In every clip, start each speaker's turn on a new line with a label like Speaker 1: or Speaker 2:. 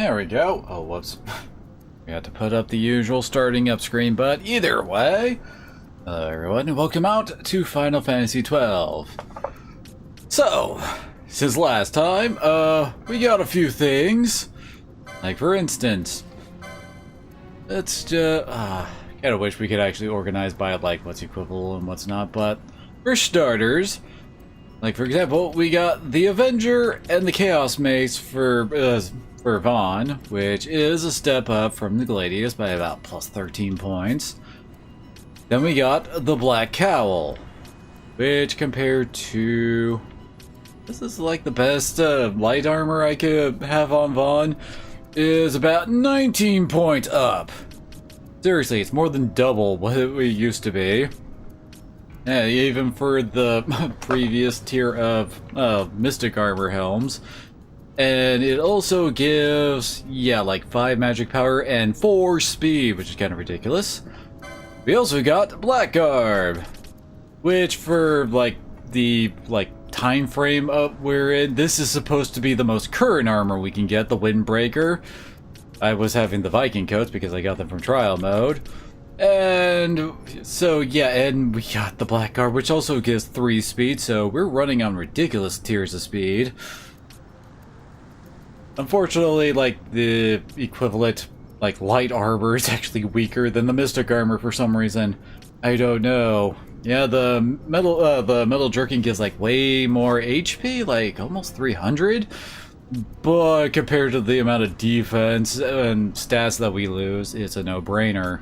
Speaker 1: There we go. Oh, whoops. We had to put up the usual starting up screen, but either way. Hello everyone, and welcome out to Final Fantasy XII. So, since last time, we got a few things. Like for instance, let's kinda wish we could actually organize by like what's equivalent and what's not, but for starters, like for example, we got the Avenger and the Chaos Mace for Vaan, which is a step up from the Gladius by about plus 13 points. Then we got the Black Cowl, which compared to... This is like the best light armor I could have on Vaan, is about 19 points up. Seriously, it's more than double what it used to be. Yeah, even for the previous tier of Mystic Armor helms. And it also gives, yeah, like 5 magic power and 4 speed, which is kind of ridiculous. We also got Blackguard, which for like the time frame up we're in, this is supposed to be the most current armor we can get, the Windbreaker. I was having the Viking coats because I got them from trial mode. And so yeah, and we got the Blackguard, which also gives 3 speed, so we're running on ridiculous tiers of speed. Unfortunately, like the equivalent like light armor is actually weaker than the Mystic Armor for some reason. I don't know. Yeah, the metal jerkin gives like way more HP, like almost 300. But compared to the amount of defense and stats that we lose, it's a no-brainer.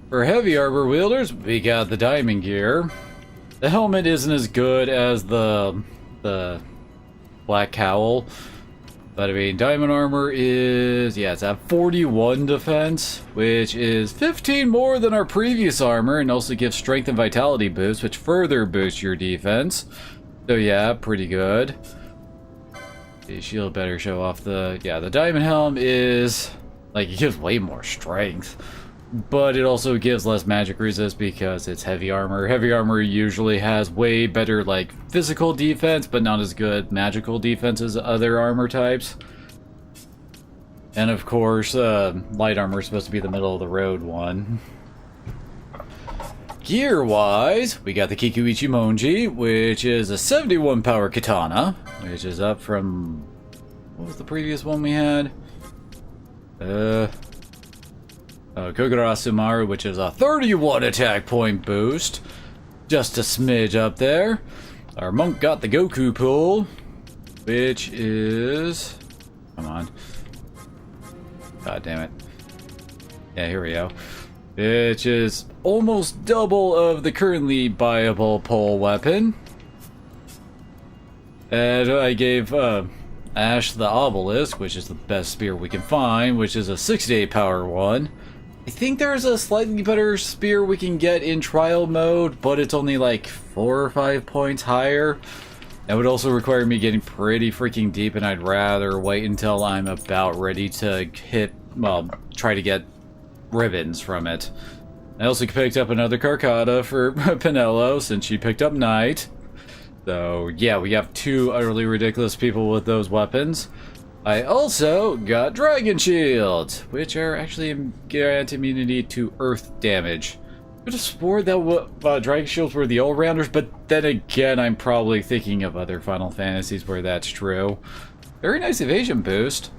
Speaker 1: For heavy armor wielders, we got the Diamond Gear. The helmet isn't as good as the Black Cowl. But I mean, Diamond Armor is, yeah, it's at 41 defense, which is 15 more than our previous armor, and also gives Strength and Vitality boost, which further boosts your defense. So yeah, pretty good. The shield better show off the, yeah, the Diamond Helm is, like, it gives way more strength. But it also gives less magic resist because it's heavy armor. Heavy armor usually has way better, like, physical defense, but not as good magical defense as other armor types. And of course, light armor is supposed to be the middle of the road one. Gear-wise, we got the Kikuichi Monji, which is a 71 power katana, which is up from... What was the previous one we had? Kogura Sumaru, which is a 31 attack point boost. Just a smidge up there. Our monk got the Goku pull, which is... Come on. God damn it. Yeah, here we go. Which is almost double of the currently buyable pole weapon. And I gave Ash the Obelisk, which is the best spear we can find, which is a 68 power one. I think there's a slightly better spear we can get in trial mode, but it's only like 4 or 5 points higher. That would also require me getting pretty freaking deep, and I'd rather wait until I'm about ready to hit, well, try to get ribbons from it. I also picked up another Carcata for Pinello, since she picked up Knight. So yeah, we have 2 utterly ridiculous people with those weapons. I also got Dragon Shields, which are actually grant immunity to earth damage. I could have swore that Dragon Shields were the all-rounders, but then again, I'm probably thinking of other Final Fantasies where that's true. Very nice evasion boost.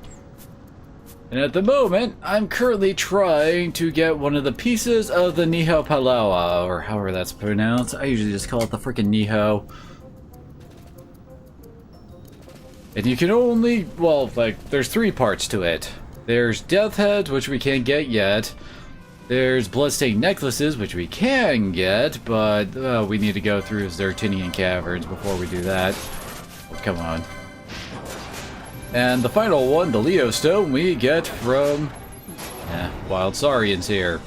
Speaker 1: And at the moment, I'm currently trying to get one of the pieces of the Nihao Palawa, or however that's pronounced. I usually just call it the frickin' Nihao. And you can only, well, like, there's 3 parts to it. There's Death Heads, which we can't get yet. There's Bloodstained Necklaces, which we can get, but we need to go through Zertinian Caverns before we do that. Oh, come on. And the final one, the Leo Stone, we get from Wild Saurians here.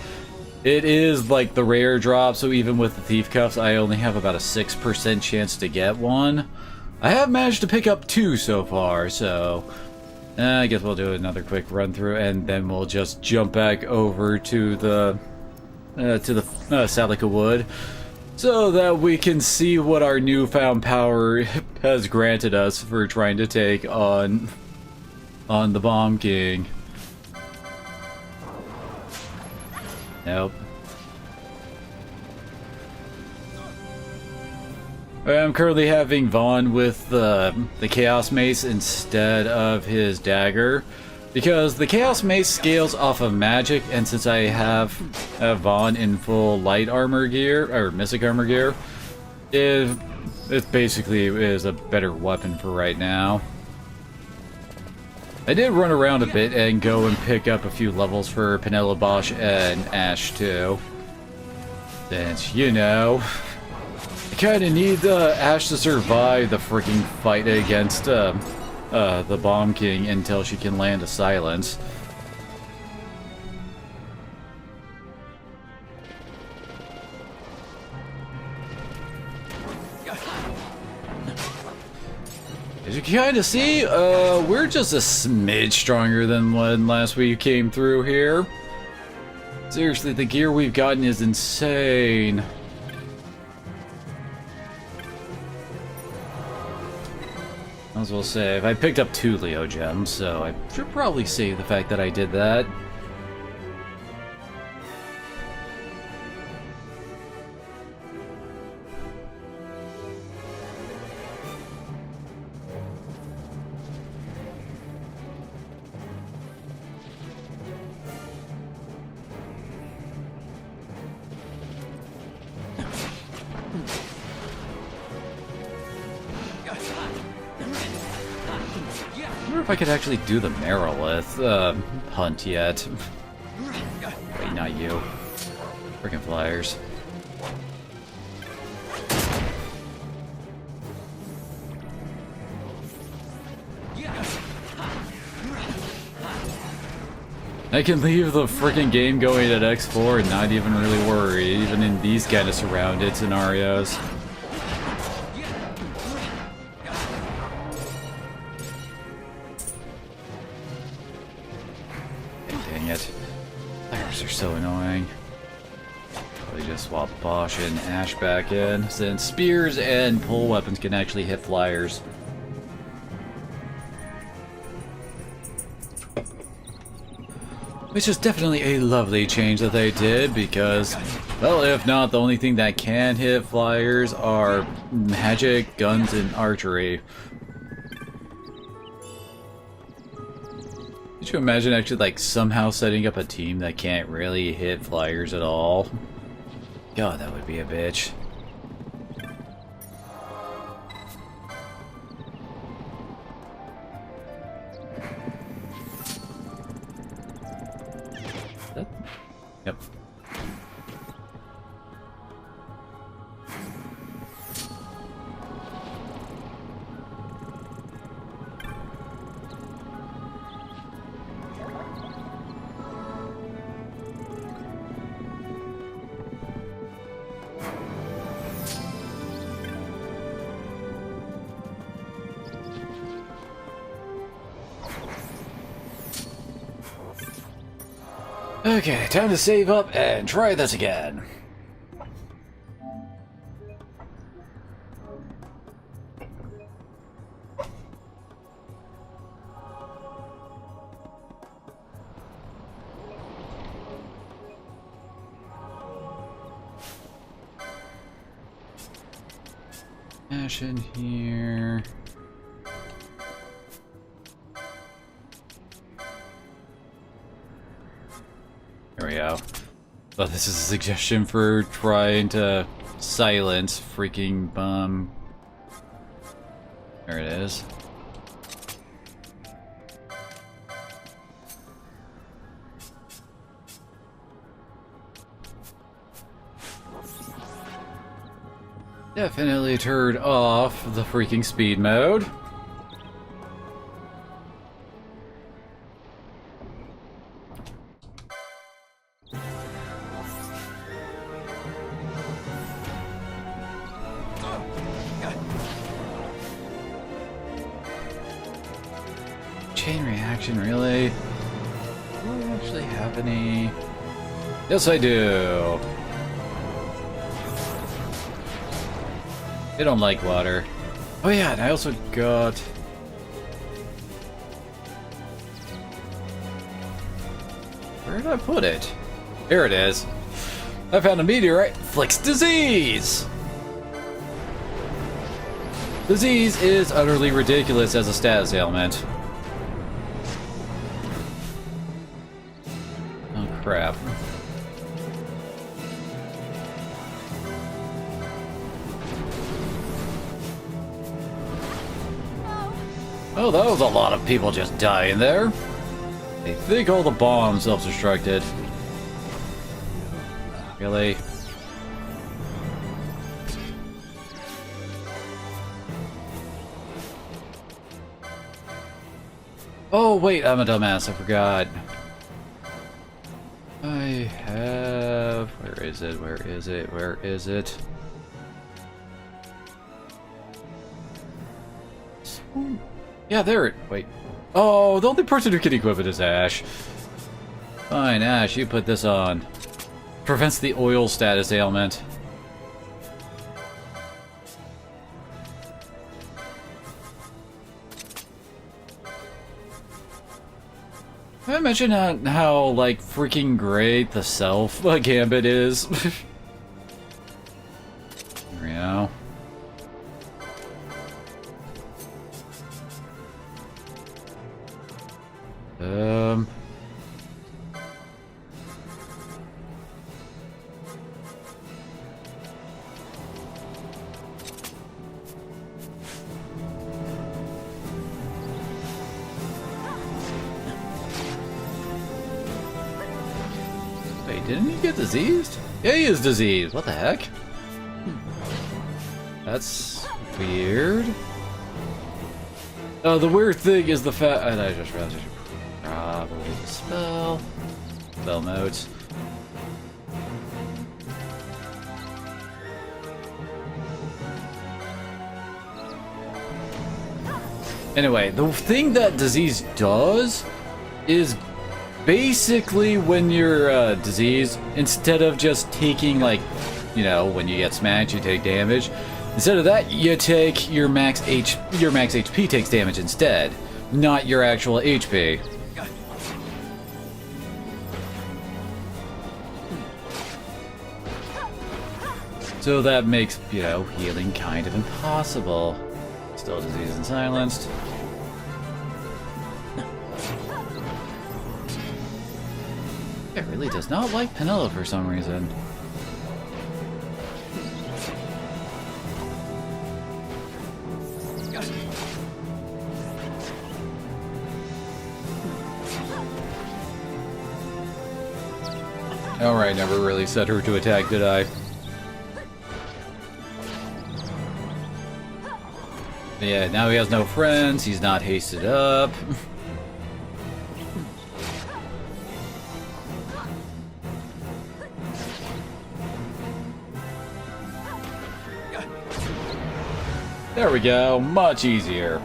Speaker 1: It is like the rare drop, so even with the Thief Cuffs, I only have about a 6% chance to get one. I have managed to pick up 2 so far, so I guess we'll do another quick run through, and then we'll just jump back over to the Salika Wood, so that we can see what our newfound power has granted us for trying to take on on the Bomb King. Nope. I'm currently having Vaughn with the Chaos Mace instead of his dagger, because the Chaos Mace scales off of magic, and since I have Vaughn in full light armor gear, or mystic armor gear, it basically is a better weapon for right now. I did run around a bit and go and pick up a few levels for Penelo Bosch and Ash too. Since, you know, I kinda need Ash to survive the freaking fight against the Bomb King until she can land a silence. As you can kind of see, we're just a smidge stronger than when last we came through here. Seriously, the gear we've gotten is insane. Might as well save. I picked up 2 Leo gems, so I should probably save the fact that I did that. I wonder if I could actually do the Merilith hunt yet. Wait, not you. Freaking flyers. I can leave the freaking game going at X4 and not even really worry, even in these kind of surrounded scenarios. Dang it. Fires are so annoying. Probably just swap Bosch and Ash back in, since spears and pole weapons can actually hit flyers. Which is definitely a lovely change that they did, because, well, if not, the only thing that can hit flyers are magic, guns, and archery. Could you imagine actually, like, somehow setting up a team that can't really hit flyers at all? God, that would be a bitch. Yep. Okay, time to save up and try this again. Ash in here. There we go. But this is a suggestion for trying to silence freaking Bomb. There it is. Definitely turned off the freaking speed mode. Chain reaction, really? Do I actually have any? Yes, I do. They don't like water. Oh yeah, and I also got Where did I put it? Here it is. I found a meteorite. Flicks disease! Disease is utterly ridiculous as a status ailment. Oh crap. Oh, that was a lot of people just dying there. They think all the bombs self-destructed. Really? Oh, wait, I'm a dumbass. I forgot. I have... Where is it? Where is it? Where is it? Yeah, there it... Wait. Oh, the only person who can equip it is Ash. Fine, Ash, you put this on. Prevents the oil status ailment. Did I mention how like, freaking great the self gambit is? There we go. Wait, didn't he get diseased? Yeah, he is diseased. What the heck? That's weird. Oh, the weird thing is the fact... I just realized I should probably spell modes. Anyway, the thing that disease does is basically when you're diseased, instead of just taking, like, you know, when you get smacked, you take damage. Instead of that, you take your max HP takes damage instead, not your actual HP. So that makes, you know, healing kind of impossible. Still diseased and silenced. It really does not like Penilla for some reason. Alright, never really set her to attack, did I? Yeah, now he has no friends, he's not hasted up. There we go, much easier.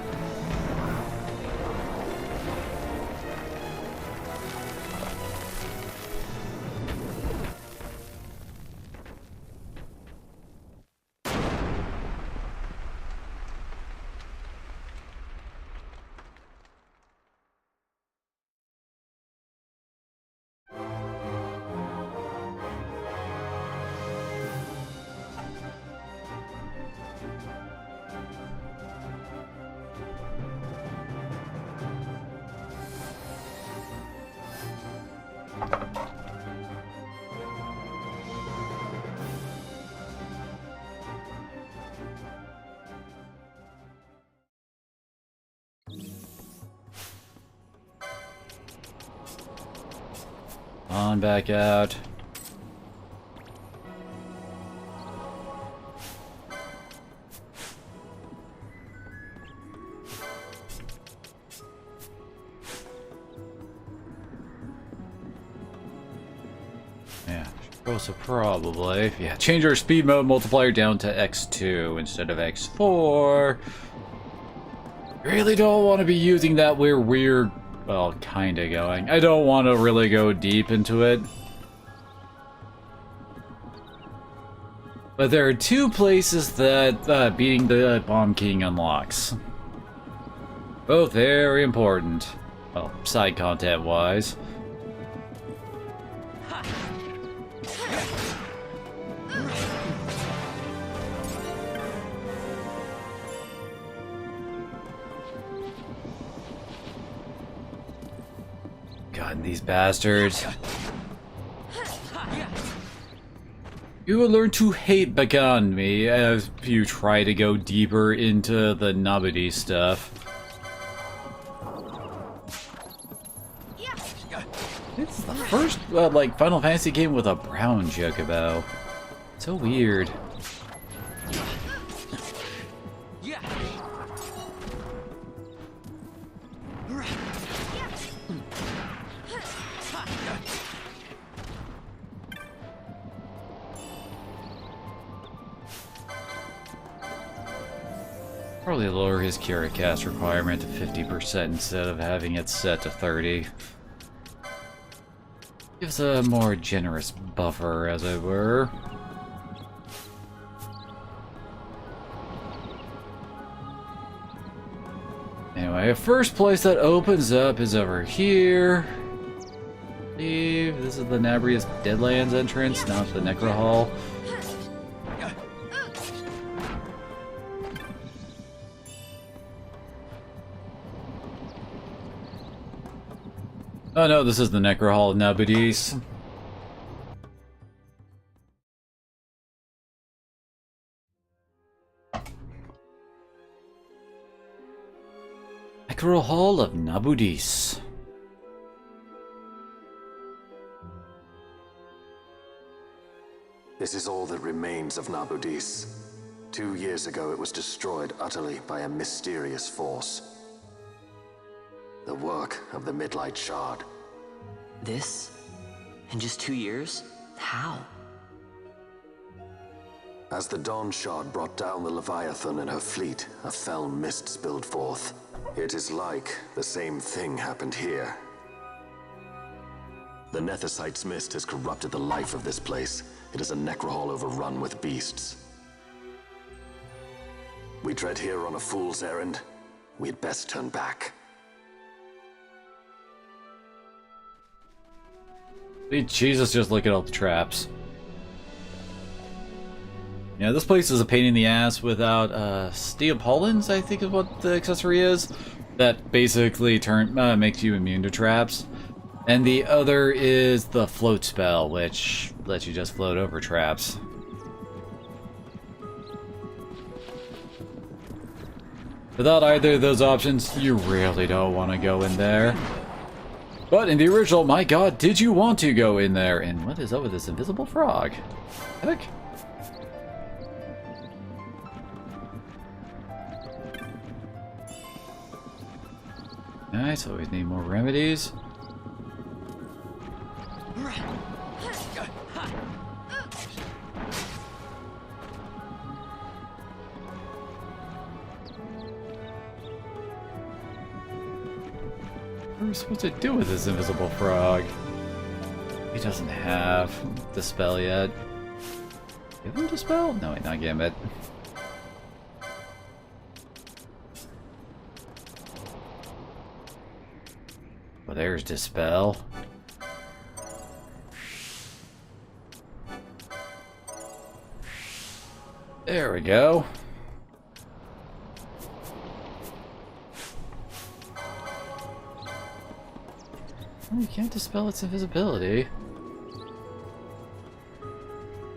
Speaker 1: On back out. Yeah, so probably. Yeah, change our speed mode multiplier down to X2 instead of X4. Really don't want to be using that weird. Well, kinda going. I don't want to really go deep into it. But there are two places that beating the Bomb King unlocks. Both very important. Well, side content-wise. God, these bastards. You will learn to hate Baganmi as you try to go deeper into the Nabudi stuff. It's the first, like, Final Fantasy game with a brown Chocobo. So weird. Probably lower his Curacast requirement to 50% instead of having it set to 30. Gives a more generous buffer, as it were. Anyway, first place that opens up is over here. I believe this is the Nabrius Deadlands entrance, not the Necro Hall. Oh no, this is the Necro Hall of Nabudis. Necro Hall of Nabudis.
Speaker 2: This is all that remains of Nabudis. 2 years ago it was destroyed utterly by a mysterious force. The work of the Midlight Shard.
Speaker 3: This? In just 2 years? How?
Speaker 2: As the Dawn Shard brought down the Leviathan and her fleet, a fell mist spilled forth. It is like the same thing happened here. The Nethicite's mist has corrupted the life of this place. It is a necrohall overrun with beasts. We tread here on a fool's errand. We had best turn back.
Speaker 1: Jesus, just look at all the traps. Yeah, this place is a pain in the ass without Steel Pollens, I think is what the accessory is. That basically makes you immune to traps. And the other is the float spell, which lets you just float over traps. Without either of those options, you really don't want to go in there. But in the original, my god, did you want to go in there? And what is up with this invisible frog? Heck. Nice, always need more remedies. What are we supposed to do with this invisible frog? He doesn't have Dispel yet. Give him Dispel? No, wait, not Gambit. Well, there's Dispel. There we go. Oh, you can't dispel its invisibility.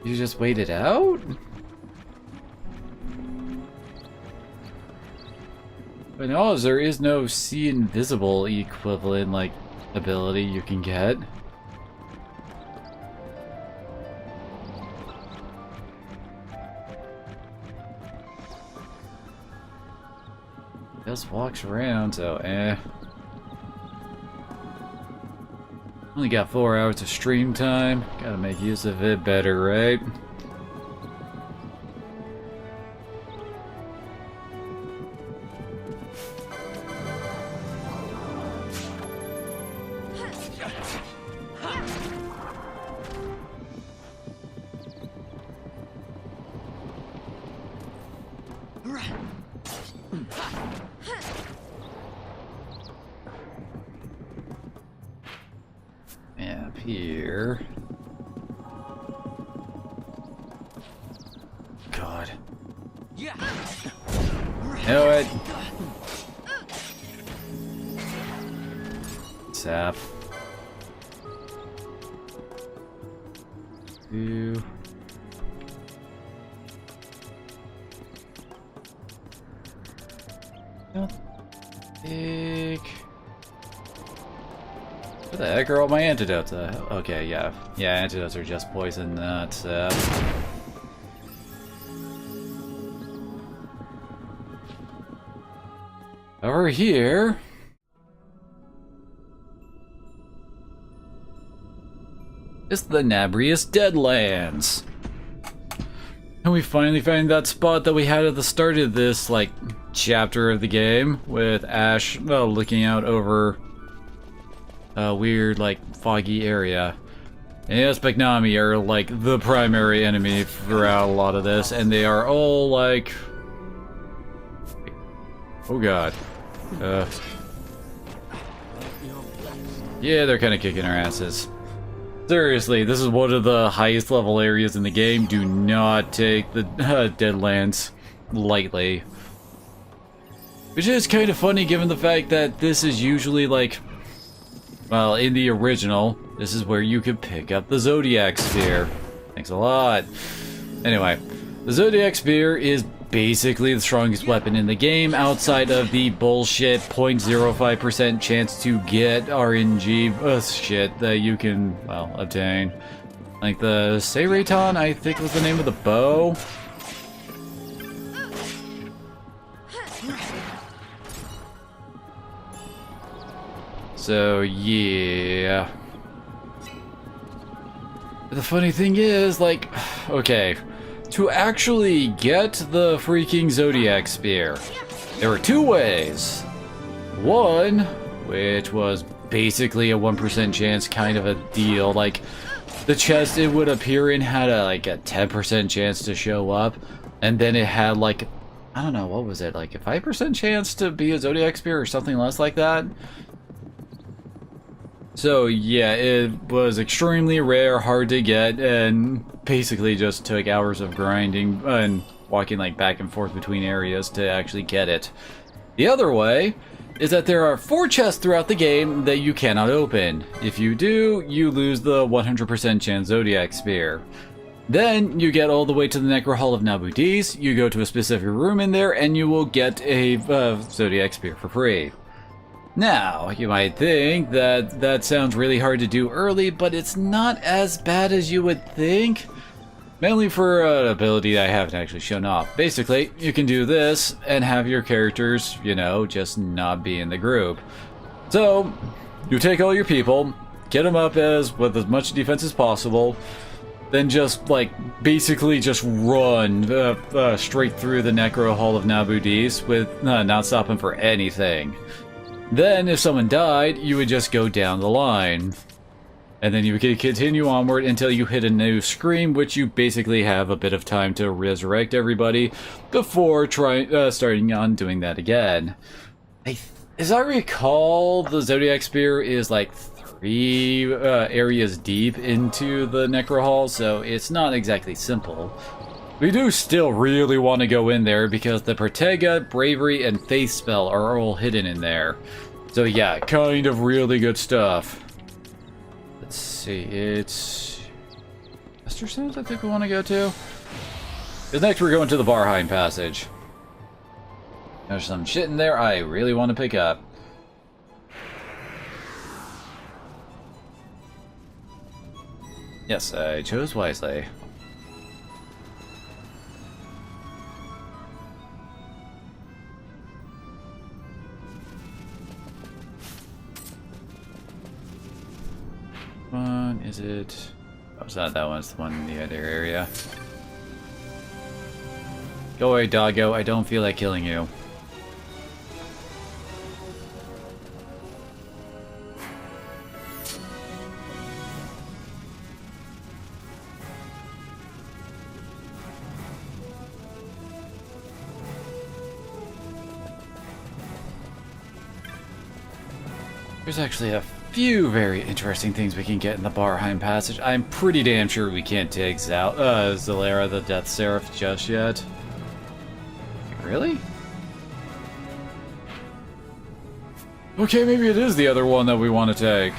Speaker 1: You just wait it out? But no, there is no see invisible equivalent, like, ability you can get. Just walks around, so eh. Only got 4 hours of stream time. Gotta make use of it better, right? Yeah, up here. God.
Speaker 3: Yeah.
Speaker 1: Know it. Sap. Two. Big. What the heck are all my antidotes? Okay, yeah. Yeah, antidotes are just poison, not sap. Over here. It's the Nabrius Deadlands. And we finally found that spot that we had at the start of this, like, chapter of the game, with Ash, well, looking out over a weird, like, foggy area. And yes, Beknami are, like, the primary enemy throughout a lot of this, and they are all, like... Oh god. Yeah, they're kind of kicking our asses. Seriously, this is one of the highest level areas in the game. Do not take the Deadlands lightly. Which is kind of funny given the fact that this is usually like... Well, in the original, this is where you could pick up the Zodiac Spear. Thanks a lot. Anyway, the Zodiac Spear is basically the strongest weapon in the game outside of the bullshit 0.05% chance to get RNG shit that you can, well, obtain. Like the Seiriton, I think was the name of the bow. So, yeah. The funny thing is, like, okay, to actually get the freaking Zodiac Spear, there were two ways. One, which was basically a 1% chance kind of a deal, like, the chest it would appear in had a 10% chance to show up, and then it had, like, I don't know, what was it, like a 5% chance to be a Zodiac Spear or something less like that? So yeah, it was extremely rare, hard to get, and basically just took hours of grinding and walking like back and forth between areas to actually get it. The other way is that there are 4 chests throughout the game that you cannot open. If you do, you lose the 100% chance Zodiac Spear. Then you get all the way to the Necro Hall of Nabudis, you go to a specific room in there, and you will get a Zodiac Spear for free. Now, you might think that that sounds really hard to do early, but it's not as bad as you would think. Mainly for an ability I haven't actually shown off. Basically, you can do this and have your characters, you know, just not be in the group. So, you take all your people, get them up with as much defense as possible, then just, like, basically just run straight through the Necro Hall of Nabudis with not stopping for anything. Then, if someone died, you would just go down the line. And then you could continue onward until you hit a new screen, which you basically have a bit of time to resurrect everybody before starting on doing that again. As I recall, the Zodiac Spear is like 3 areas deep into the Necro Hall, so it's not exactly simple. We do still really want to go in there because the Protega, Bravery, and Faith spell are all hidden in there. So yeah, kind of really good stuff. Let's see, it's... Estersons I think we want to go to? Because next we're going to the Barheim Passage. There's some shit in there I really want to pick up. Yes, I chose wisely. One, is it? Oh, it's not that one, it's the one in the other area. Go away, doggo, I don't feel like killing you. There's actually a few very interesting things we can get in the Barheim Passage. I'm pretty damn sure we can't take Zalera the Death Seraph just yet. Really? Okay, maybe it is the other one that we want to take.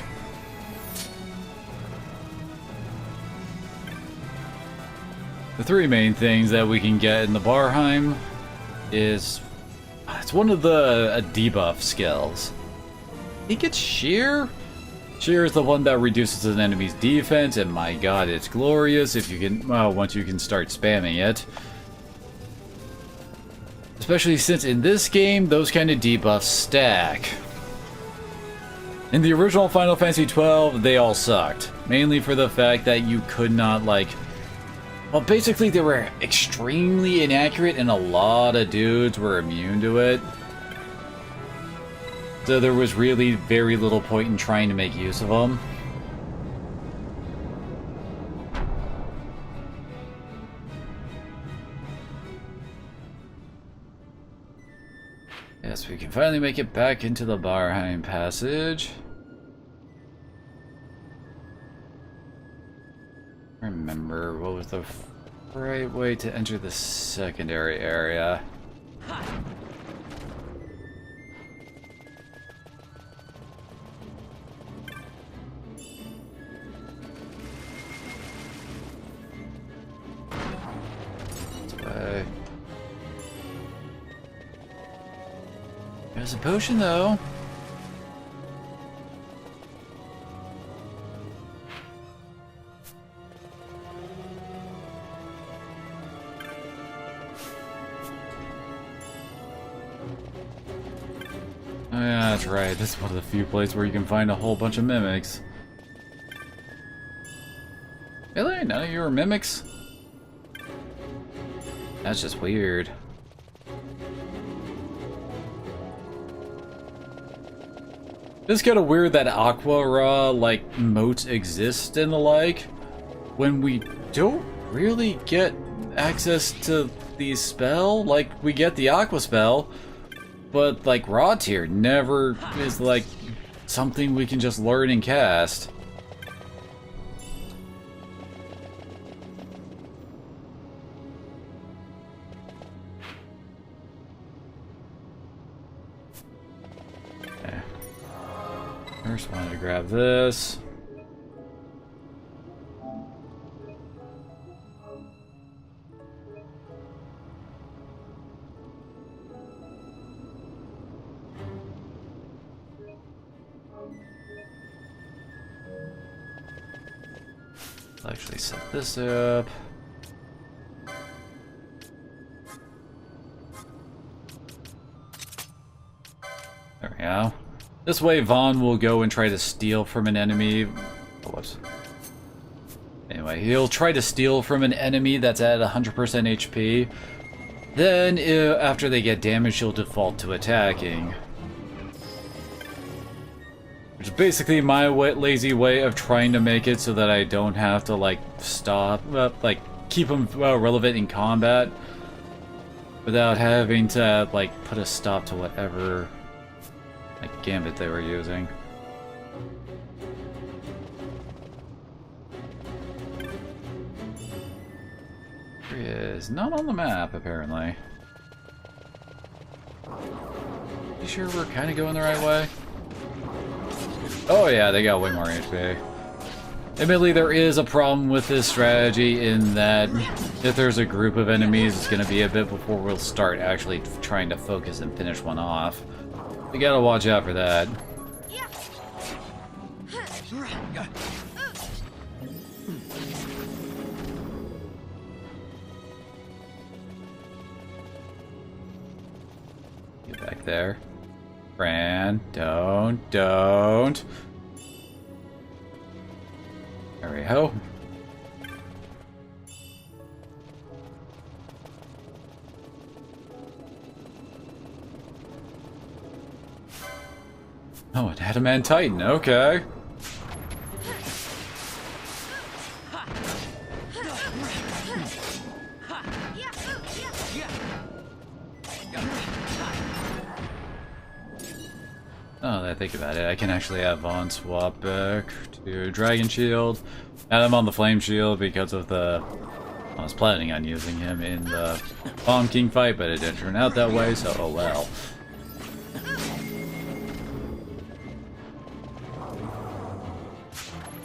Speaker 1: The three main things that we can get in the Barheim is... It's one of the debuff skills. I think it's Sheer? Sheer is the one that reduces an enemy's defense, and my god, it's glorious if you can... Well, once you can start spamming it. Especially since in this game, those kind of debuffs stack. In the original Final Fantasy XII, they all sucked. Mainly for the fact that you could not, like... Well, basically they were extremely inaccurate and a lot of dudes were immune to it. So there was really very little point in trying to make use of them. Yes, we can finally make it back into the Barheim Passage. Remember, what was the right way to enter the secondary area? This way. There's a potion, though. Oh yeah, that's right. This is one of the few places where you can find a whole bunch of mimics. Really? None of you are mimics? That's just weird. It's kind of weird that Aqua like motes exist and the like, when we don't really get access to the spell. Like, we get the Aqua spell, but like Raw tier never is like something we can just learn and cast. Okay. First wanted to grab this. I'll actually set this up. There we go. This way Vaughn will go and try to steal from an enemy. Oh, whoops. Anyway, he'll try to steal from an enemy that's at 100% HP. Then, after they get damaged, he'll default to attacking. Which is basically my lazy way of trying to make it so that I don't have to, like, stop, like, keep him relevant in combat without having to, like, put a stop to whatever, like, gambit they were using. Here he is. Not on the map, apparently. You sure we're kind of going the right way? Oh yeah, they got way more HP. Admittedly, there is a problem with this strategy in that if there's a group of enemies, it's going to be a bit before we'll start actually trying to focus and finish one off. We gotta watch out for that. Get back there. Fran, don't. There we go. Oh, an Adamant Titan, okay. now that I think about it, I can actually have Vaughn swap back to Dragon Shield. And I'm on the Flame Shield because of the... I was planning on using him in the Bomb King fight, but it didn't turn out that way, so oh well.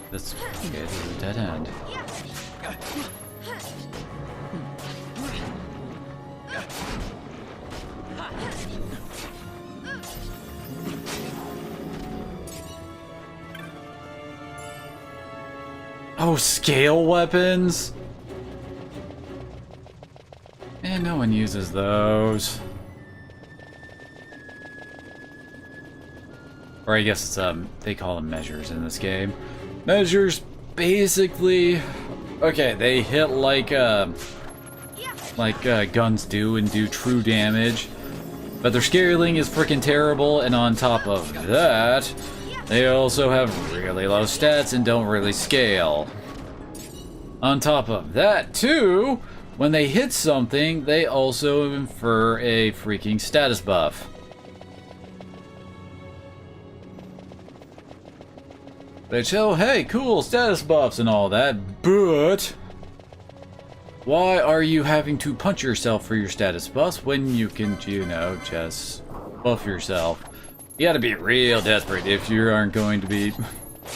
Speaker 1: This, okay, this is a dead end. Oh, scale weapons? And no one uses those. Or I guess it's, they call them measures in this game. Measures, basically... Okay, they hit like guns do and do true damage. But their scaling is freaking terrible, and on top of that, they also have really low stats and don't really scale. On top of that, too, when they hit something, they also infer a freaking status buff. They show, hey, cool, status buffs and all that, but why are you having to punch yourself for your status buffs when you can, you know, just buff yourself? You gotta be real desperate if you aren't going to be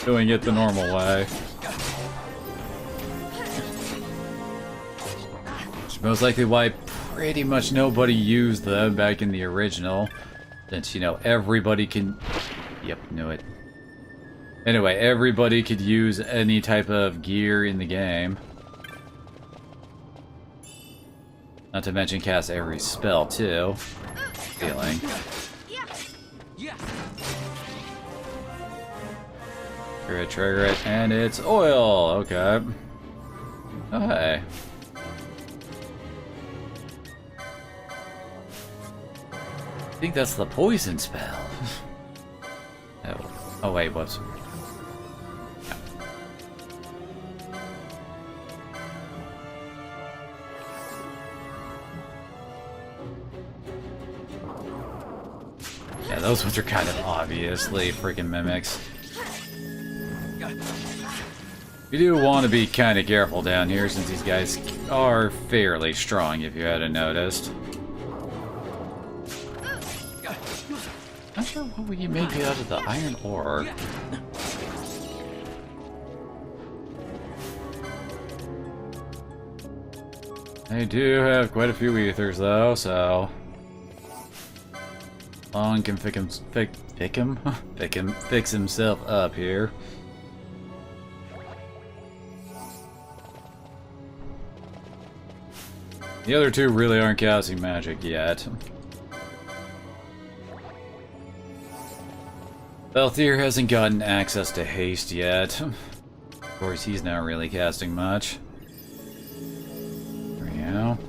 Speaker 1: doing it the normal way. Which most likely why pretty much nobody used them back in the original. Since, you know, everybody can... Yep, knew it. Anyway, everybody could use any type of gear in the game. Not to mention cast every spell, too. Feeling. Trigger it, and it's oil! Okay. Oh, hey. I think that's the poison spell. Oh wait, whoops. Yeah, those ones are kind of obviously freaking mimics. You do want to be kind of careful down here since these guys are fairly strong, if you hadn't noticed. Not sure what we can make out of the iron ore. They do have quite a few ethers though, so Long can fix himself up here. The other two really aren't casting magic yet. Balthier hasn't gotten access to haste yet. Of course, he's not really casting much. There we go.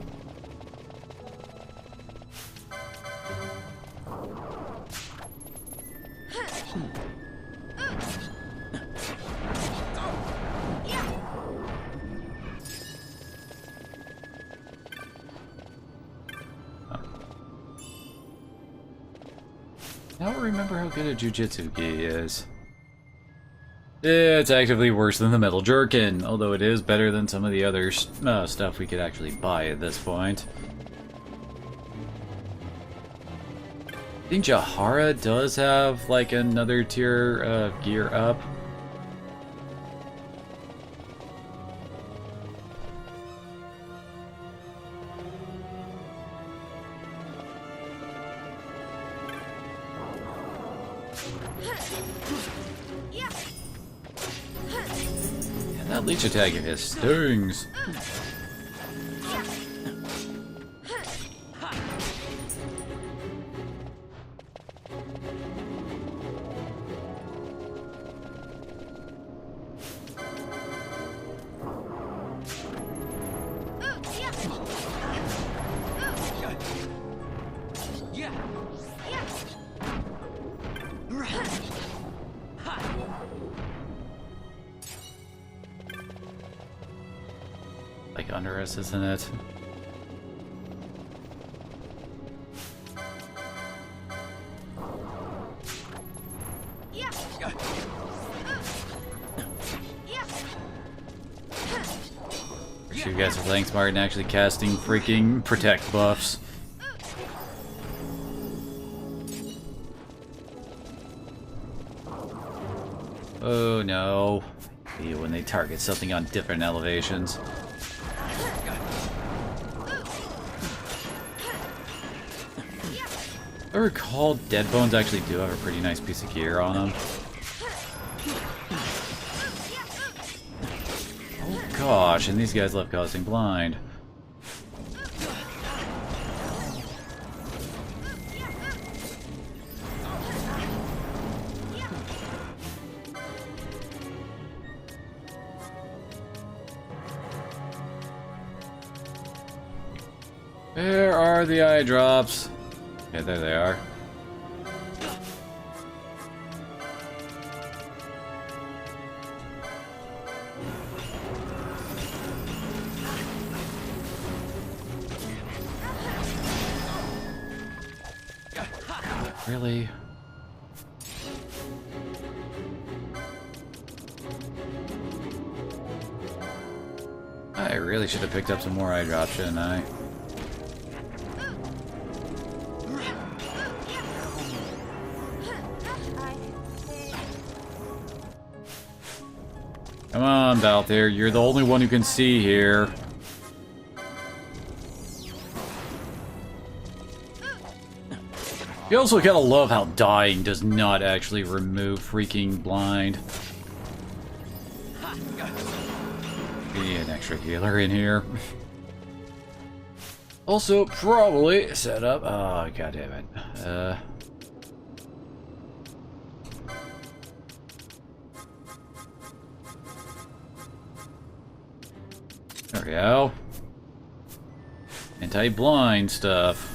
Speaker 1: I don't remember how good a Jujutsu Gi is. It's actively worse than the Metal Jerkin, although it is better than some of the other stuff we could actually buy at this point. I think Jahara does have like another tier gear up. That leech attack of his stings. Like under us, isn't it? You guys are playing smart and actually casting freaking protect buffs. Oh no. See when they target something on different elevations. I recall Dead Bones actually do have a pretty nice piece of gear on them. Oh gosh, and these guys love causing blind. Where are the eye drops? Yeah, there they are. Really? I really should have picked up some more eye drops, shouldn't I? Come on, Balthier, you're the only one who can see here. You also gotta love how dying does not actually remove freaking blind. Be an extra healer in here. Also, probably set up. Oh, god damn it. There we go. Anti-blind stuff.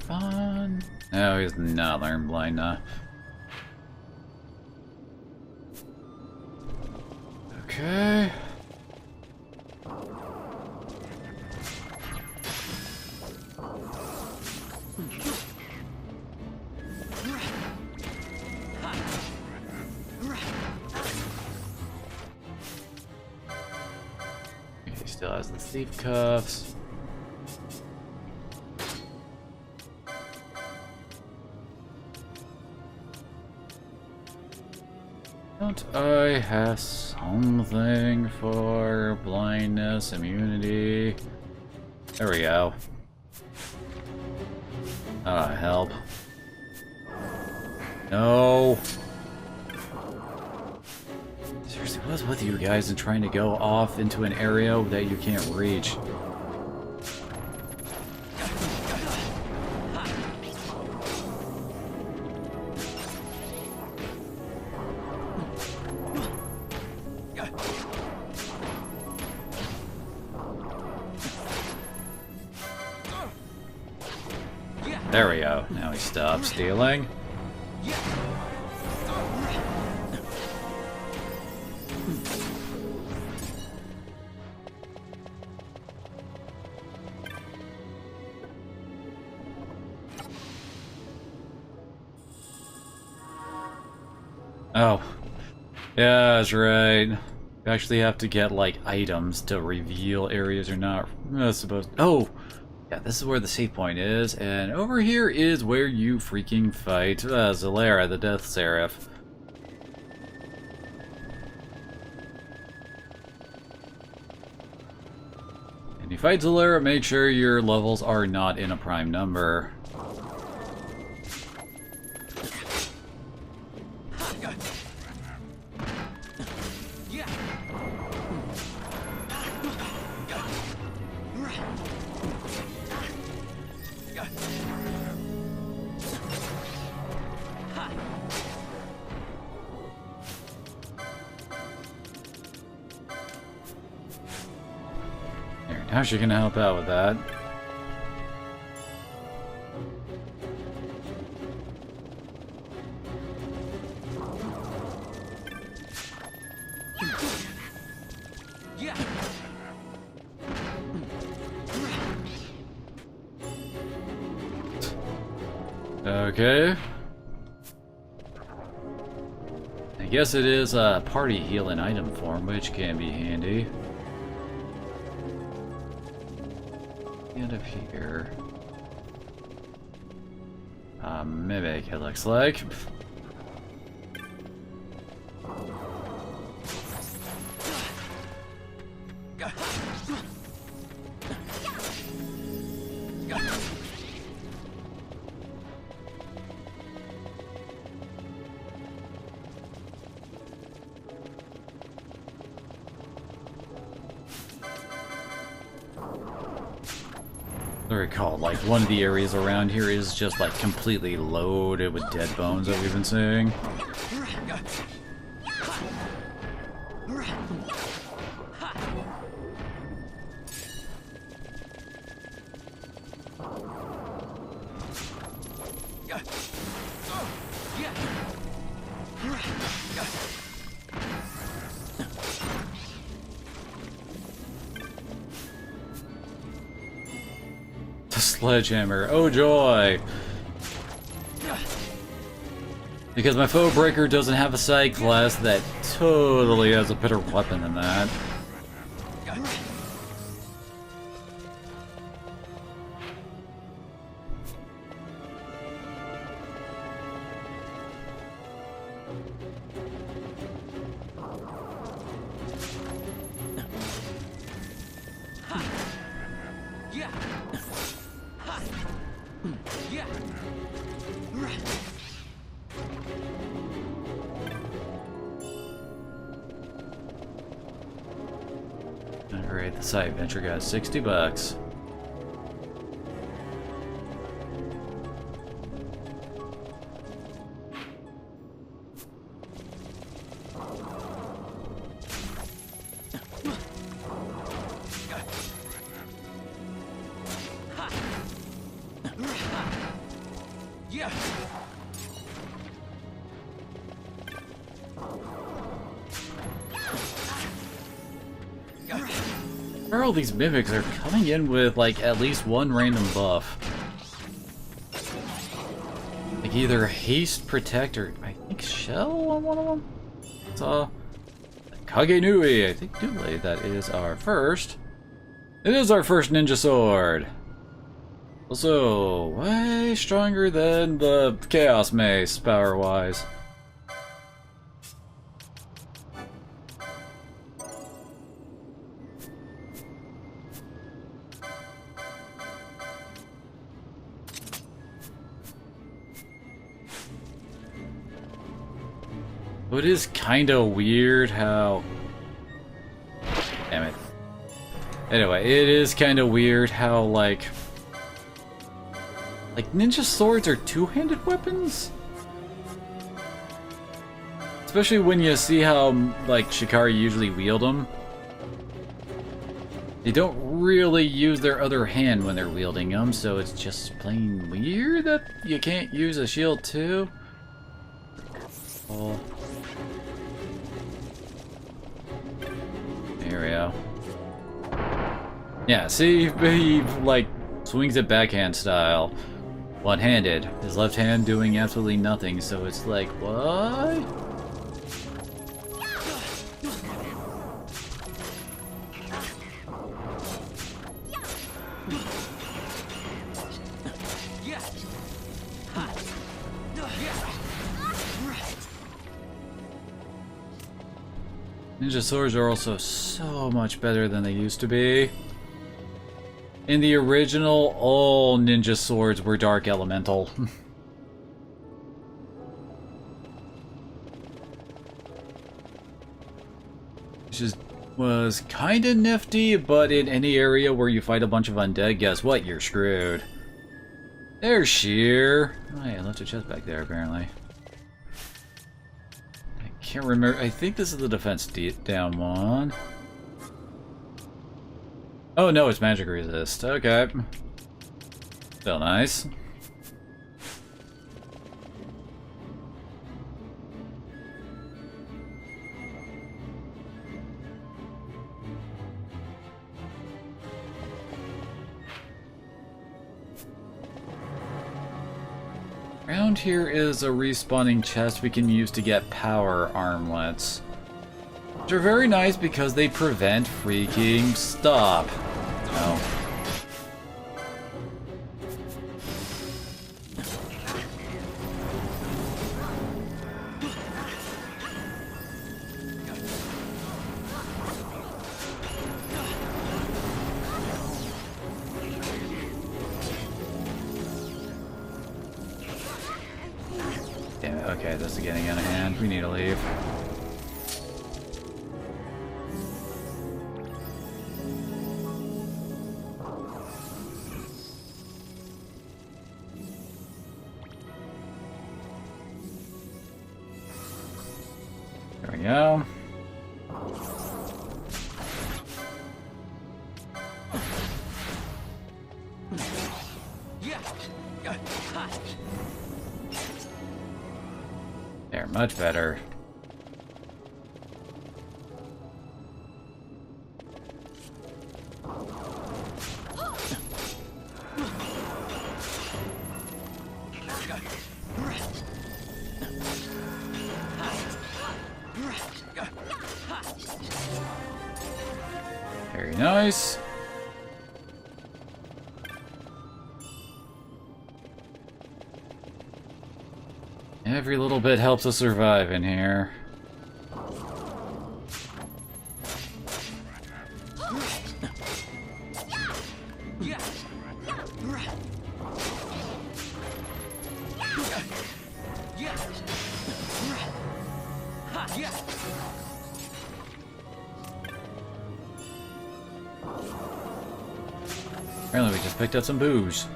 Speaker 1: Fun. No, he has not learned blind enough. Okay. He still has the thief cuffs. Don't I have something for blindness, immunity? There we go. Help. No. Seriously, what's with you guys and trying to go off into an area that you can't reach? There we go. Now he stops stealing. Oh. Yeah, that's right. You actually have to get, like, items to reveal areas or not. That's supposed... Oh! Yeah, this is where the save point is, and over here is where you freaking fight Zalera, the Death Seraph. And you fight Zalera, make sure your levels are not in a prime number. How's she gonna help out with that? Okay. guess it is a party heal in item form, which can be handy. End up here. Mimic, it looks like. I recall, like, one of the areas around here is just, like, completely loaded with dead bones that we've been seeing. Sledgehammer, oh joy! Because my foe breaker doesn't have a side class that totally has a better weapon than that. Alright, the side venture got 60 bucks. All these mimics are coming in with like at least one random buff. Like either haste, protect, or I think shell on one of them. Saw Kage Nui. I think Dooley. That is our first. It is our first ninja sword. Also, way stronger than the Chaos Mace power-wise. It is kinda weird how... Damn it. Anyway, it is kinda weird how, like ninja swords are two-handed weapons? Especially when you see how, like, Shikari usually wield them. They don't really use their other hand when they're wielding them, so it's just plain weird that you can't use a shield too. Oh. Here we go. Yeah, see, he, like, swings it backhand style. One-handed. His left hand doing absolutely nothing, so it's like, what? Ninja swords are also so much better than they used to be. In the original, all ninja swords were dark elemental. Which was kinda nifty, but in any area where you fight a bunch of undead, guess what? You're screwed. There's Sheer. Oh yeah, I left a chest back there apparently. Can't remember. I think this is the defense down one. Oh no, it's magic resist. Okay. Still nice. Around here is a respawning chest we can use to get power armlets. Which are very nice because they prevent freaking stop. Oh. Damn it, okay, this is getting out of hand. We need to leave. There we go. There, much better. Very nice. Every little bit helps us survive in here. Apparently we just picked up some booze.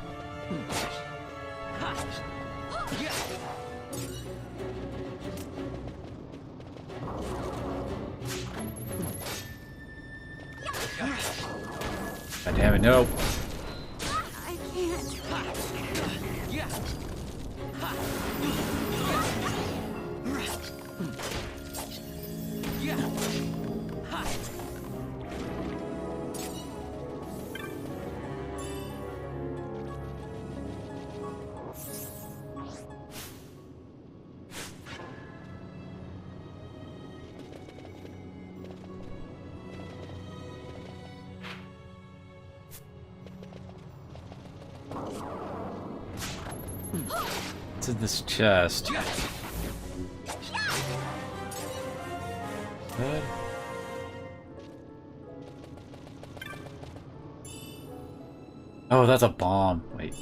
Speaker 1: God damn it, no.
Speaker 4: I can't.
Speaker 1: What's in this chest? Good. Oh, that's a bomb. Wait.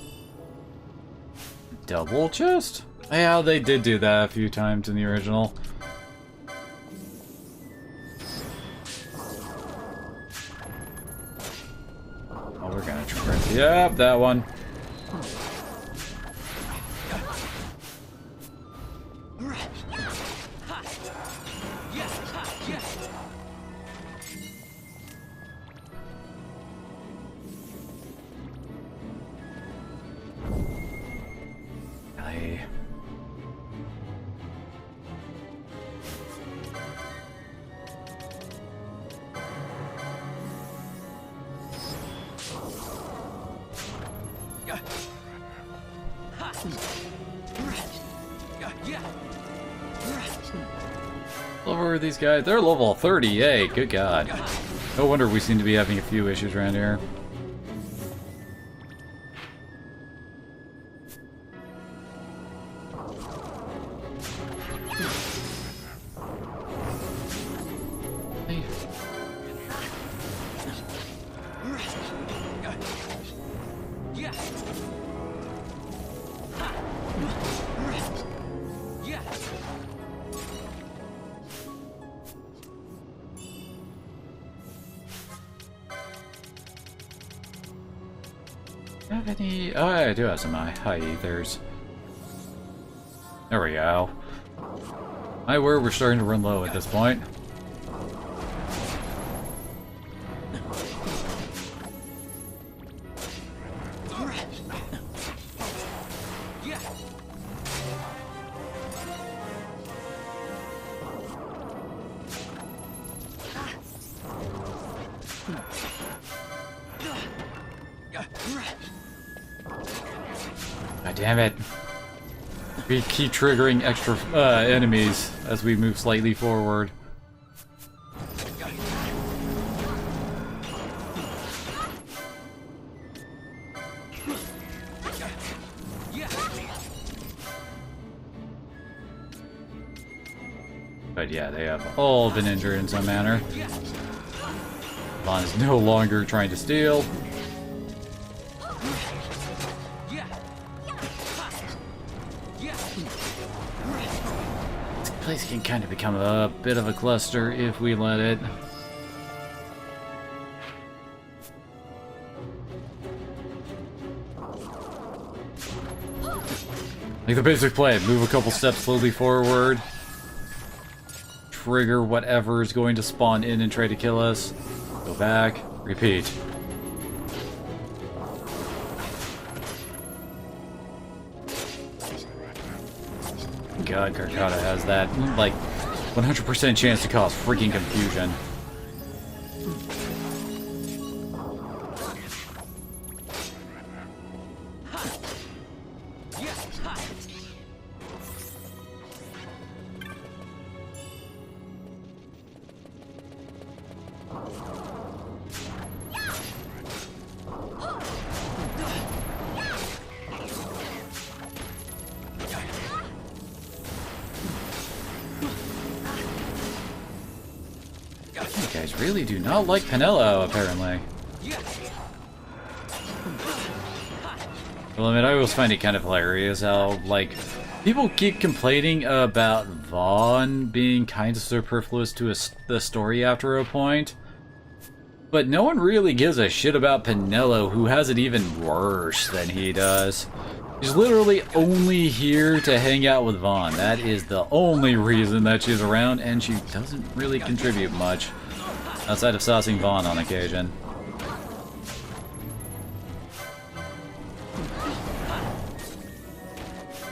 Speaker 1: Double chest? Yeah, they did do that a few times in the original. Oh, we're gonna trip. Yep, that one. Really? Level are these guys? They're level 38. Good God. No wonder we seem to be having a few issues around here. Hey. Do I have any? Oh, I do have some high ethers. There we go. My word, we're starting to run low at this point. God damn it. We keep triggering extra enemies as we move slightly forward. But yeah, they have all been injured in some manner. Vaughn is no longer trying to steal. This place can kind of become a bit of a cluster if we let it. Like the basic plan, move a couple steps slowly forward. Trigger whatever is going to spawn in and try to kill us. Go back. Repeat. God, Carcosa has that, like, 100% chance to cause freaking confusion. You guys really do not like Penelo, apparently. Well, I mean, I always find it kind of hilarious how, like, people keep complaining about Vaughn being kind of superfluous to the story after a point. But no one really gives a shit about Penelo, who has it even worse than he does. She's literally only here to hang out with Vaughn. That is the only reason that she's around, and she doesn't really contribute much. Outside of saucing Vaughn on occasion.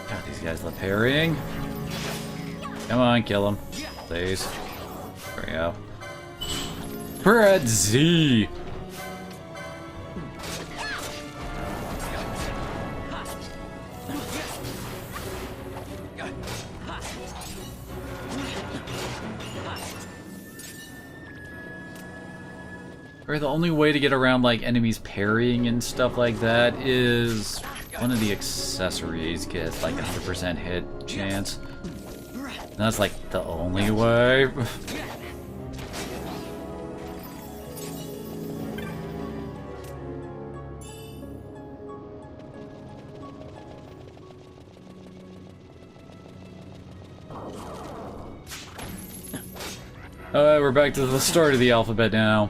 Speaker 1: God, these guys love parrying. Come on, kill him. Please. There we go. Brad Z! Or the only way to get around, like, enemies parrying and stuff like that is one of the accessories gets, like, 100% hit chance. And that's, like, the only way. Alright, we're back to the start of the alphabet now.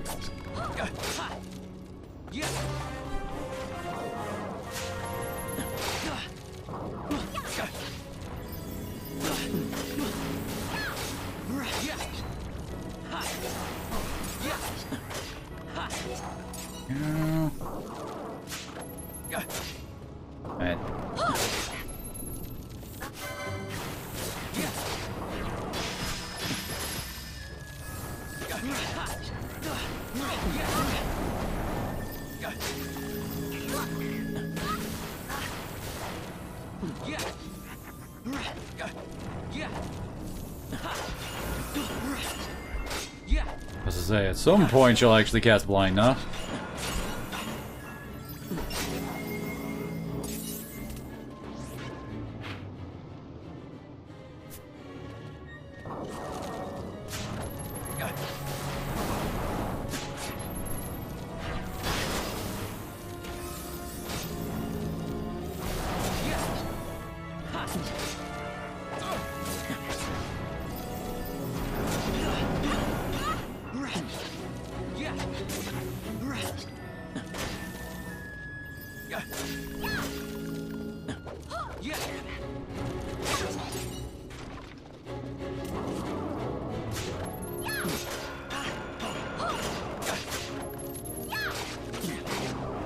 Speaker 1: Alright. As I say, at some point you'll actually cast Blind, huh?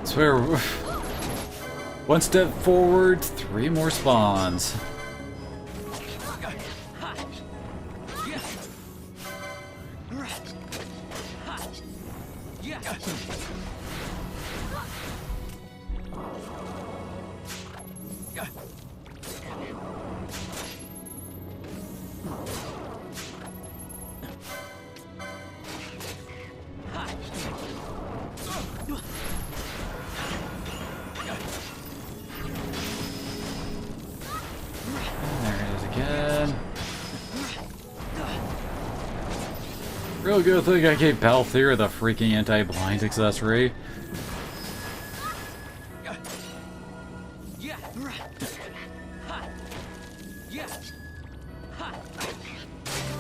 Speaker 1: Swear, one step forward, 3 more spawns. Real good thing I gave Balthier the freaking anti-blind accessory. Come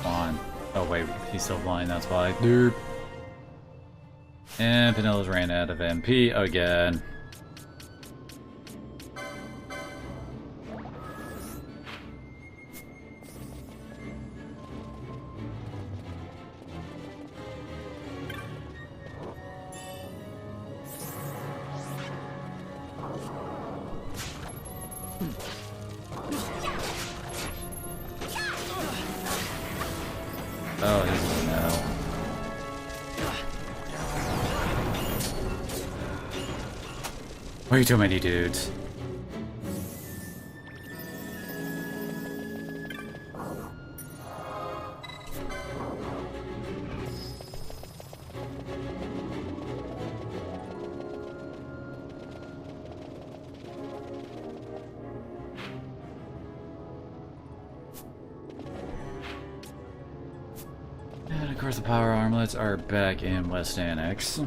Speaker 1: on. Oh wait, he's still blind, that's why. Derp. And Penelo's ran out of MP again. Oh, he's a no. Way too many dudes. And of course the power armlets are back in West Annex.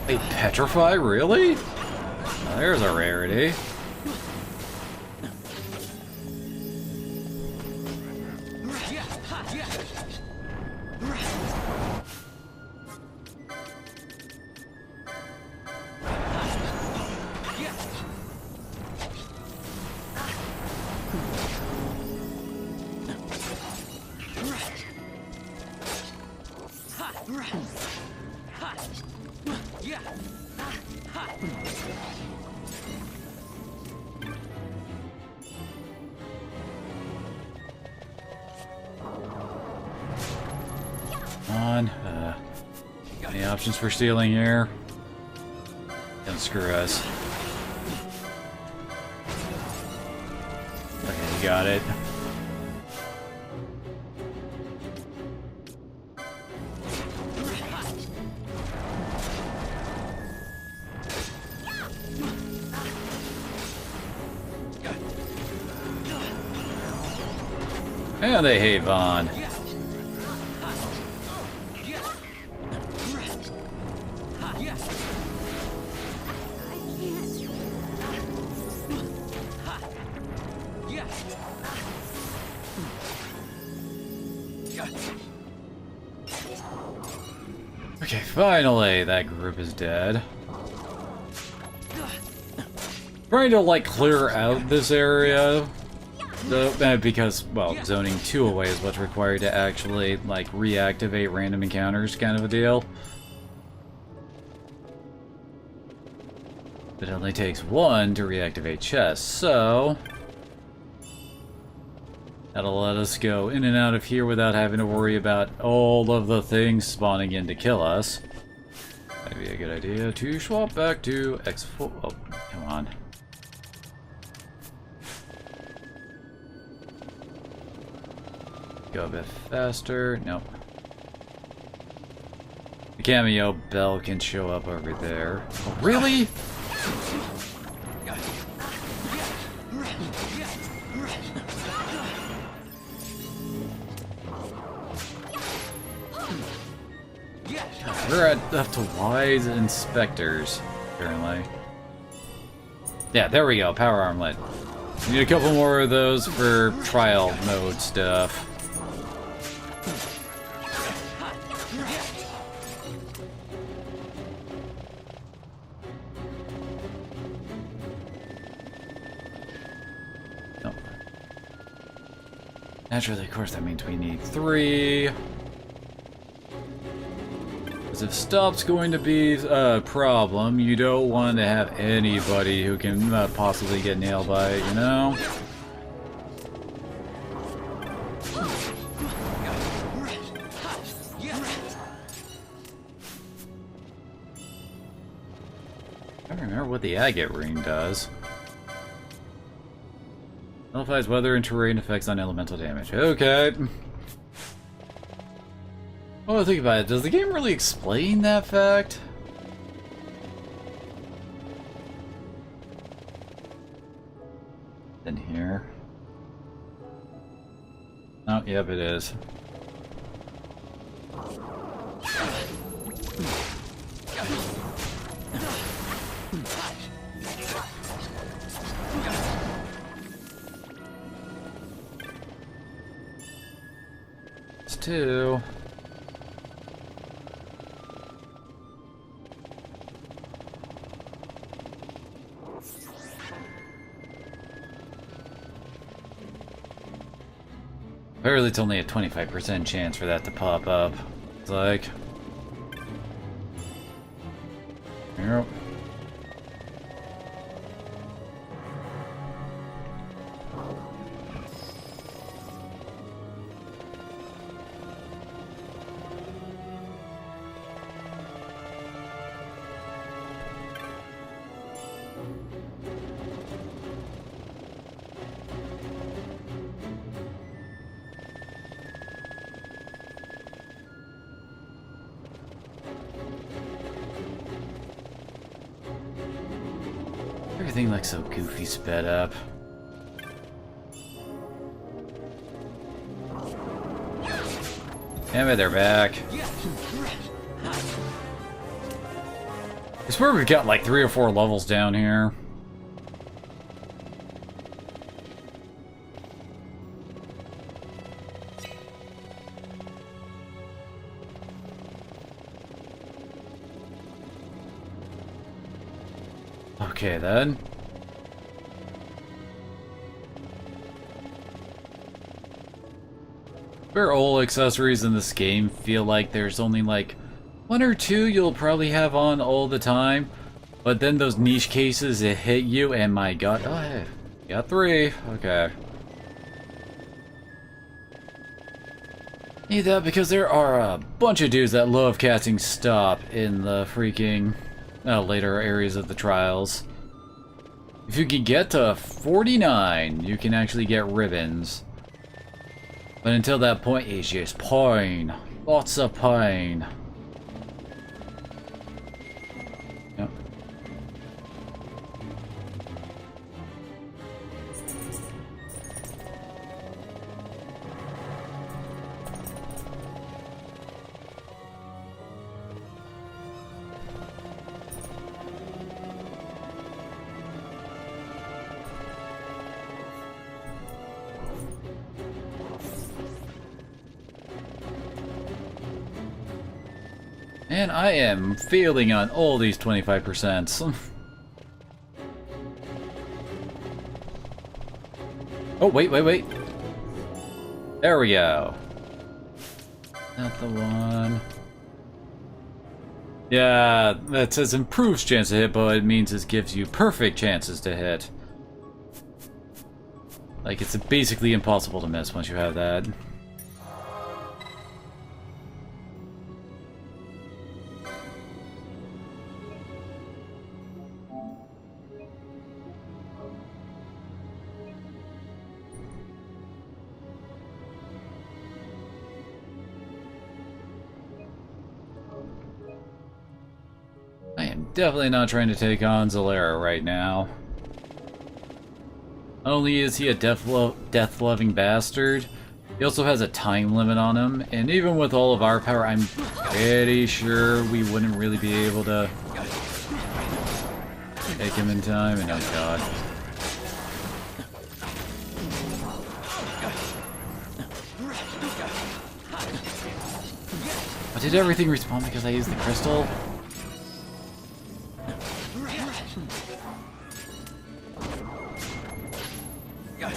Speaker 1: They petrify, really? Now, there's a rarity. On. Any options for stealing here? Don't screw us. Okay, you got it. And they hate Vaughn. Okay, finally, that group is dead. Trying to, like, clear out this area, though, because, well, zoning 2 away is what's required to actually, like, reactivate random encounters, kind of a deal. It only takes 1 to reactivate chests, so that'll let us go in and out of here without having to worry about all of the things spawning in to kill us. Might be a good idea to swap back to X4. Oh, come on. Go a bit faster. Nope. The cameo bell can show up over there. Oh, really? We're up to wise inspectors, apparently. Yeah, there we go, power armlet. Need a couple more of those for trial mode stuff. Oh. Naturally, of course, that means we need 3. If stop's going to be a problem, you don't want to have anybody who can possibly get nailed by it, you know? I don't remember what the agate ring does. Nullifies weather and terrain effects on elemental damage. Okay. Well, think about it. Does the game really explain that fact? In here. Oh, yep, it is. It's two. Apparently it's only a 25% chance for that to pop up. It's like... Yep. Everything looks so goofy sped up. Damn it, they're back. I swear we've got like 3 or 4 levels down here. Okay then. For all accessories in this game feel like there's only like 1 or 2 you'll probably have on all the time, but then those niche cases that hit you and my god, oh hey, got 3, okay. Need that because there are a bunch of dudes that love casting stop in the freaking later areas of the trials. If you can get to 49, you can actually get ribbons. But until that point, it's just pain. Lots of pain. Yep. And I am failing on all these 25%. Oh, wait. There we go. Not the one. Yeah, that says improves chance to hit, but it means it gives you perfect chances to hit. Like, it's basically impossible to miss once you have that. Definitely not trying to take on Zalera right now. Not only is he a death-loving bastard, he also has a time limit on him, and even with all of our power, I'm pretty sure we wouldn't really be able to take him in time, and oh god. But did everything respawn because I used the crystal?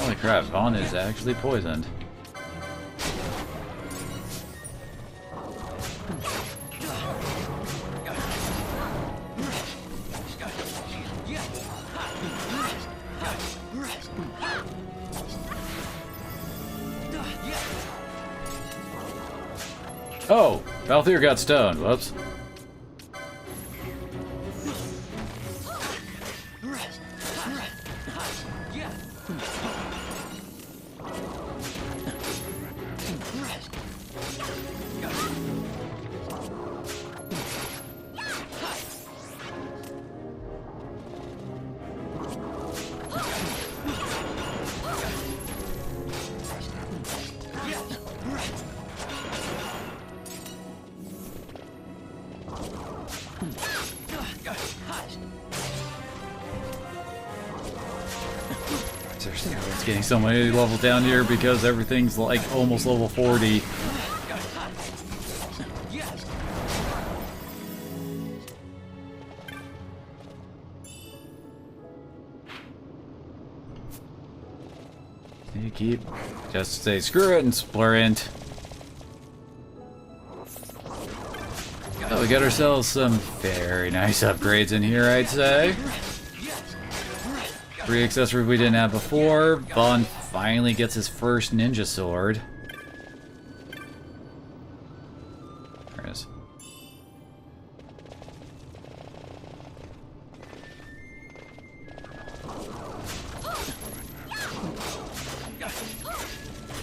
Speaker 1: Holy crap, Vaughn is actually poisoned. Oh! Valthier got stoned, whoops. Seriously, everyone's getting so many levels down here because everything's like almost level 40. You keep just say screw it and sprint. Oh, we got ourselves some very nice upgrades in here, I'd say. 3 accessories we didn't have before. Vaughn finally gets his first ninja sword. There it is.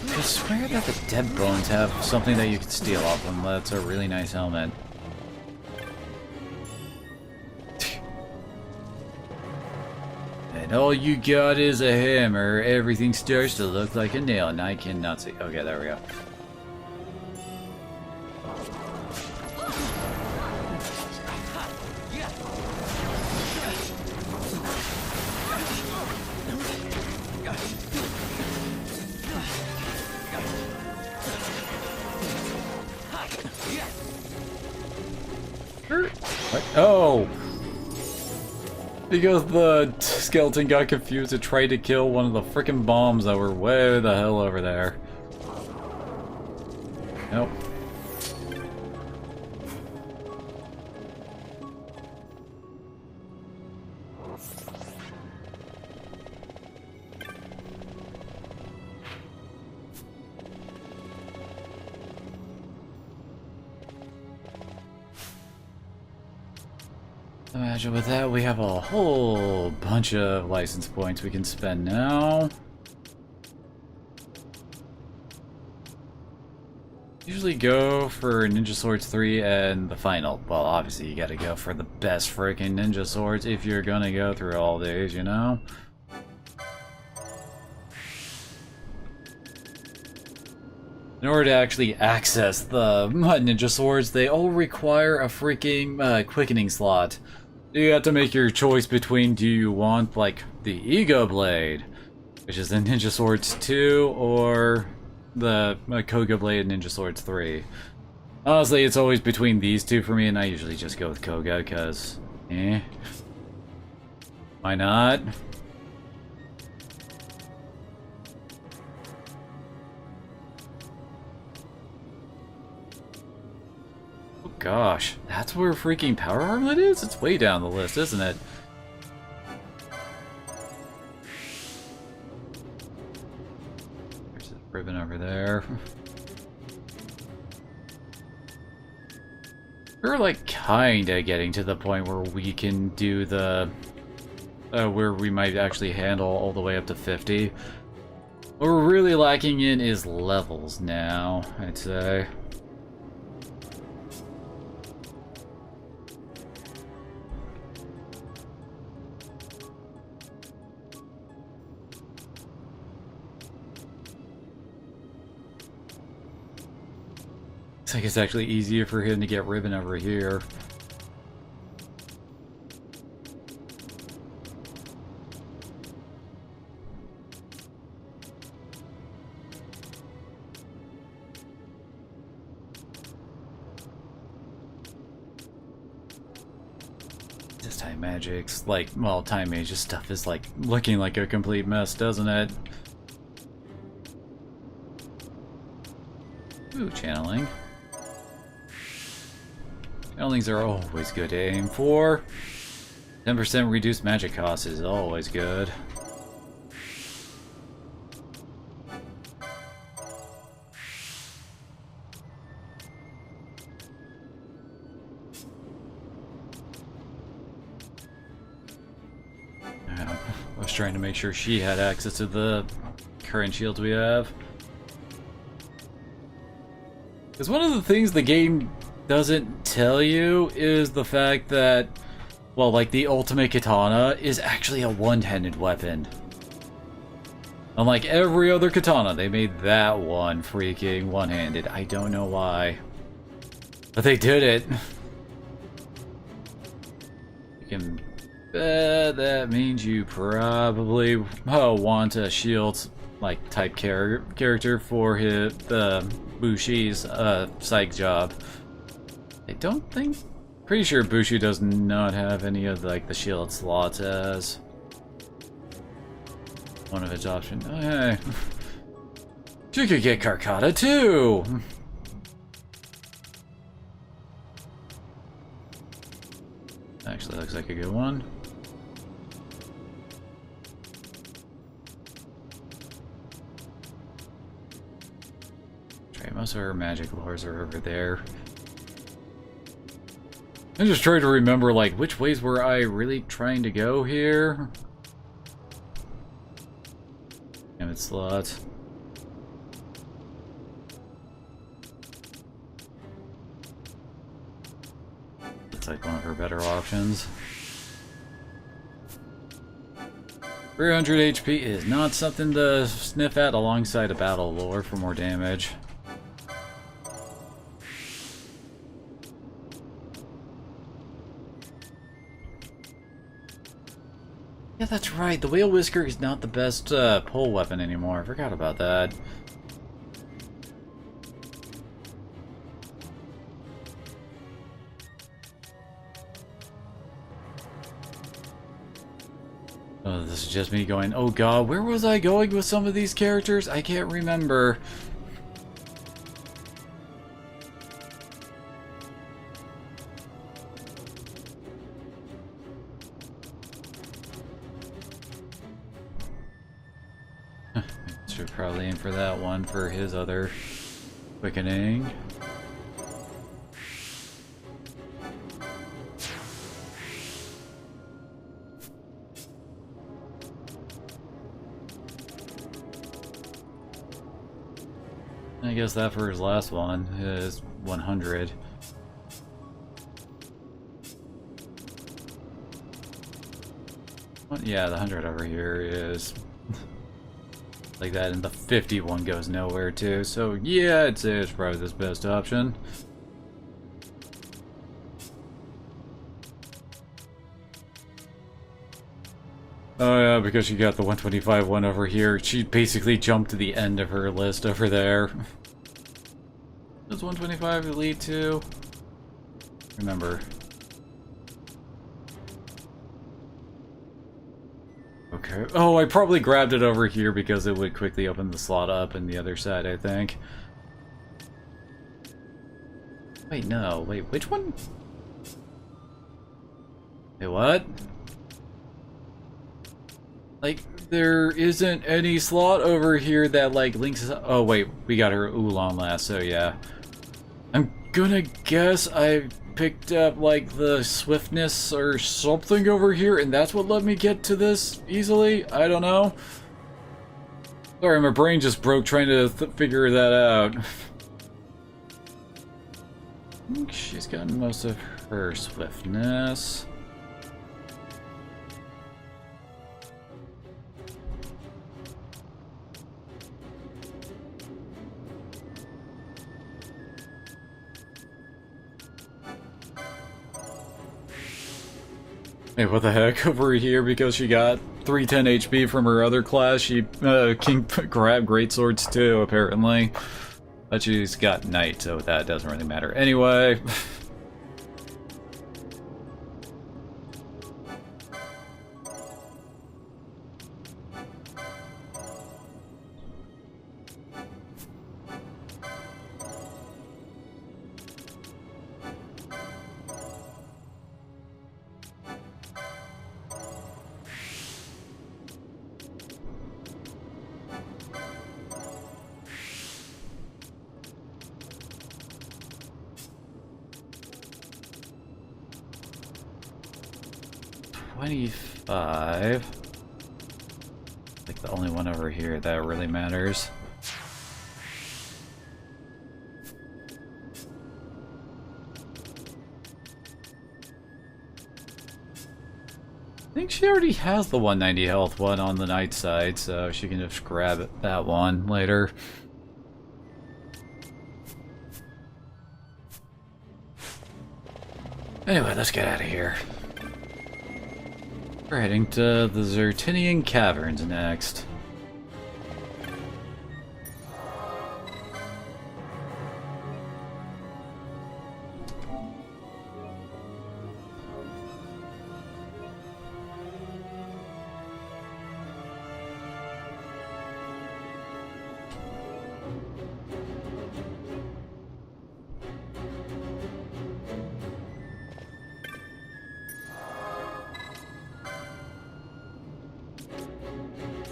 Speaker 1: I swear that the Dead Bones have something that you can steal off them. That's a really nice helmet. And all you got is a hammer. Everything starts to look like a nail, and I cannot see. Okay, there we go. What? Oh! Because the skeleton got confused and tried to kill one of the frickin' bombs that were way the hell over there. Nope. Imagine with that, we have a whole bunch of license points we can spend now. Usually go for Ninja Swords 3 and the final. Well, obviously you gotta go for the best freaking Ninja Swords if you're gonna go through all these, you know? In order to actually access the Ninja Swords, they all require a freaking quickening slot. You have to make your choice between, do you want, like, the Ego Blade, which is the Ninja Swords 2, or the Koga Blade Ninja Swords 3. Honestly, it's always between these two for me, and I usually just go with Koga, because, why not? Gosh, that's where freaking Power Armlet is? It's way down the list, isn't it? There's a ribbon over there. We're like kinda getting to the point where we can do the... where we might actually handle all the way up to 50. What we're really lacking in is levels now, I'd say. Looks like it's actually easier for him to get ribbon over here. This Time Magic's like, well, Time Mage's stuff is like looking like a complete mess, doesn't it? Ooh, channeling. Channelings are always good to aim for. 10% reduced magic cost is always good. was trying to make sure she had access to the current shields we have. Because one of the things the game doesn't tell you is the fact that, well, like, the ultimate katana is actually a one-handed weapon. Unlike every other katana, they made that one freaking one-handed. I don't know why. But they did it. You can bet that means you probably want a shield like type character for his Bushi's psych job. I don't think. Pretty sure Bushi does not have any of like the shield slots as one of its options. Oh, hey. You could get Karkata too! Actually looks like a good one. Okay, most of our magic lures are over there. I'm just trying to remember, like, which ways were I really trying to go here? Damn it, slots. It's like one of her better options. 300 HP is not something to sniff at alongside a battle lore for more damage. Yeah, that's right. The Whale Whisker is not the best pull weapon anymore. I forgot about that. Oh, this is just me going, oh god, where was I going with some of these characters? I can't remember. Should probably aim for that one for his other quickening. I guess that for his last one is 100. Well, yeah, the 100 over here is like that, and the 51 goes nowhere too. So yeah, I'd say it's probably this best option. Oh yeah, because she got the 125 one over here, she basically jumped to the end of her list over there. Does 125 elite too? Remember. Okay. Oh, I probably grabbed it over here because it would quickly open the slot up in the other side, I think. Wait, no. Wait, which one? Wait, what? Like, there isn't any slot over here that, like, links... Oh, wait, we got her Ulan last, so yeah. I'm gonna guess I picked up, like, the swiftness or something over here, and that's what let me get to this easily? I don't know. Sorry, my brain just broke trying to figure that out. I think she's gotten most of her swiftness. Hey, what the heck, over here, because she got 310 HP from her other class, she can grab greatswords too, apparently. But she's got knight, so that doesn't really matter. Anyway. $25. Like the only one over here that really matters. I think she already has the 190 health one on the night side, so she can just grab that one later. Anyway, let's get out of here. We're heading to the Zertinian Caverns next.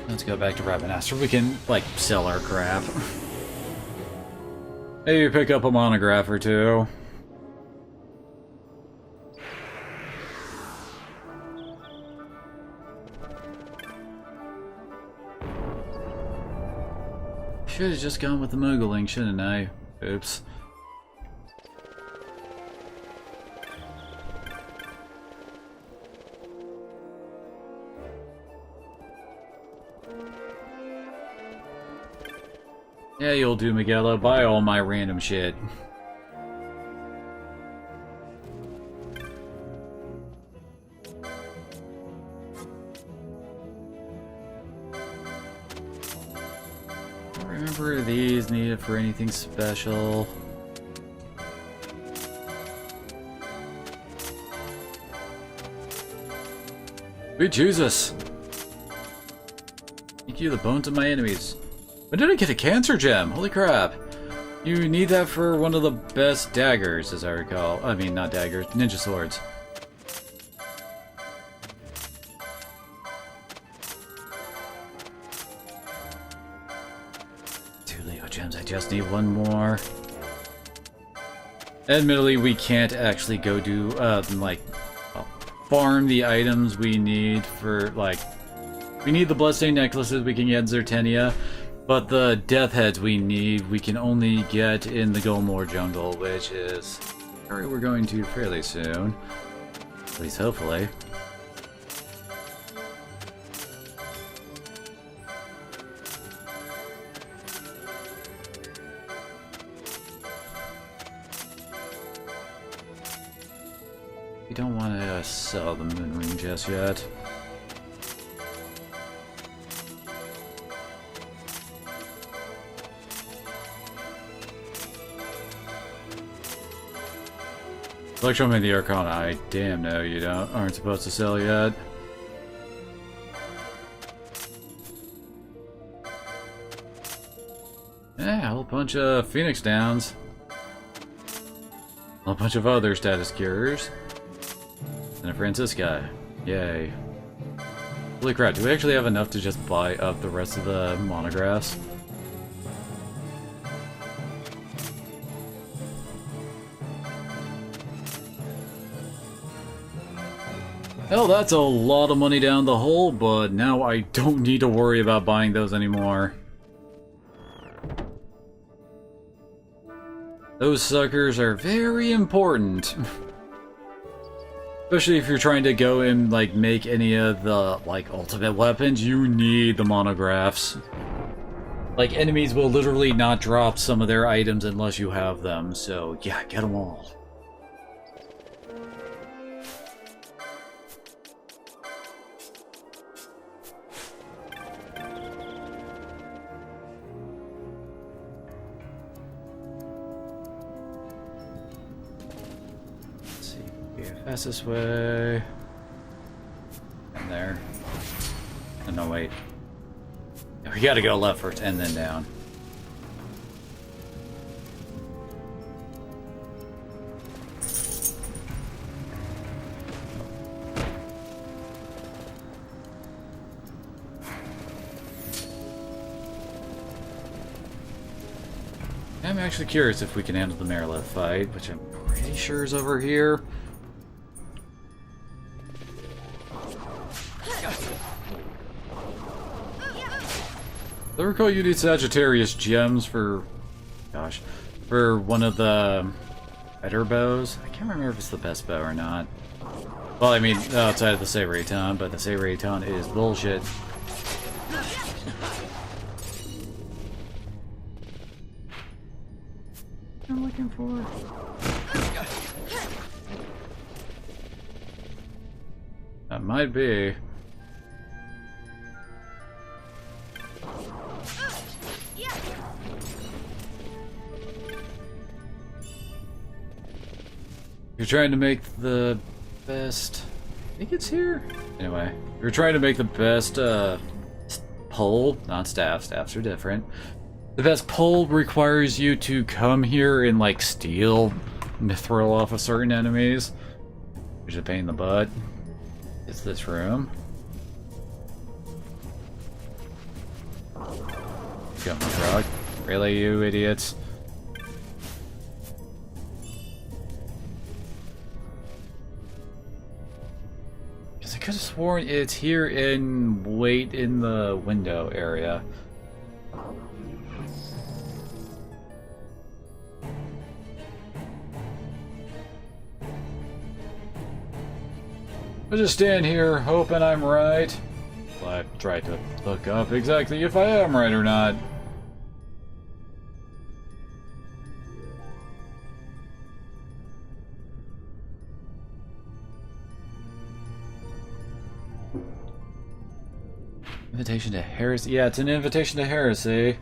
Speaker 1: Let's go back to Rabanastre. We can, like, sell our crap. Maybe pick up a monograph or two. Should have just gone with the Moogling, shouldn't I? Oops. Yeah, you'll do, Miguelo. Buy all my random shit. Remember these needed for anything special. Sweet Jesus! Thank you, the bones of my enemies. When did I get a cancer gem? Holy crap. You need that for one of the best daggers, as I recall. I mean, not daggers, ninja swords. 2 Leo gems, I just need one more. Admittedly, we can't actually go do, farm the items we need for, like... We need the Bloodstained necklaces we can get in Zertenia. But the death heads we need, we can only get in the Golmore jungle, which is where we're going to fairly soon. At least hopefully. We don't want to sell the moon ring just yet. Electrum and the Arcana, I damn no you aren't supposed to sell yet. Yeah, a whole bunch of Phoenix Downs. A whole bunch of other status cures. And a Francisca. Yay. Holy crap, do we actually have enough to just buy up the rest of the monographs? Hell, that's a lot of money down the hole, but now I don't need to worry about buying those anymore. Those suckers are very important. Especially if you're trying to go and, like, make any of the, like, ultimate weapons, you need the monographs. Like, enemies will literally not drop some of their items unless you have them, so yeah, get them all. Fastest way. And there. Oh, no, wait. We gotta go left first and then down. I'm actually curious if we can handle the Marilith fight, which I'm pretty sure is over here. I recall you need Sagittarius gems for, gosh, for one of the better bows. I can't remember if it's the best bow or not. Well, I mean, outside of the Saber Aton, but the Saber Aton is bullshit. I'm looking for. That might be. You're trying to make the best. I think it's here. Anyway, you're trying to make the best pole, not staff. Staffs are different. The best pole requires you to come here and like steal mithril off of certain enemies, which is a pain in the butt. It's this room. Come on, frog. Really, you idiots? Because I could have sworn it's here in wait in the window area. I'll just stand here hoping I'm right. Well, I tried to look up exactly if I am right or not. Invitation to heresy. Yeah, it's an invitation to heresy.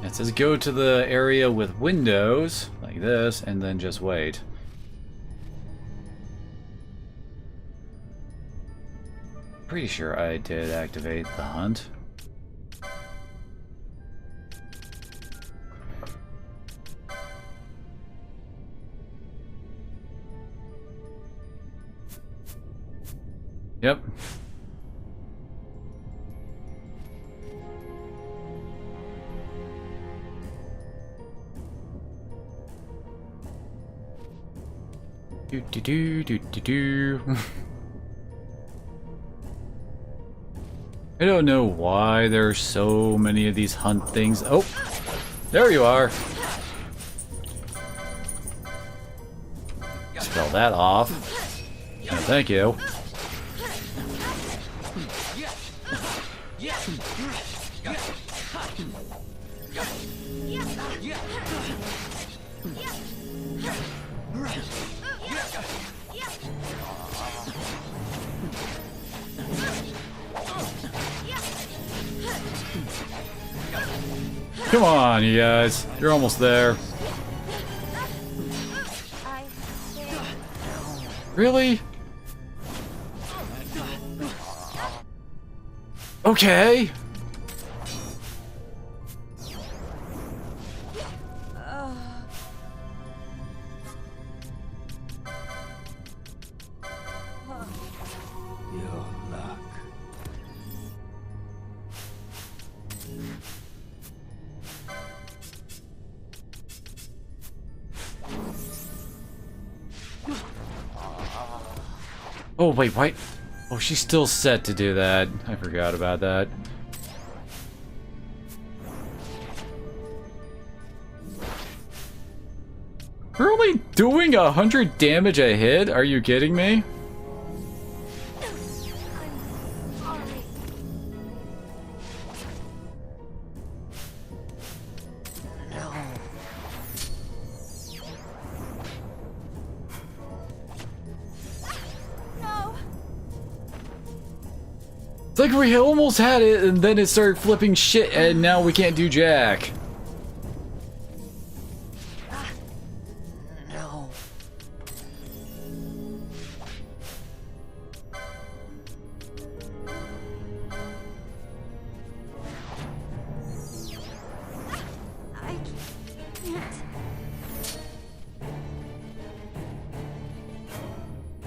Speaker 1: It says go to the area with windows, like this, and then just wait. Pretty sure I did activate the hunt. Yep. Do do do do do do. I don't know why there are so many of these hunt things. Oh, there you are. Spell that off. Oh, thank you. Come on, you guys. You're almost there. Really? Okay.
Speaker 5: Your luck.
Speaker 1: Oh, wait, what? Oh, she's still set to do that. I forgot about that. We're only doing 100 damage a hit? Are you kidding me? It's like we almost had it and then it started flipping shit and now we can't do jack.
Speaker 3: No.
Speaker 4: I can't.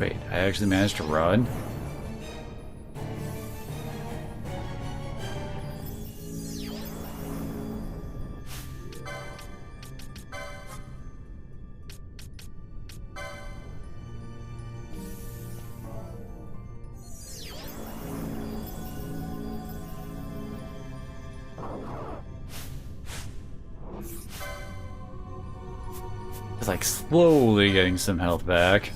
Speaker 1: Wait, I actually managed to run? It's like slowly getting some health back.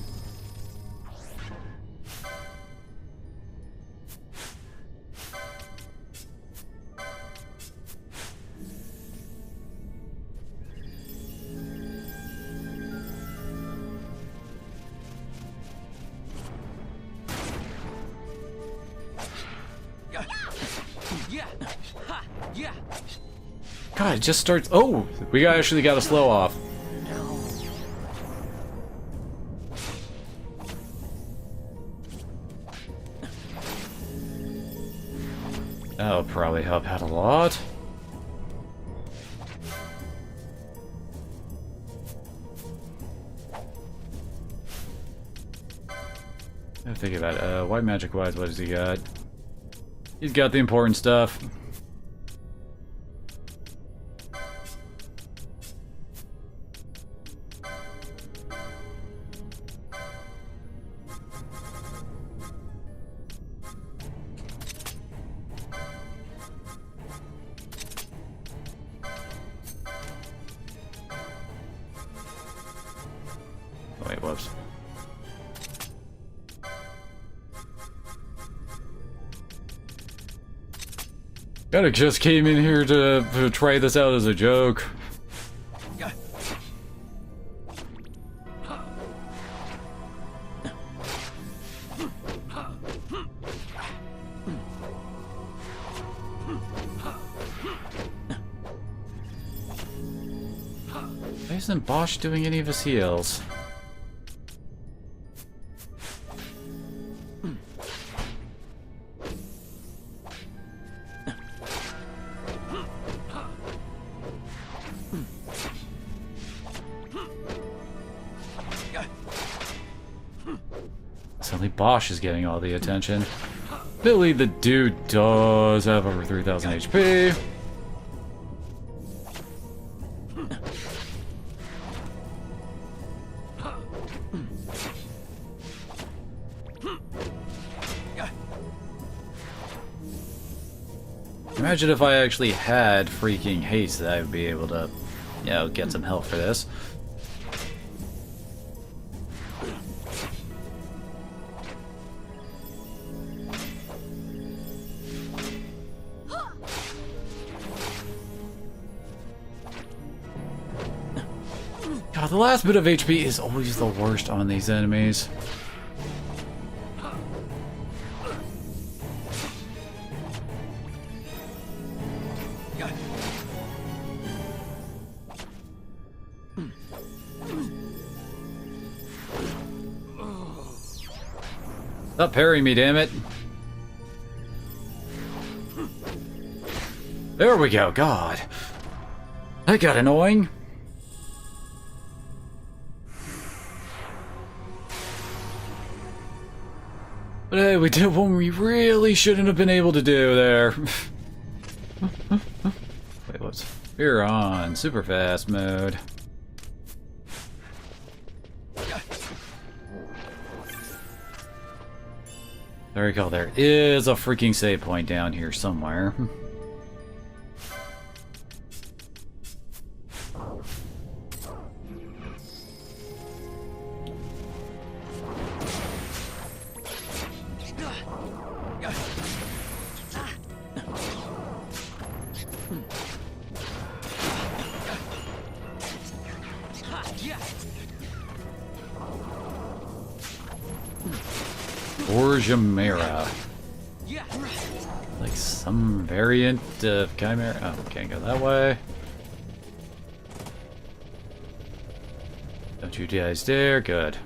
Speaker 1: God, it just starts. Oh, we actually got a slow off. That'll probably help out a lot. I'm thinking about it. White magic wise, what has he got? He's got the important stuff. Oh, wait, whoops. Kinda just came in here to try this out as a joke. Why isn't Bosch doing any of his heals? Suddenly Bosch is getting all the attention. Billy the dude does have over 3,000 HP. Imagine if I actually had freaking haste that I would be able to, you know, get some help for this. God, the last bit of HP is always the worst on these enemies. Stop parrying me, damn it. There we go, God. That got annoying. But hey, we did what we really shouldn't have been able to do there. Wait, whoops. We're on super fast mode. There we go, there is a freaking save point down here somewhere. Orjamera. Like some variant of Chimera. Oh, can't go that way. Don't you guys dare. Good.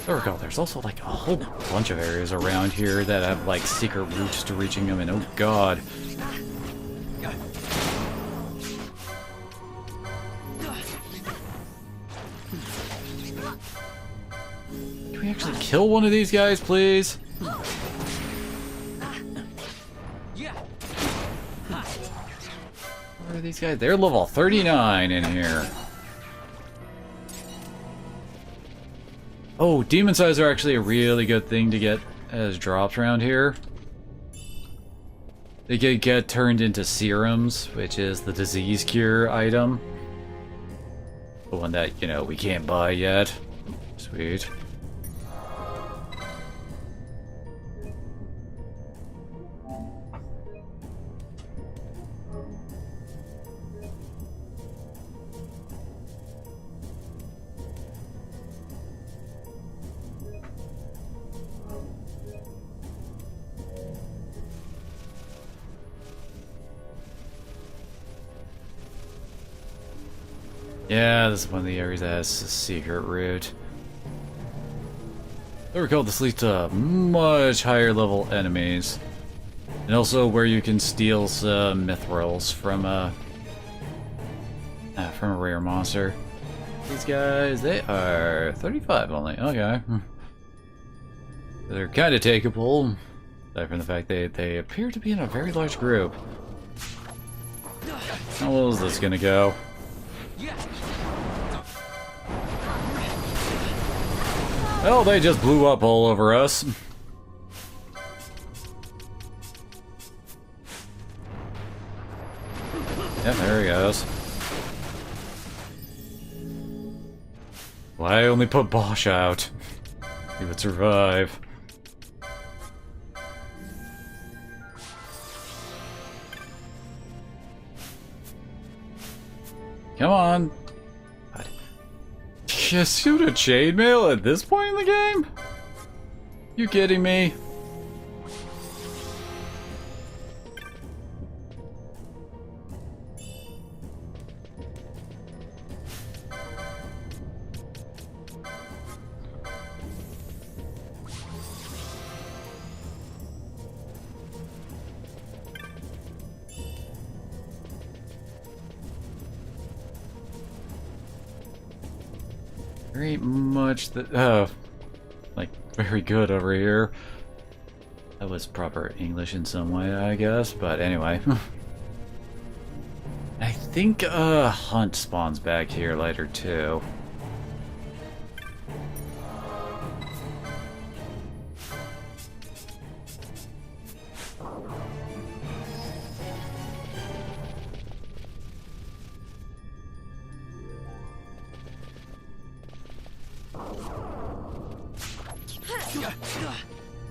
Speaker 1: There we go. There's also like a whole bunch of areas around here that have like secret routes to reaching them, and oh god. actually kill one of these guys, please? Where are these guys? They're level 39 in here. Oh, demon size are actually a really good thing to get as drops around here. They get turned into serums, which is the disease cure item. The one that, you know, we can't buy yet. Sweet. Yeah, this is one of the areas that has a secret route. I recall this leads to much higher level enemies. And also where you can steal some mithrils from a rare monster. These guys, they are 35 only. Okay. They're kind of takeable, aside from the fact they appear to be in a very large group. How low is this gonna go? Well, they just blew up all over us. Yeah, there he goes. Why only put Bosch out? He would survive. Come on. You shoot a chainmail at this point in the game? You kidding me? There ain't much that, like, very good over here. That was proper English in some way, I guess, but anyway. I think, Hunt spawns back here later, too.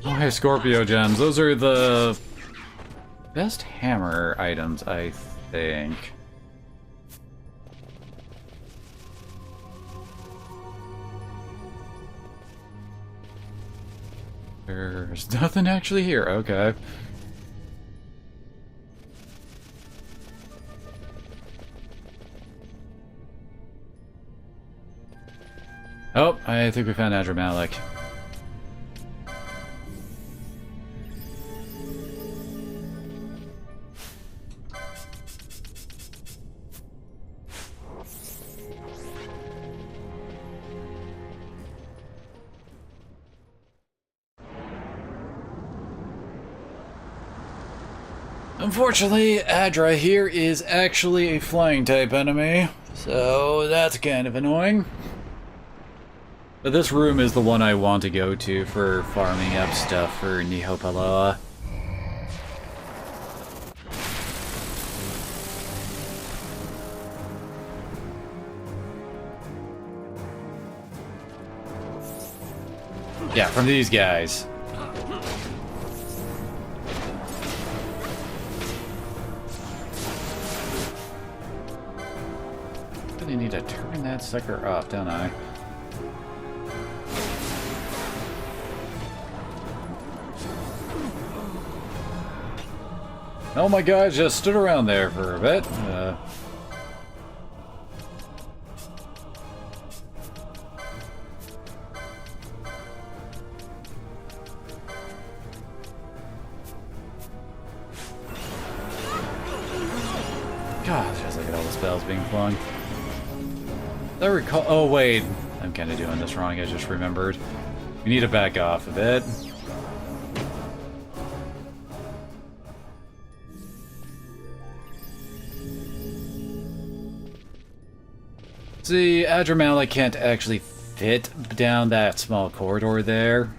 Speaker 1: Oh, hey, Scorpio gems. Those are the best hammer items, I think. There's nothing actually here. Okay. Oh, I think we found Adramalik. Unfortunately, Adra here is actually a flying type enemy, so that's kind of annoying. But this room is the one I want to go to for farming up stuff for Nihopaloa. Yeah, from these guys. I need to turn that sucker off, don't I? Oh my god, just stood around there for a bit. God, just look at all the spells being flung. I recall. Oh wait, I'm kind of doing this wrong. I just remembered. We need to back off a bit. See, Adramalik can't actually fit down that small corridor there.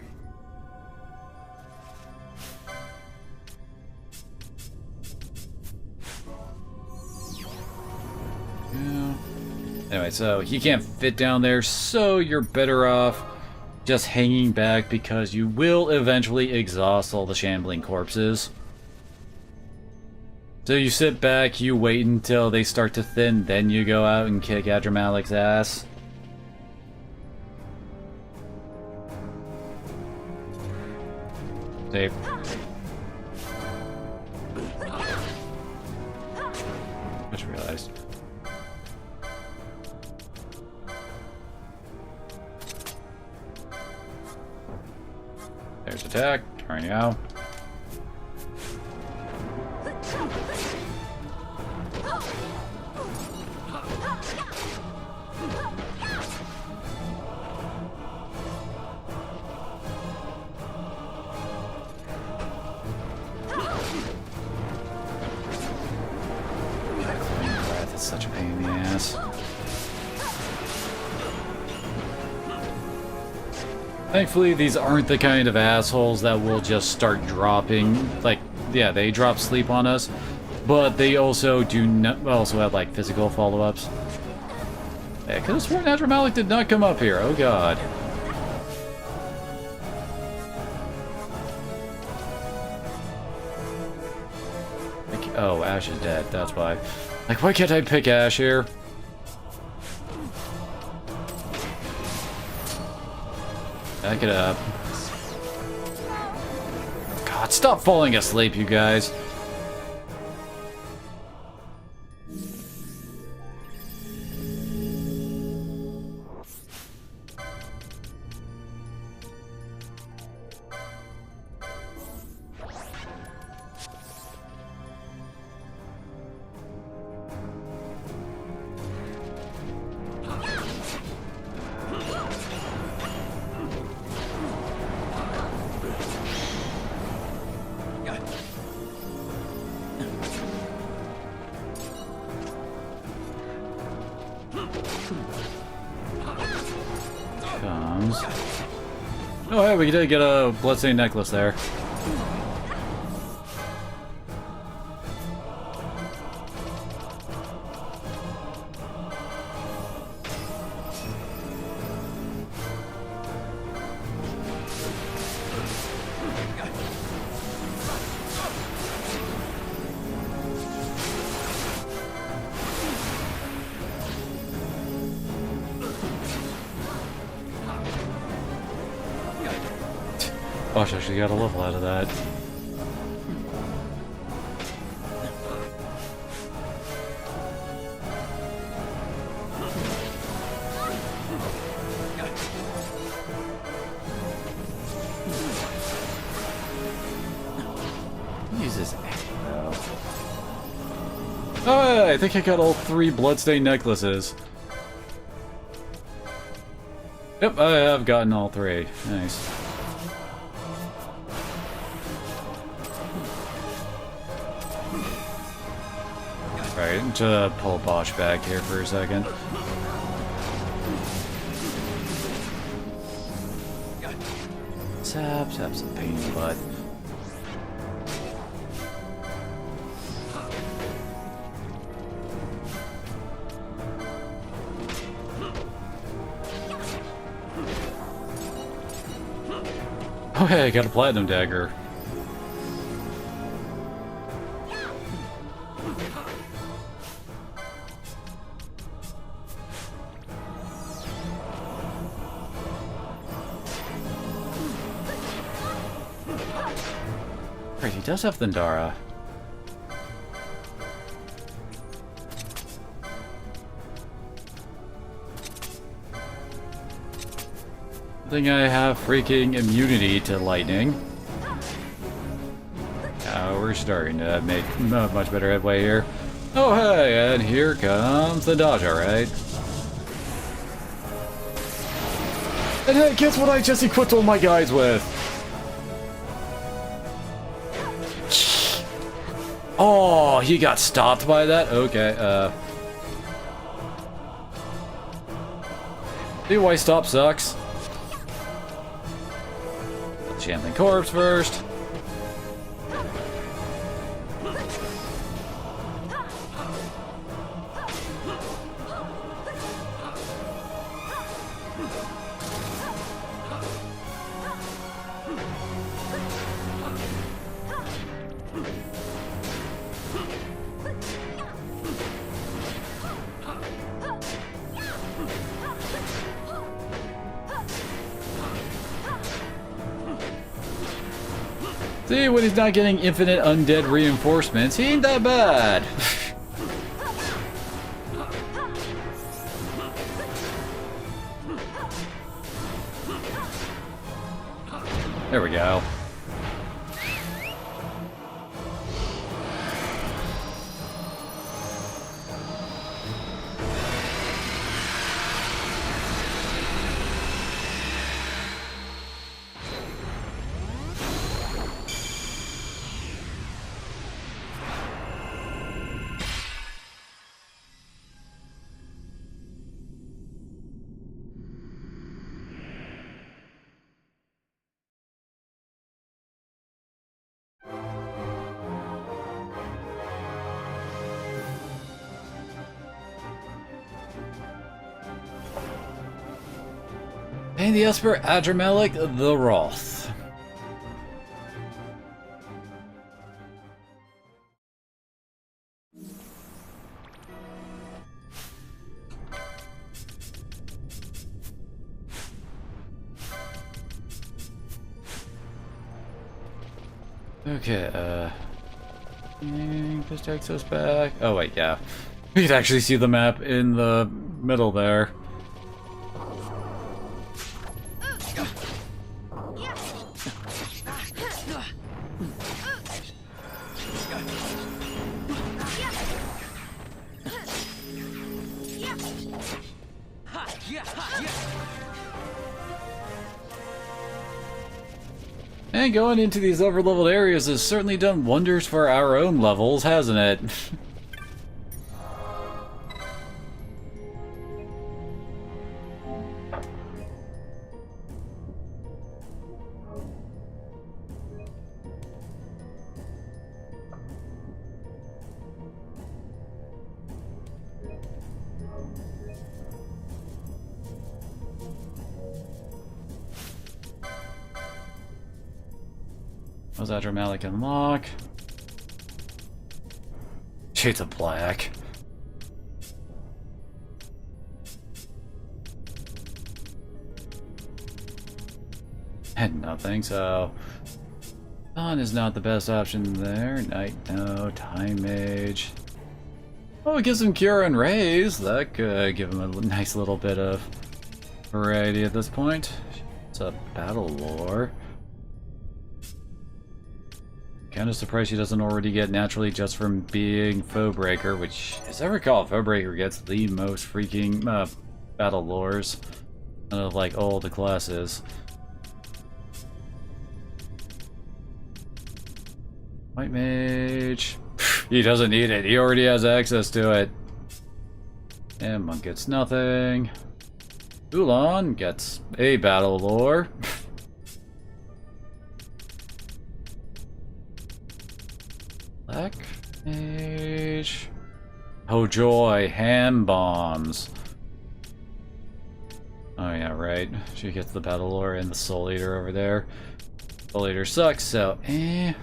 Speaker 1: Yeah. Anyway, so he can't fit down there, so you're better off just hanging back because you will eventually exhaust all the shambling corpses. So you sit back, you wait until they start to thin, then you go out and kick Adramalik's ass. Save. Just realized. There's attack, turn you out. That's such a pain in the ass. Thankfully, these aren't the kind of assholes that will just start dropping. Like, yeah, they drop sleep on us, but they also do not also have like physical follow-ups. Hey, I could have sworn Adramalik did not come up here. Oh god. Like, oh, Ash is dead. That's why. Like, why can't I pick Ash here? Back it up. God, stop falling asleep, you guys. Oh, hey, we did get a bloodstained necklace there. Gosh, I actually got a level out of that. Use this arrow. Oh, I think I got all 3 bloodstained necklaces. Yep, I have gotten all 3. Nice. Right, to pull Bosch back here for a second. Sap's a pain in the butt. Oh hey, I got a platinum dagger. Right, he does have Thundara. I think I have freaking immunity to lightning. We're starting to make much better headway here. Oh hey, and here comes the dodge, alright. And then guess what I just equipped all my guys with? Oh, he got stopped by that? Okay, see why stop sucks? Shambling corpse first. See, when he's not getting infinite undead reinforcements, he ain't that bad. There we go. And the Esper Adramelech the Wroth. Okay, this takes us back. Oh wait, yeah. We can actually see the map in the middle there. And going into these overleveled areas has certainly done wonders for our own levels, hasn't it? Was that dramatic unlock? Shades of Black. And nothing, so Dawn is not the best option there. Night, no. Time Mage. Oh, it gives him Cure and Raise. That could give him a nice little bit of variety at this point. It's a Battle Lore. Kind of surprised she doesn't already get naturally just from being Foebreaker, which, as I recall, Foebreaker gets the most freaking battle lores out of like all the classes. White Mage. He doesn't need it. He already has access to it. And Monk gets nothing. Ulan gets a battle lore. Black Mage. Oh joy, hand bombs. Oh yeah, right. She gets the battle lore and the Soul Eater over there. Soul Eater sucks, so Yeah,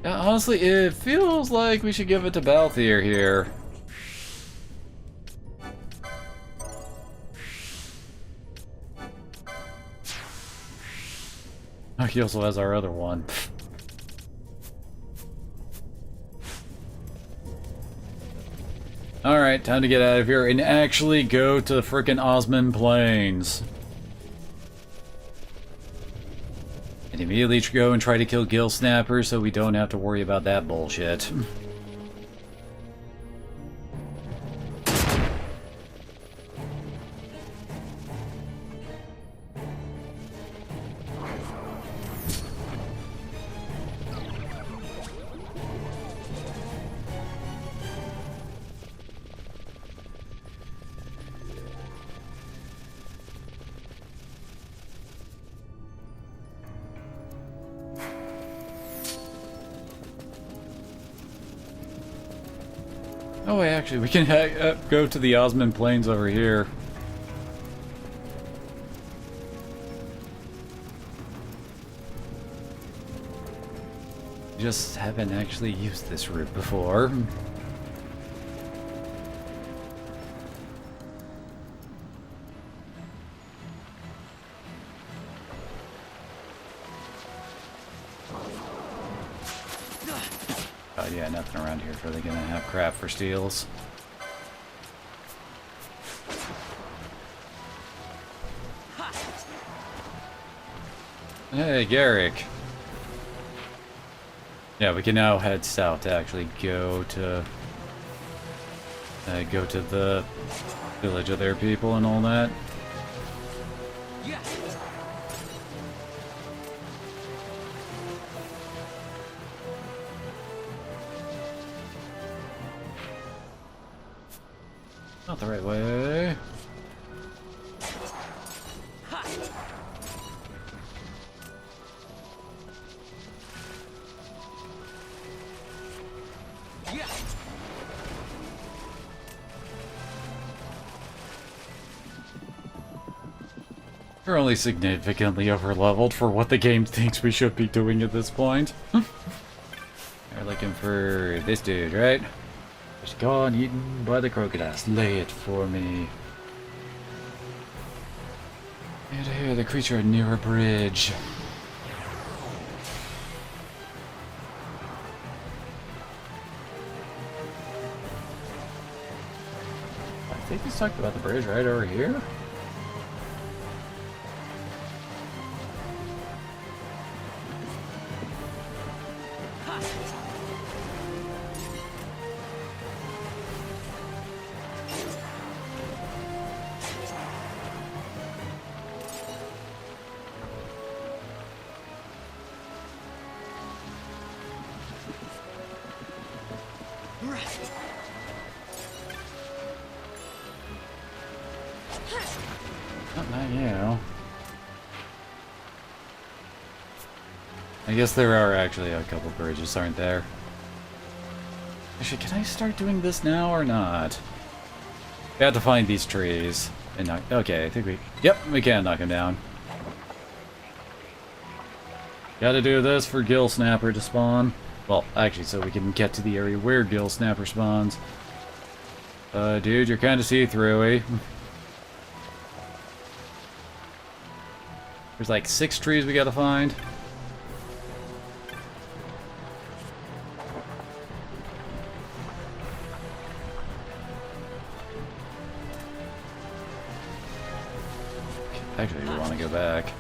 Speaker 1: honestly, it feels like we should give it to Balthier here. Oh, he also has our other one. Alright, time to get out of here and actually go to the frickin' Osmond Plains. And immediately go and try to kill Gill Snapper so we don't have to worry about that bullshit. Oh wait, actually, we can go to the Osmond Plains over here. Just haven't actually used this route before. Oh yeah, nothing around here for they're gonna have crap for steals. Hey, Garrick. Yeah, we can now head south to actually go to the village of their people and all that. Not the right way. We're only significantly over-leveled for what the game thinks we should be doing at this point. We're looking for this dude, right? Just gone, eaten by the crocodiles. Lay it for me. And I hear the creature near a bridge. I think he's talking about the bridge right over here. Not you. I guess there are actually a couple bridges, aren't there? Actually, can I start doing this now or not? We have to find these trees and knock. Okay, I think we. Yep, we can knock them down. Gotta do this for Gill Snapper to spawn. Well, actually, so we can get to the area where Gill Snapper spawns. Dude, you're kind of see-through-y. There's like 6 trees we gotta find. Actually, we want to go back.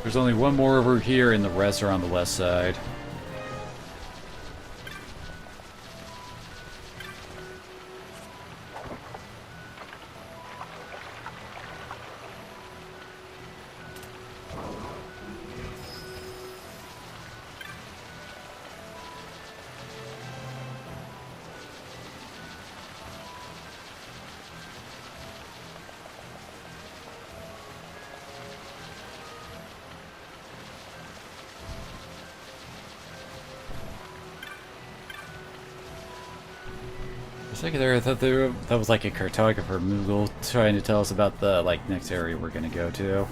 Speaker 1: There's only one more over here, and the rest are on the west side. For a second there, I thought that was like a cartographer Moogle trying to tell us about the next area we're gonna go to.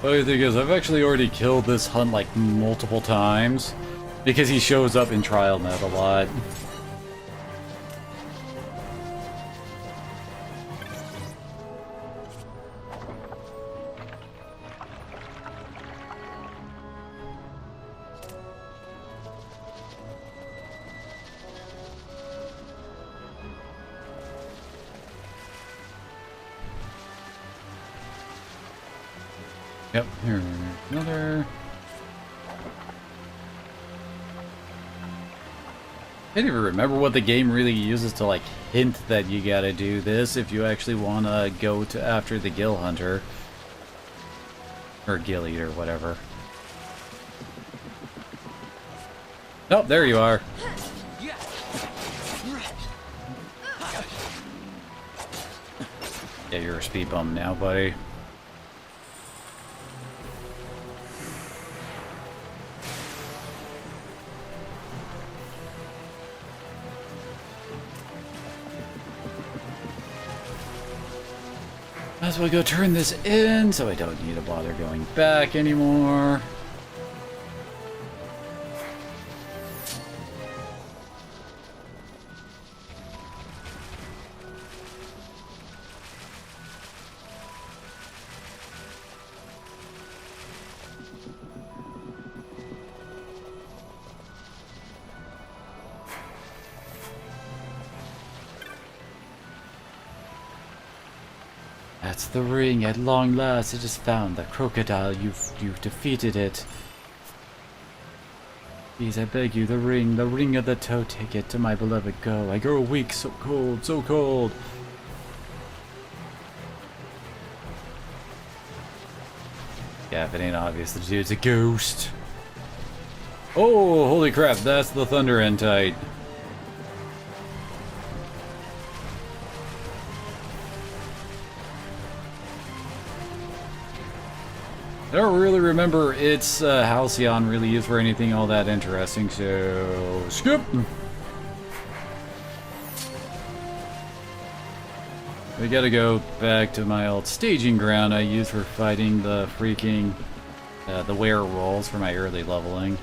Speaker 1: Funny thing is, I've actually already killed this hunt like multiple times because he shows up in trial mode a lot. Yep, here's another. I can't even remember what the game really uses to hint that you gotta do this if you actually wanna go to after the Gill Hunter. Or Gill Eater, whatever. Oh, there you are. Yeah, you're a speed bump now, buddy. Might as well go turn this in so I don't need to bother going back anymore. That's the ring. At long last it is found. The crocodile, you've defeated it. Please, I beg you, the ring of the toe, take it to my beloved. Go. I grow weak, so cold, so cold. Yeah, if it ain't obvious, the dude's a ghost. Oh, holy crap, that's the Thunder Entite. I don't really remember its Halcyon really used for anything all that interesting, so skip! We gotta go back to my old staging ground I used for fighting the freaking the werewolves for my early leveling.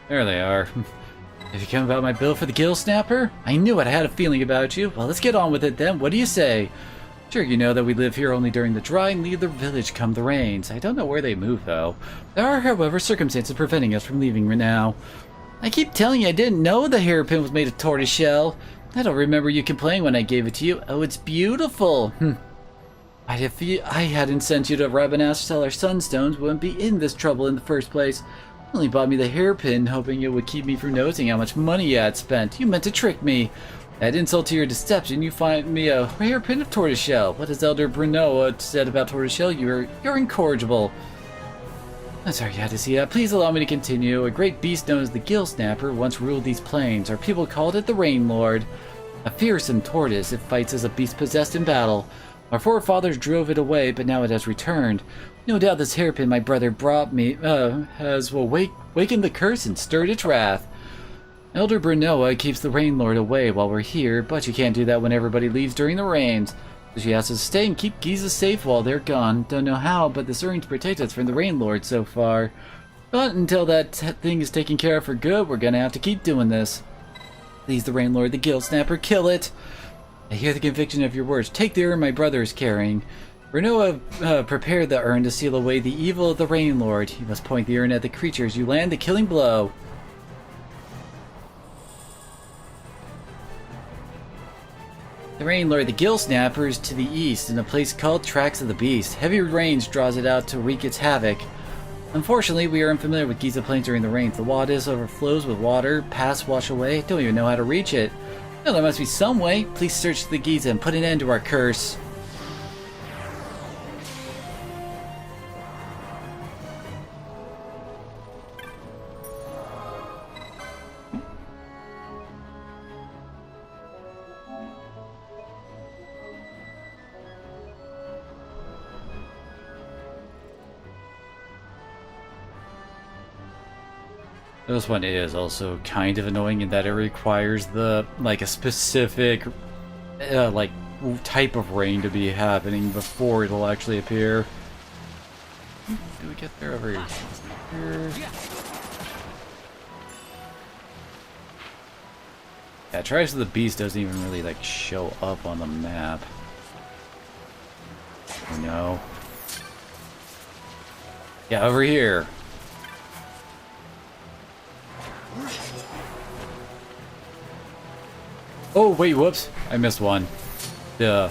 Speaker 1: There they are. Have you come about my bill for the Gill Snapper? I knew it. I had a feeling about you. Well, let's get on with it then. What do you say? Sure, you know that we live here only during the dry and leave the village come the rains. I don't know where they move, though. There are, however, circumstances preventing us from leaving now. I keep telling you I didn't know the hairpin was made of tortoiseshell. I don't remember you complaining when I gave it to you. Oh, it's beautiful. If I hadn't sent you to Rabanastre to sell our sunstones, we wouldn't be in this trouble in the first place. You only bought me the hairpin, hoping it would keep me from noticing how much money you had spent. You meant to trick me. Add insult to your deception, you find me a hairpin of tortoiseshell. What has Elder Brunoa said about tortoiseshell? You're incorrigible. I'm sorry you had to see that. Please allow me to continue. A great beast known as the Gill Snapper once ruled these plains. Our people called it the Rain Lord. A fearsome tortoise, it fights as a beast possessed in battle. Our forefathers drove it away, but now it has returned. No doubt this hairpin my brother brought me has wakened the curse and stirred its wrath. Elder Brunoa keeps the Rain Lord away while we're here, but you can't do that when everybody leaves during the rains. So she has to stay and keep Giza safe while they're gone. Don't know how, but this earnings protect us from the Rain Lord so far. But until that thing is taken care of for good, we're gonna have to keep doing this. Please, the Rain Lord, the Gill Snapper, kill it! I hear the conviction of your words. Take the urn my brother is carrying. Brunoa prepared the urn to seal away the evil of the Rain Lord. You must point the urn at the creatures you land the killing blow. The Rain Lord, the Gill Snapper, is to the east in a place called Tracks of the Beast. Heavy rains draws it out to wreak its havoc. Unfortunately, we are unfamiliar with Giza Plains during the rains. The Wadis overflows with water, paths wash away. Don't even know how to reach it. No, there must be some way. Please search the Giza and put an end to our curse. This one is also kind of annoying in that it requires a specific type of rain to be happening before it'll actually appear. Do we get there over here? Yeah, Tracks of the Beast doesn't even really show up on the map. Oh no. Yeah, over here. Oh, wait, whoops. I missed one. Duh.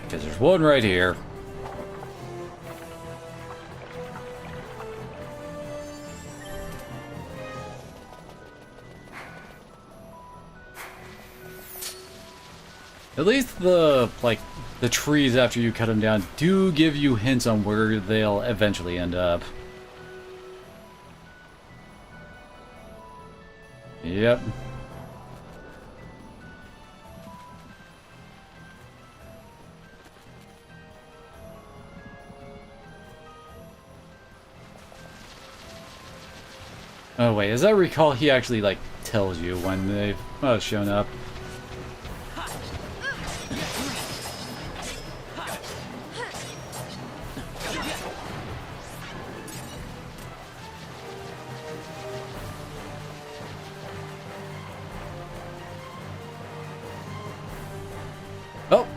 Speaker 1: Because there's one right here. At least the, like, the trees after you cut them down do give you hints on where they'll eventually end up. Yep. Oh wait, as I recall, he actually, like, tells you when they've shown up. Oh!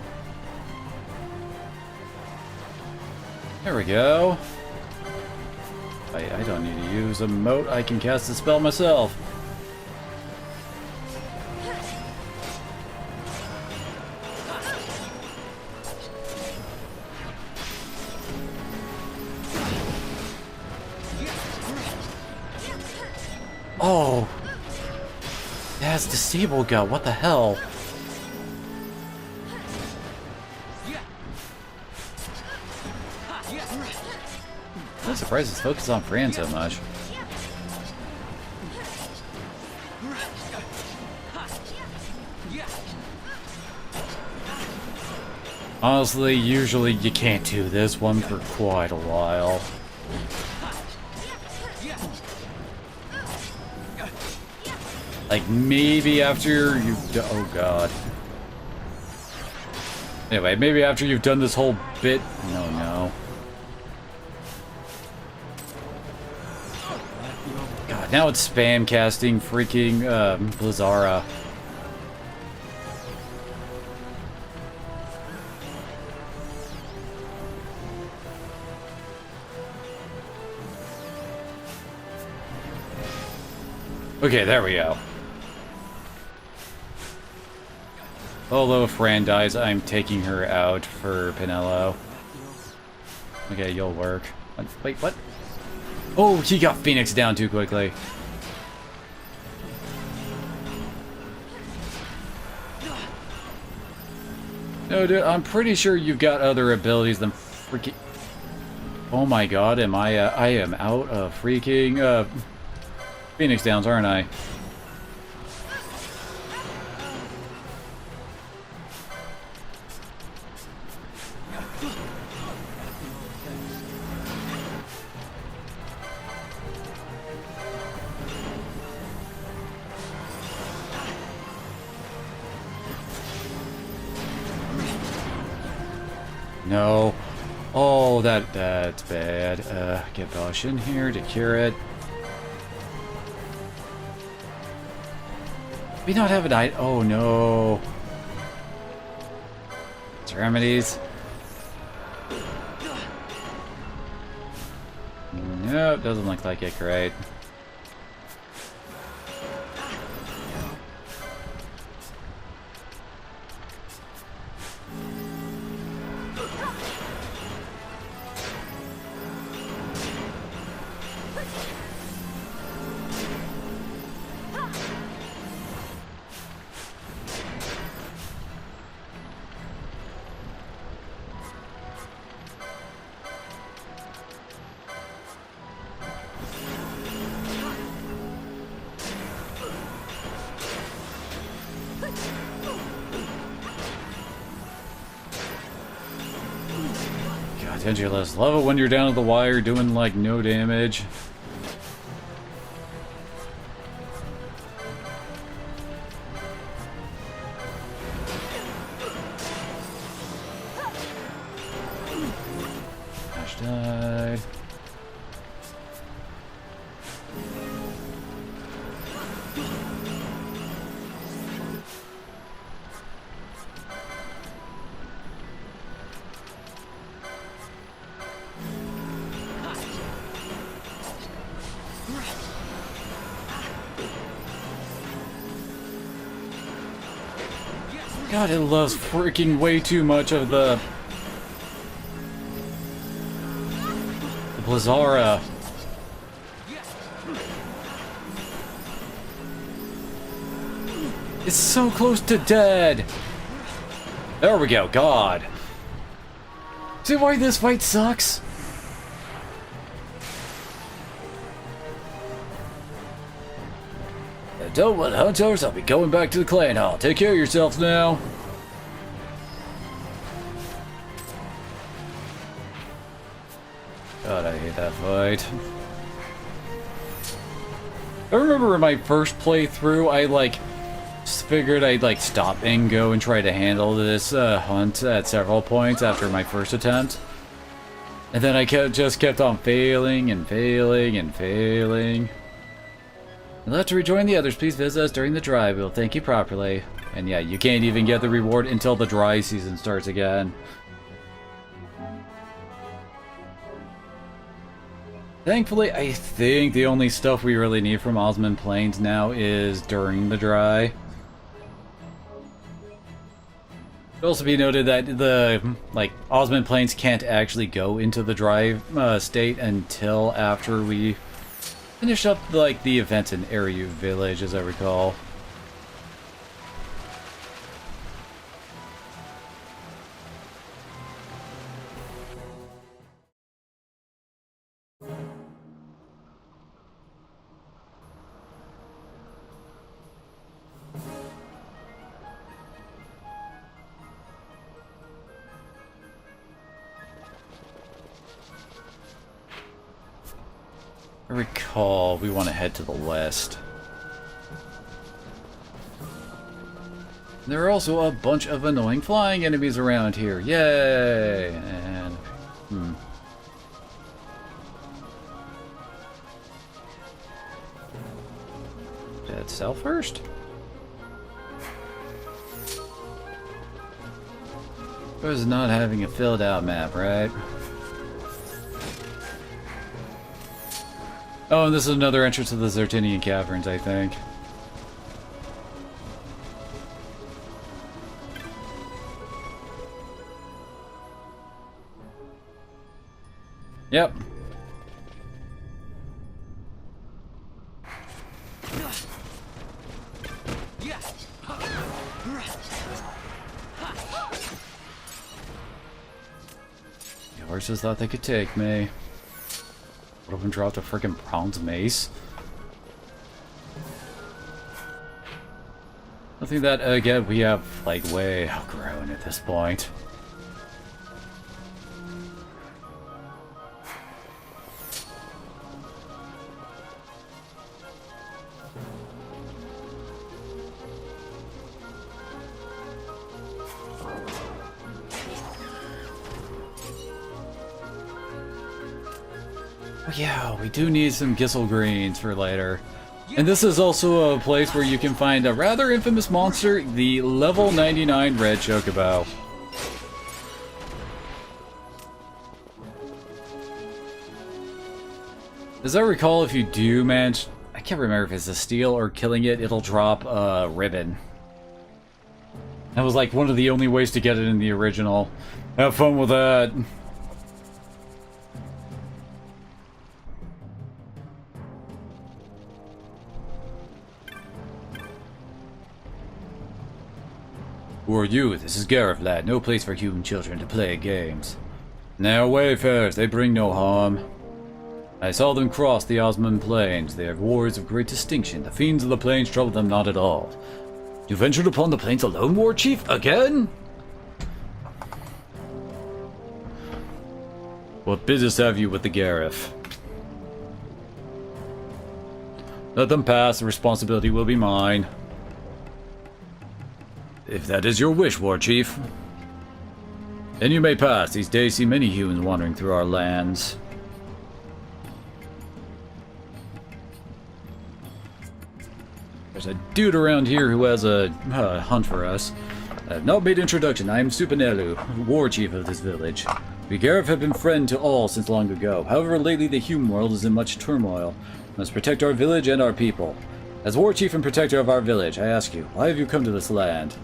Speaker 1: There we go. I don't need to use a moat, I can cast the spell myself. Oh! It has Disable Gut, what the hell? I'm surprised it's focused on Fran so much. Honestly, usually you can't do this one for quite a while. Like, maybe after you've oh god. Anyway, maybe after you've done this whole bit. No, no. God, now it's spam casting freaking Blizzara. Okay, there we go. Although if Fran dies, I'm taking her out for Pinello. Okay, you'll work. Wait, what? Oh, he got Phoenix down too quickly. No, dude, I'm pretty sure you've got other abilities than freaking... Oh my god, I am out of freaking, Phoenix downs, aren't I? No. Oh, that's bad. Get Bosch in here to cure it. We not have an item. Oh no. Remedies. Nope, doesn't look like it. Great. Tendulous. Love it when you're down to the wire doing like no damage. Ash died. God, it loves freaking way too much of the Blizzara. It's so close to dead. There we go, God. See why this fight sucks? Don't want hunters, I'll be going back to the clan hall. Take care of yourselves now. God, I hate that fight. I remember in my first playthrough, I figured I'd stop and go and try to handle this hunt at several points after my first attempt. And then I just kept on failing and failing and failing. You'll have to rejoin the others. Please visit us during the dry. We'll thank you properly. And yeah, you can't even get the reward until the dry season starts again. Thankfully, I think the only stuff we really need from Osmond Plains now is during the dry. It'll also be noted that the Osmond Plains can't actually go into the dry state until after we finish up the events in Ariu Village, as I recall. I recall we want to head to the west. There are also a bunch of annoying flying enemies around here. Yay! And head south first. I was not having a filled out map, right? Oh, and this is another entrance to the Zertinian Caverns, I think. Yep. The horses thought they could take me. Would have been dropped a freaking bronze mace. I think that, again, we have, way outgrown at this point. Yeah, we do need some Gissel greens for later. And this is also a place where you can find a rather infamous monster, the level 99 red chocobo. As I recall, if you do manage, I can't remember if it's a steal or killing it, it'll drop a ribbon. That was one of the only ways to get it in the original. Have fun with that. Who are you? This is Gariflat, no place for human children to play games. Now wayfarers, they bring no harm. I saw them cross the Osmond Plains. They are warriors of great distinction. The fiends of the plains trouble them not at all. You ventured upon the plains alone, war chief? Again? What business have you with the Garif? Let them pass, the responsibility will be mine. If that is your wish, War Chief. Then you may pass. These days see many humans wandering through our lands. There's a dude around here who has a hunt for us. I have not made introduction. I am Supanelu, War Chief of this village. We Garif have been friend to all since long ago. However, lately the human world is in much turmoil. We must protect our village and our people. As War Chief and Protector of our village, I ask you, why have you come to this land?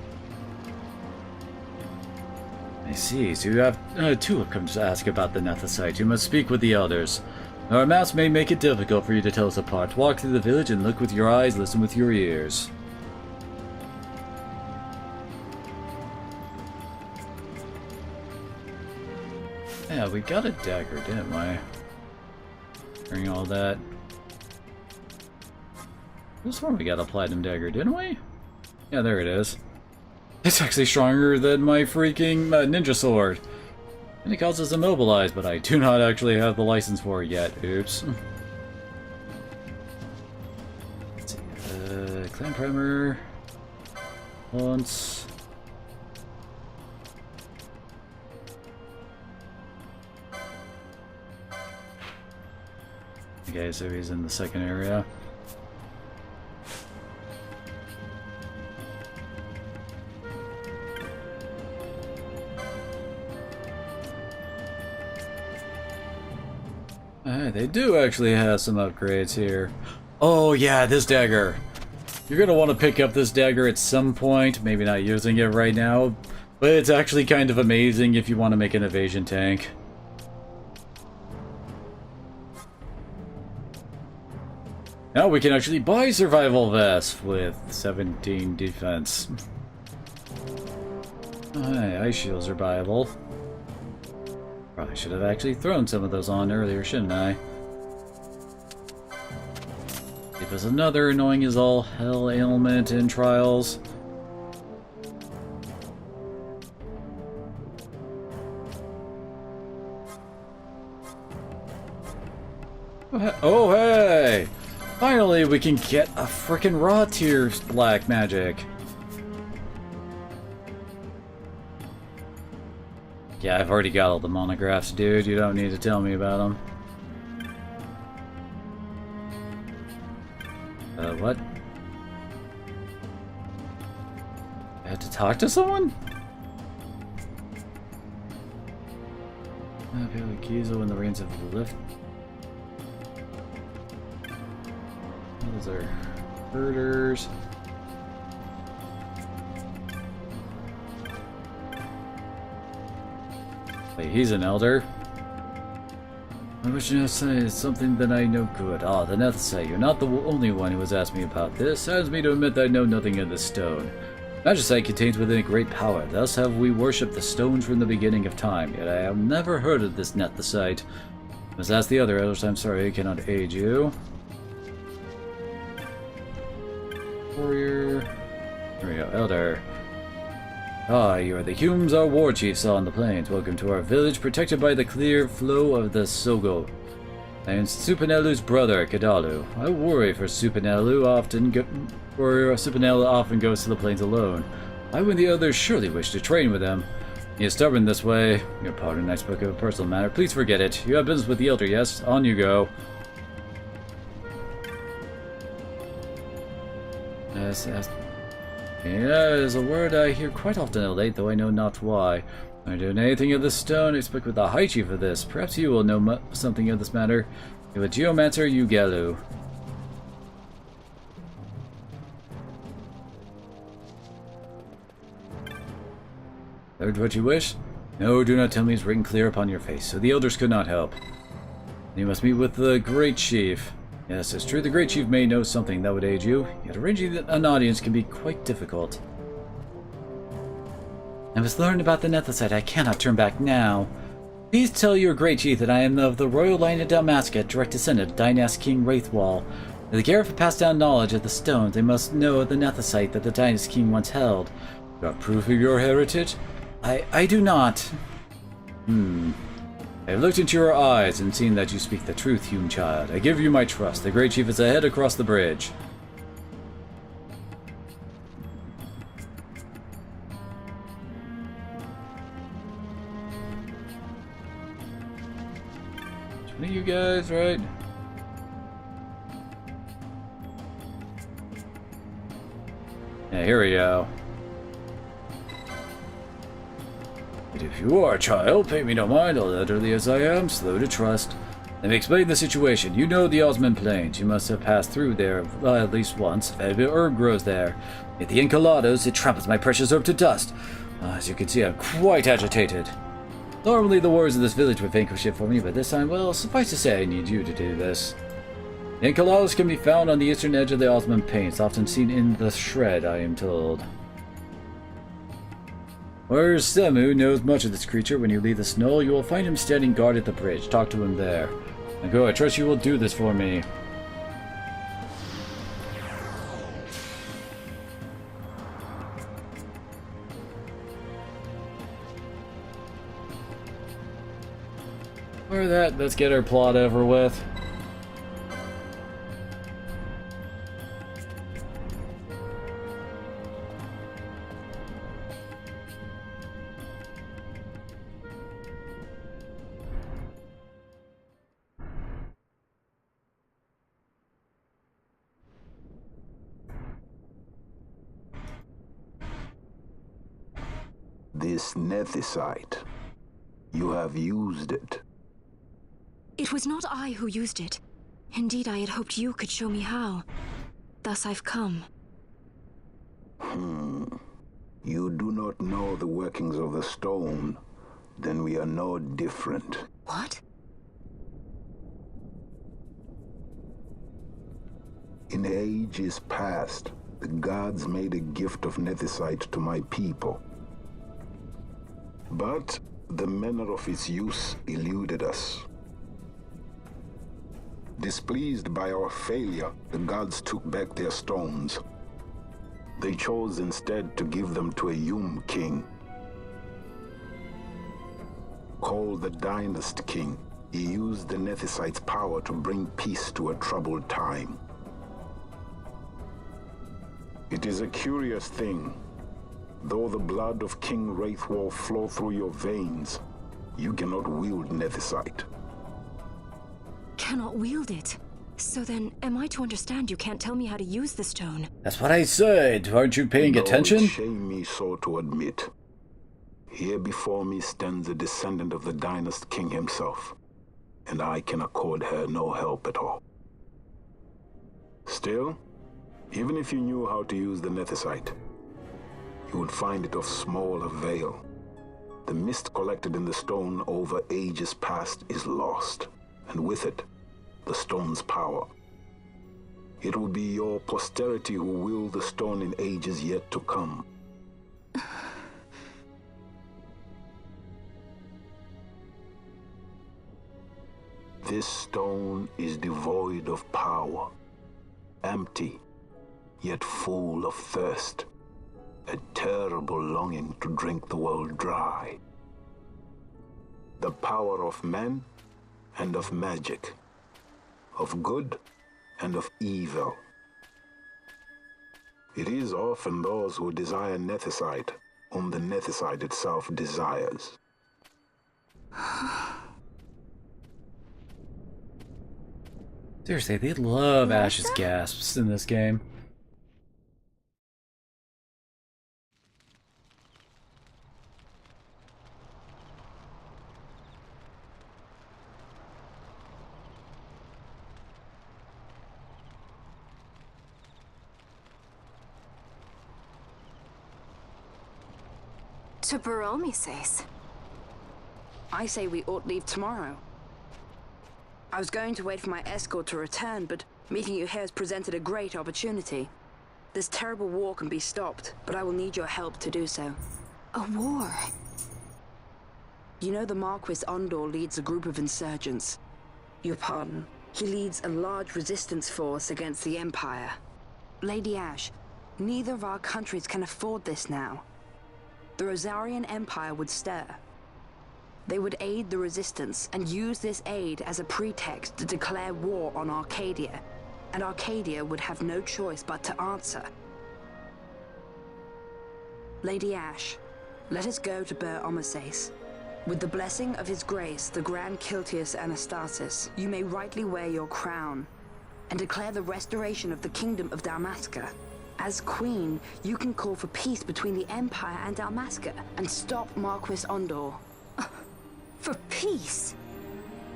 Speaker 1: I see, so you have two have come to ask about the Nethicite. You must speak with the elders. Our maps may make it difficult for you to tell us apart. Walk through the village and look with your eyes, listen with your ears. Yeah, we got a dagger, didn't we? During all that. This one we got a platinum dagger, didn't we? Yeah, there it is. It's actually stronger than my freaking ninja sword. And it causes immobilize, but I do not actually have the license for it yet. Oops. Let's see. Clan primer. Once. Okay, so he's in the second area. Alright, they do actually have some upgrades here. Oh yeah, this dagger. You're gonna want to pick up this dagger at some point, maybe not using it right now, but it's actually kind of amazing if you want to make an evasion tank. Now we can actually buy survival vest with 17 defense. Alright, ice shield survival. Probably should have actually thrown some of those on earlier, shouldn't I? It was another annoying as all hell ailment in Trials. Oh hey! Finally we can get a frickin' raw tier black magic. Yeah, I've already got all the monographs, dude. You don't need to tell me about them. What? I had to talk to someone? Apparently Kizo in the reins of the lift. Those are herders. Wait, he's an elder. I wish to say something that I know good. Ah, the Nethsai, you're not the only one who has asked me about this. Saddens me to admit that I know nothing of this stone. Magicite contains within it great power. Thus have we worshipped the stones from the beginning of time. Yet I have never heard of this Nethsite. Must ask the other elders. I'm sorry I cannot aid you. Warrior. Here we go, elder. Ah, you are the Humes, our war chiefs on the plains. Welcome to our village, protected by the clear flow of the Sogo. I am Supanelu's brother, Kadalu. I worry for Supanelu often goes to the plains alone. I and the others surely wish to train with him. He is stubborn this way. Your pardon, I spoke of a personal matter. Please forget it. You have business with the elder, yes? On you go. Yes, yes. Yeah, is a word I hear quite often late, though I know not why. I don't know anything of this stone. I spoke with the High Chief of this. Perhaps you will know something of this matter. You a geomancer, you Galu. Heard what you wish? No, do not tell me it's written clear upon your face, so the elders could not help. You must meet with the Great Chief. Yes, it's true, the Great Chief may know something that would aid you, yet arranging an audience can be quite difficult. I must learn about the Nethsite. I cannot turn back now. Please tell your Great Chief that I am of the royal line of Dalmasca, direct descendant of Dynast King Wraithwall. If the Gareth have passed down knowledge of the stones, they must know of the Nethsite that the Dynast King once held. You have proof of your heritage? I do not. I have looked into your eyes and seen that you speak the truth, Hume child. I give you my trust. The Great Chief is ahead across the bridge. One of you guys, right? Yeah, here we go. But if you are a child, pay me no mind, elderly as I am, slow to trust. Let me explain the situation. You know the Osman Plains. You must have passed through there at least once. Valuable herb grows there. Yet the Encolados, it tramples my precious herb to dust. As you can see, I'm quite agitated. Normally the warriors of this village would vanquish it for me, but this time, well, suffice to say I need you to do this. The Encolados can be found on the eastern edge of the Osman Plains, often seen in the Shred, I am told. Whereas Semu knows much of this creature. When you leave the snow, you will find him standing guard at the bridge. Talk to him there. Now go, I trust you will do this for me. Or that, let's get our plot over with.
Speaker 5: This nethicite, you have used it.
Speaker 4: It was not I who used it. Indeed, I had hoped you could show me how. Thus I've come.
Speaker 5: You do not know the workings of the stone, then we are no different.
Speaker 4: What?
Speaker 5: In ages past, the gods made a gift of nethicite to my people. But the manner of its use eluded us. Displeased by our failure, the gods took back their stones. They chose instead to give them to a Yum king. Called the Dynast King, he used the nethicite's power to bring peace to a troubled time. It is a curious thing. Though the blood of King Wraithwolf flow through your veins, you cannot wield nethicite.
Speaker 4: Cannot wield it. So then, am I to understand you can't tell me how to use the stone?
Speaker 1: That's what I said. Aren't you paying attention?
Speaker 5: Though it shame me so to admit. Here before me stands a descendant of the Dynast King himself, and I can accord her no help at all. Still, even if you knew how to use the nethicite, you would find it of small avail. The mist collected in the stone over ages past is lost, and with it, the stone's power. It will be your posterity who wield the stone in ages yet to come. This stone is devoid of power, empty, yet full of thirst. A terrible longing to drink the world dry. The power of men and of magic, of good and of evil. It is often those who desire nethicite whom the nethicite itself desires.
Speaker 1: Seriously, they love Ash's gasps in this game.
Speaker 4: To Baromises.
Speaker 6: I say we ought leave tomorrow. I was going to wait for my escort to return, but meeting you here has presented a great opportunity. This terrible war can be stopped, but I will need your help to do so.
Speaker 4: A war?
Speaker 6: You know the Marquis Ondor leads a group of insurgents. Your pardon. He leads a large resistance force against the Empire. Lady Ash, neither of our countries can afford this now. The Rosarian Empire would stir. They would aid the resistance and use this aid as a pretext to declare war on Arcadia, and Arcadia would have no choice but to answer. Lady Ash, let us go to Baromises. With the blessing of his grace, the Grand Kiltius Anastasis, you may rightly wear your crown and declare the restoration of the Kingdom of Dalmasca. As Queen, you can call for peace between the Empire and Dalmasca and stop Marquis Ondor.
Speaker 4: For peace?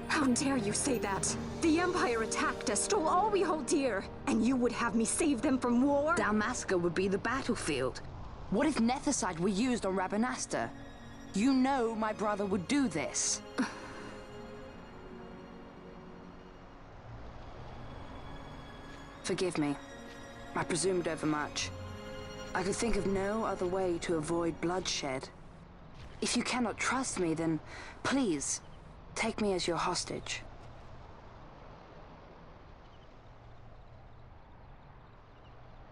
Speaker 4: How dare you say that? The Empire attacked us, stole all we hold dear, and you would have me save them from war?
Speaker 6: Dalmasca would be the battlefield. What if nethicite were used on Rabanastre? You know my brother would do this. Forgive me. I presumed overmuch. I could think of no other way to avoid bloodshed. If you cannot trust me, then please, take me as your hostage.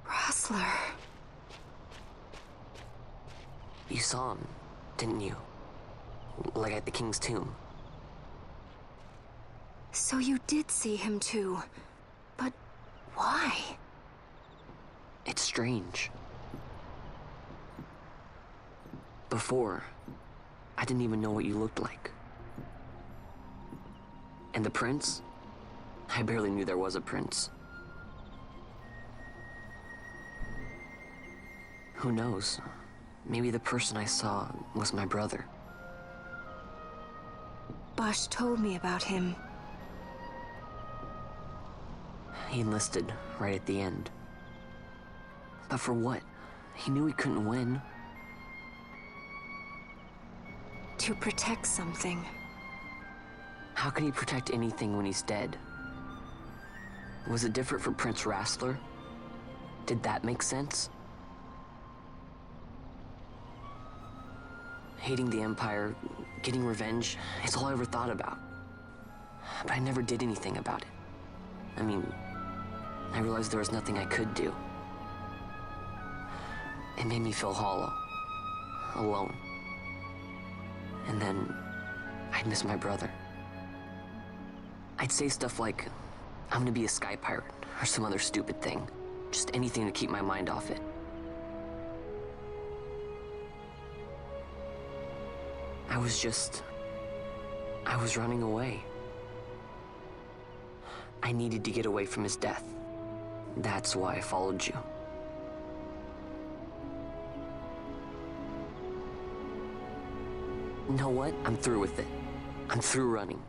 Speaker 4: Rustler.
Speaker 3: You saw him, didn't you? Like at the King's tomb.
Speaker 4: So you did see him too. But why?
Speaker 3: It's strange. Before, I didn't even know what you looked like. And the prince? I barely knew there was a prince. Who knows? Maybe the person I saw was my brother.
Speaker 4: Basch told me about him.
Speaker 3: He enlisted right at the end. But for what? He knew he couldn't win.
Speaker 4: To protect something.
Speaker 3: How can he protect anything when he's dead? Was it different for Prince Rastler? Did that make sense? Hating the Empire, getting revenge, it's all I ever thought about. But I never did anything about it. I mean, I realized there was nothing I could do. It made me feel hollow, alone. And then, I'd miss my brother. I'd say stuff like, I'm gonna be a sky pirate, or some other stupid thing. Just anything to keep my mind off it. I was running away. I needed to get away from his death. That's why I followed you. You know what? I'm through with it. I'm through running.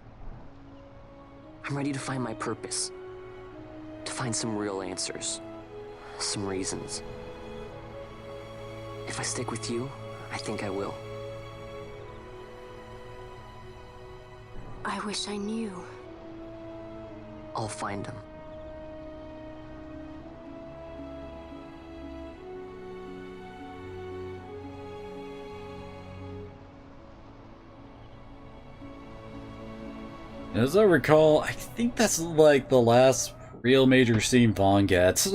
Speaker 3: I'm ready to find my purpose. To find some real answers. Some reasons. If I stick with you, I think I will.
Speaker 4: I wish I knew.
Speaker 3: I'll find him.
Speaker 1: As I recall, I think that's like the last real major scene Vaughn gets.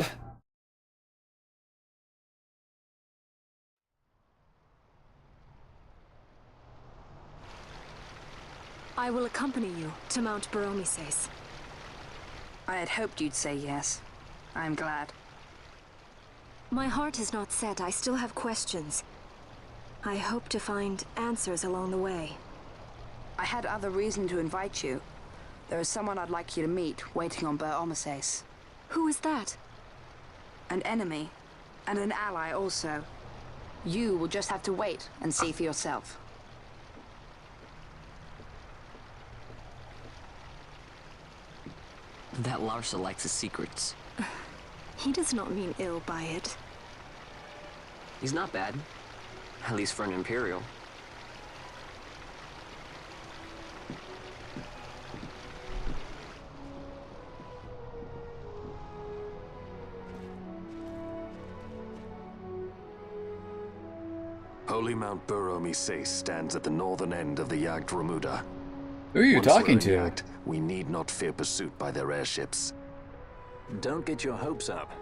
Speaker 4: I will accompany you to Mount Baromises.
Speaker 6: I had hoped you'd say yes. I'm glad.
Speaker 4: My heart is not set. I still have questions. I hope to find answers along the way.
Speaker 6: I had other reason to invite you. There is someone I'd like you to meet waiting on Baromises.
Speaker 4: Who is that?
Speaker 6: An enemy, and an ally also. You will just have to wait and see for yourself.
Speaker 3: That Larsa likes his secrets.
Speaker 4: He does not mean ill by it.
Speaker 3: He's not bad. At least for an Imperial.
Speaker 2: Holy Mount Baromises stands at the northern end of the Jagd Ramuda.
Speaker 1: Who are you
Speaker 2: Once
Speaker 1: talking
Speaker 2: we're in
Speaker 1: to?
Speaker 2: Jagd, we need not fear pursuit by their airships.
Speaker 5: Don't get your hopes up.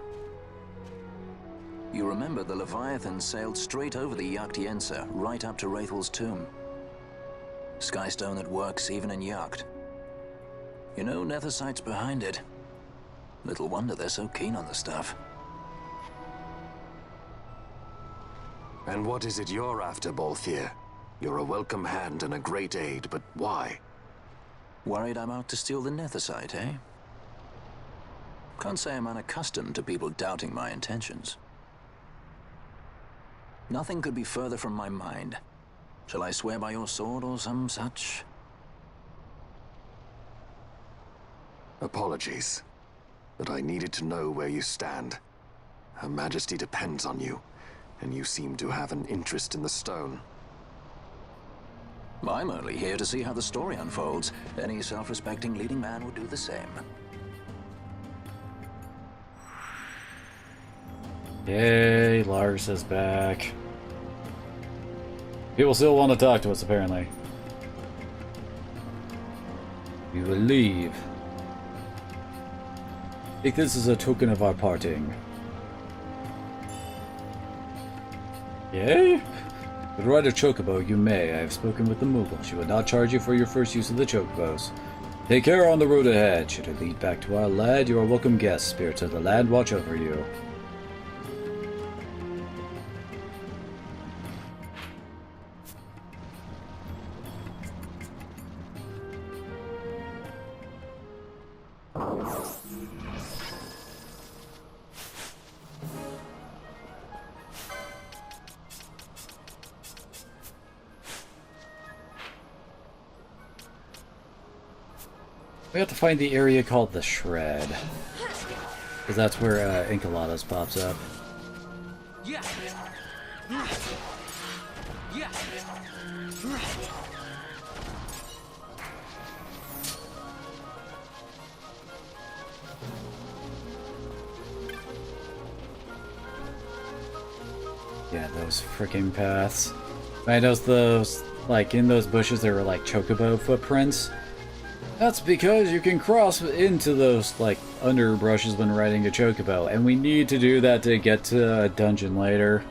Speaker 5: You remember the Leviathan sailed straight over the Jagd right up to Wraithel's tomb. Skystone that works even in Jagd. You know, Nethersight's behind it. Little wonder they're so keen on the stuff.
Speaker 2: And what is it you're after, Balthier? You're a welcome hand and a great aid, but why?
Speaker 5: Worried I'm out to steal the Nethersight, eh? Can't say I'm unaccustomed to people doubting my intentions. Nothing could be further from my mind. Shall I swear by your sword or some such?
Speaker 2: Apologies, but I needed to know where you stand. Her Majesty depends on you, and you seem to have an interest in the stone.
Speaker 5: I'm only here to see how the story unfolds. Any self-respecting leading man would do the same.
Speaker 1: Yay, Lars is back. People still want to talk to us, apparently. We will leave. Take this as a token of our parting. Yay? But ride a chocobo, you may. I have spoken with the Moogle. She will not charge you for your first use of the chocobos. Take care on the road ahead. Should it lead back to our land, you are welcome guests. Spirits of the land watch over you. We have to find the area called the Shred. Because that's where Enchiladas pops up. Yeah, those freaking paths. I noticed those, like, in those bushes there were like chocobo footprints. That's because you can cross into those, like, underbrushes when riding a chocobo, and we need to do that to get to a dungeon later.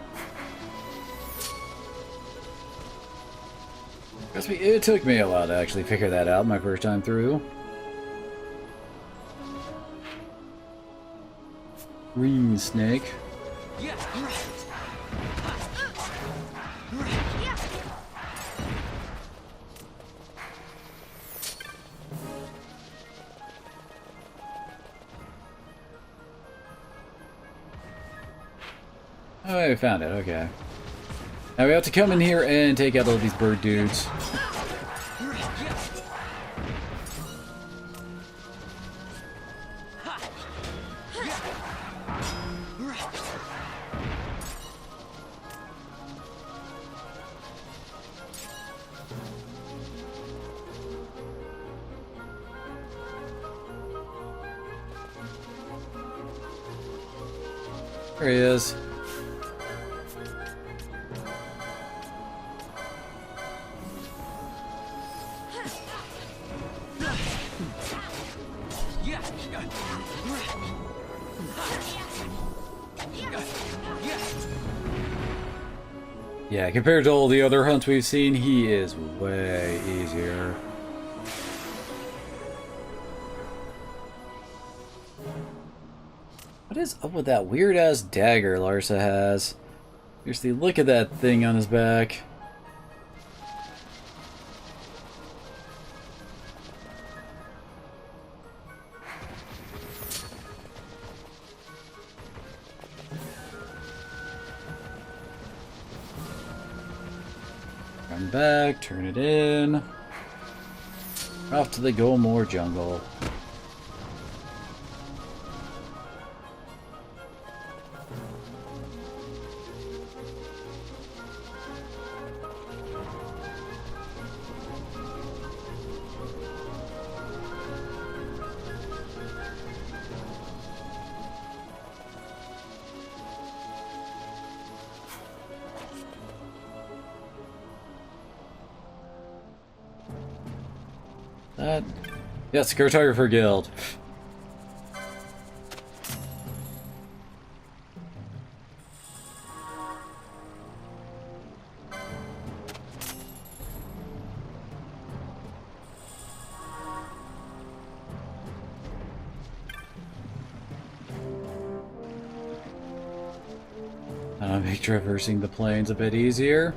Speaker 1: Because it took me a while to actually figure that out my first time through. Green snake. Oh, I found it, okay. Now we have to come in here and take out all these bird dudes. There he is. Yeah, compared to all the other hunts we've seen, he is way easier. What is up with that weird-ass dagger Larsa has? Seriously, look at that thing on his back. Run back, turn it in. Off to the Golmore jungle. Yes, Cartographer Guild. Make traversing the plains a bit easier.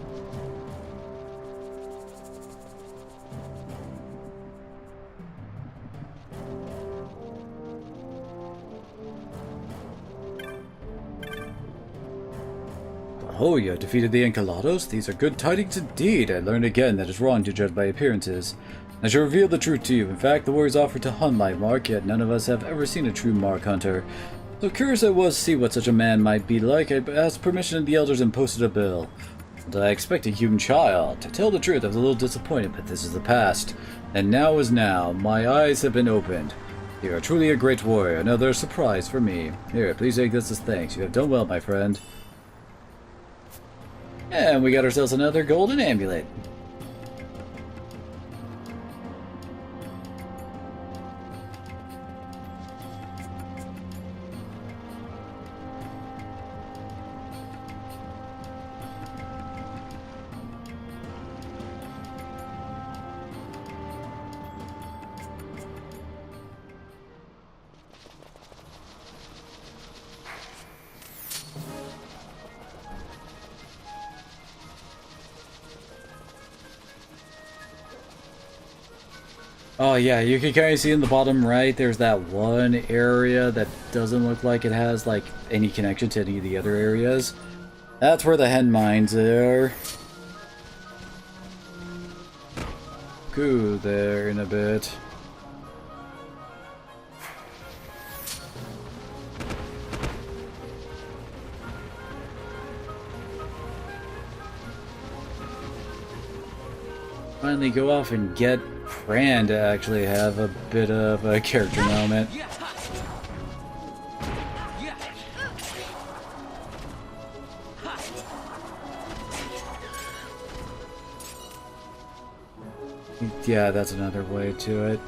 Speaker 1: Oh, you have defeated the Enchilados? These are good tidings indeed. I learned again that it's wrong to judge by appearances. I shall reveal the truth to you. In fact, the warriors offered to hunt my mark, yet none of us have ever seen a true mark hunter. So curious I was to see what such a man might be like, I asked permission of the elders and posted a bill. But I expect a human child. To tell the truth, I was a little disappointed, but this is the past. And now is now. My eyes have been opened. You are truly a great warrior. Another surprise for me. Here, please take this as thanks. You have done well, my friend. And we got ourselves another golden amulet. Oh yeah, you can kind of see in the bottom right, there's that one area that doesn't look like it has like any connection to any of the other areas. That's where the hen mines are. Go there in a bit. Finally go off and get Fran to actually have a bit of a character moment. Yeah, that's another way to it.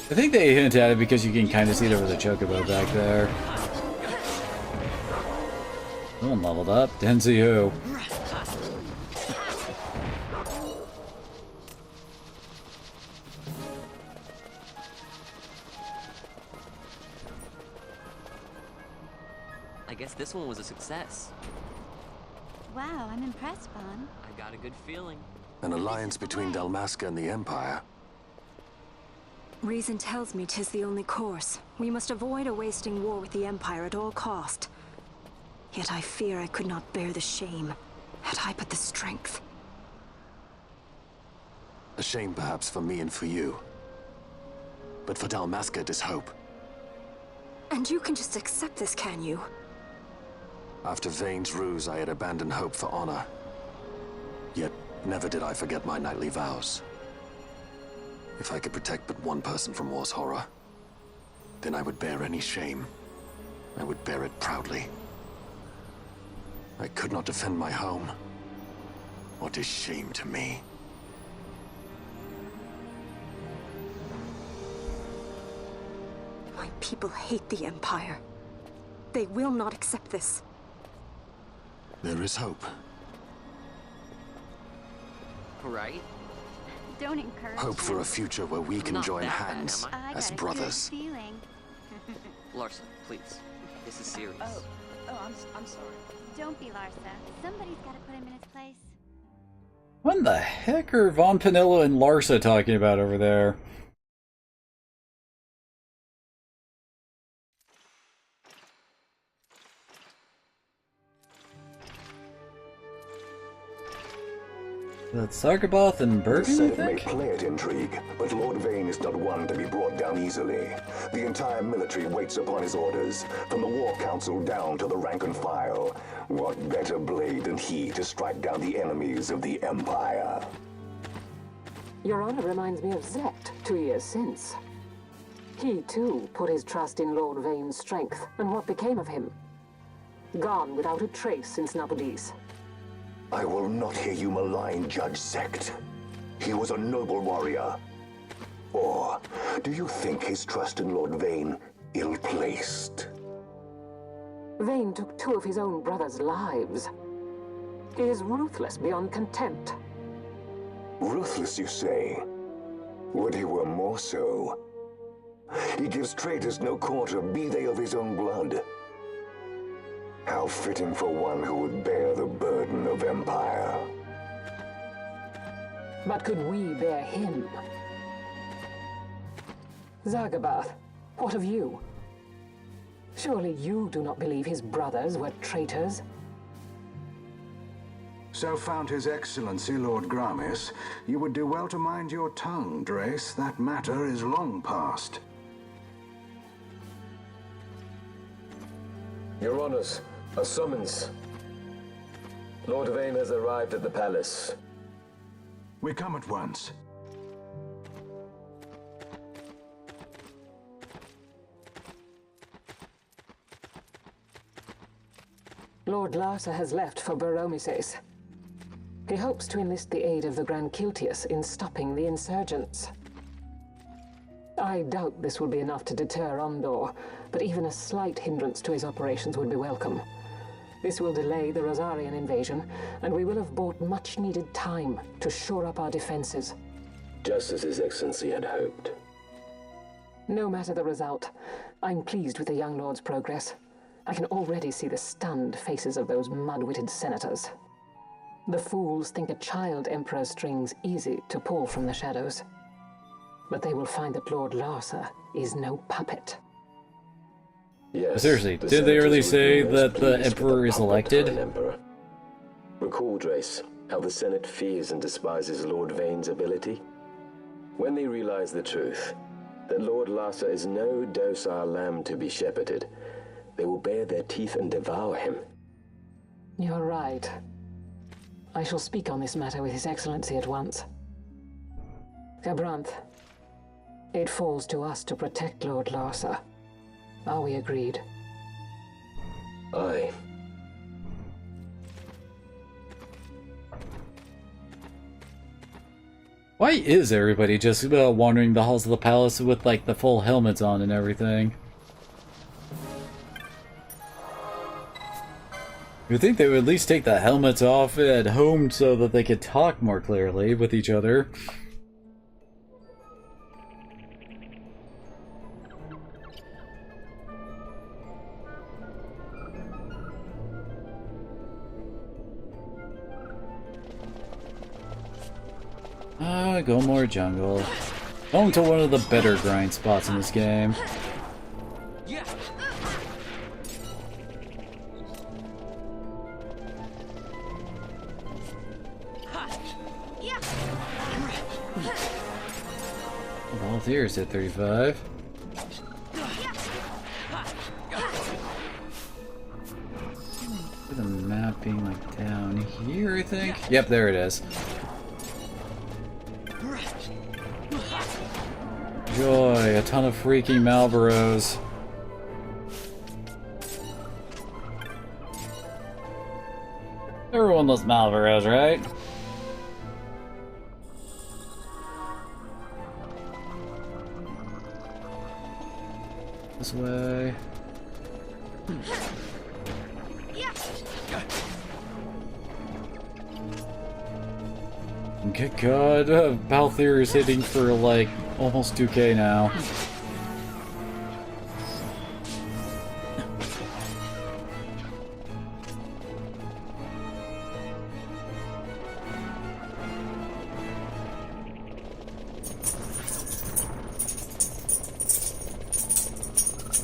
Speaker 1: I think they hint at it because you can kind of see there was a chocobo back there. Someone leveled up. Didn't see who.
Speaker 3: I guess this one was a success.
Speaker 7: Wow, I'm impressed, Vaughn.
Speaker 3: I got a good feeling.
Speaker 2: An alliance between Dalmasca and the Empire.
Speaker 4: Reason tells me 'tis the only course. We must avoid a wasting war with the Empire at all cost. Yet I fear I could not bear the shame, had I but the strength.
Speaker 2: A shame perhaps for me and for you. But for Dalmasca, it is hope.
Speaker 4: And you can just accept this, can you?
Speaker 2: After Vane's ruse, I had abandoned hope for honor. Yet, never did I forget my knightly vows. If I could protect but one person from war's horror, then I would bear any shame. I would bear it proudly. I could not defend my home. What is shame to me?
Speaker 4: My people hate the Empire. They will not accept this.
Speaker 2: There is hope.
Speaker 3: Right?
Speaker 7: Don't encourage
Speaker 2: Hope for a
Speaker 7: him.
Speaker 2: future where we can
Speaker 3: Not
Speaker 2: join
Speaker 3: that bad,
Speaker 2: hands
Speaker 3: am
Speaker 7: I
Speaker 2: as
Speaker 7: got a
Speaker 2: brothers.
Speaker 7: good feeling.
Speaker 3: Larsa, please. This is serious.
Speaker 8: I'm sorry.
Speaker 7: Don't be Larsa. Somebody's got to put him in his place.
Speaker 1: What the heck are Von Panilla and Larsa talking about over there? That's Sargaboth and
Speaker 9: The
Speaker 1: Bergen, I
Speaker 9: Senate may
Speaker 1: think?
Speaker 9: play at intrigue, but Lord Vane is not one to be brought down easily. The entire military waits upon his orders, from the War Council down to the rank and file. What better blade than he to strike down the enemies of the Empire?
Speaker 8: Your Honor reminds me of Zet 2 years since. He, too, put his trust in Lord Vane's strength, and what became of him? Gone without a trace since Nabudis.
Speaker 9: I will not hear you malign Judge Sect. He was a noble warrior. Or do you think his trust in Lord Vane ill-placed?
Speaker 8: Vane took 2 of his own brothers' lives. He is ruthless beyond contempt.
Speaker 9: Ruthless, you say? Would he were more so. He gives traitors no quarter, be they of his own blood. How fitting for one who would bear the burden of empire.
Speaker 8: But could we bear him? Zargabath, what of you? Surely you do not believe his brothers were traitors?
Speaker 10: So found His Excellency Lord Gramis, you would do well to mind your tongue, Drace. That matter is long past.
Speaker 11: Your Honors, a summons. Lord Vane has arrived at the palace.
Speaker 10: We come at once.
Speaker 8: Lord Larsa has left for Baromises. He hopes to enlist the aid of the Grand Kiltius in stopping the insurgents. I doubt this will be enough to deter Ondor, but even a slight hindrance to his operations would be welcome. This will delay the Rosarian invasion, and we will have bought much-needed time to shore up our defenses.
Speaker 11: Just as His Excellency had hoped.
Speaker 8: No matter the result, I'm pleased with the young lord's progress. I can already see the stunned faces of those mud-witted senators. The fools think a child emperor's strings easy to pull from the shadows. But they will find that Lord Larsa is no puppet.
Speaker 11: Yes.
Speaker 1: Seriously, did they really say that the Emperor is elected?
Speaker 11: Emperor. Recall, Drace, how the Senate fears and despises Lord Vane's ability. When they realize the truth, that Lord Larsa is no docile lamb to be shepherded, they will bare their teeth and devour him.
Speaker 8: You're right. I shall speak on this matter with His Excellency at once. Gabranth, it falls to us to protect Lord Larsa. Are we agreed?
Speaker 11: Aye.
Speaker 1: Why is everybody just wandering the halls of the palace with like the full helmets on and everything? You'd think they would at least take the helmets off at home so that they could talk more clearly with each other. Go more jungle. Home to one of the better grind spots in this game. Here's at 35. The map being like down here, I think. Yep, there it is. Joy, a ton of freaking Malboros. Everyone loves Malboros, right? This way. Good God, Balthier is hitting for like almost 2k now.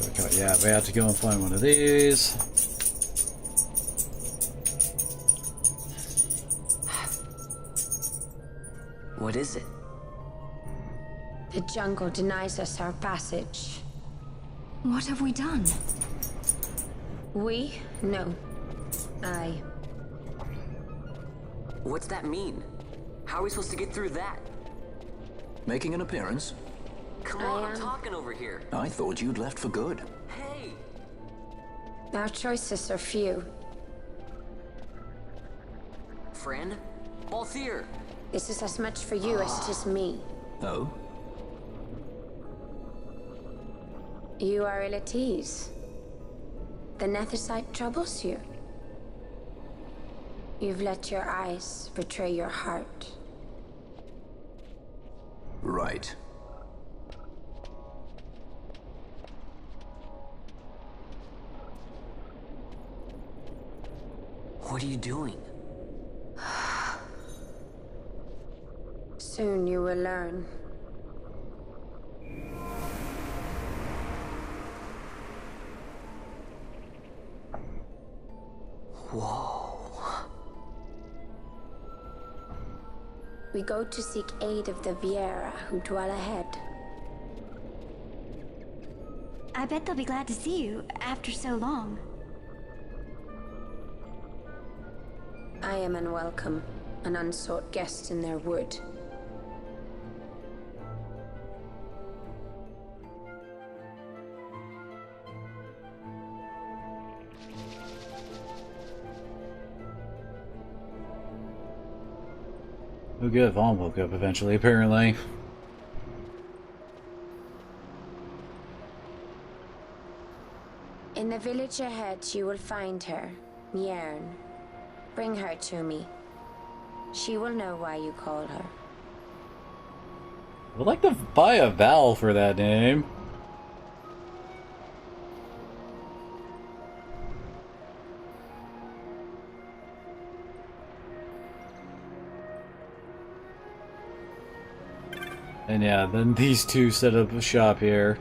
Speaker 1: Okay, yeah, we have to go and find one of these.
Speaker 3: What is it?
Speaker 12: The jungle denies us our passage.
Speaker 4: What have we done?
Speaker 12: We? No. I.
Speaker 3: What's that mean? How are we supposed to get through that?
Speaker 13: Making an appearance?
Speaker 3: Come on, I'm talking over here.
Speaker 13: I thought you'd left for good.
Speaker 3: Hey!
Speaker 12: Our choices are few.
Speaker 3: Friend? Balthier!
Speaker 12: This is as much for you as it is me.
Speaker 13: Oh?
Speaker 12: You are ill at ease. The Nethersite troubles you. You've let your eyes betray your heart.
Speaker 13: Right.
Speaker 3: What are you doing?
Speaker 12: Soon you will learn.
Speaker 3: Whoa.
Speaker 12: We go to seek aid of the Viera who dwell ahead.
Speaker 7: I bet they'll be glad to see you after so long.
Speaker 12: I am unwelcome, an unsought guest in their wood.
Speaker 1: Oh good, Vaughn woke up eventually, apparently.
Speaker 12: In the village ahead, you will find her, Mjern. Bring her to me. She will know why you call her.
Speaker 1: I would like to buy a vowel for that name. And yeah, then these two set up a shop here.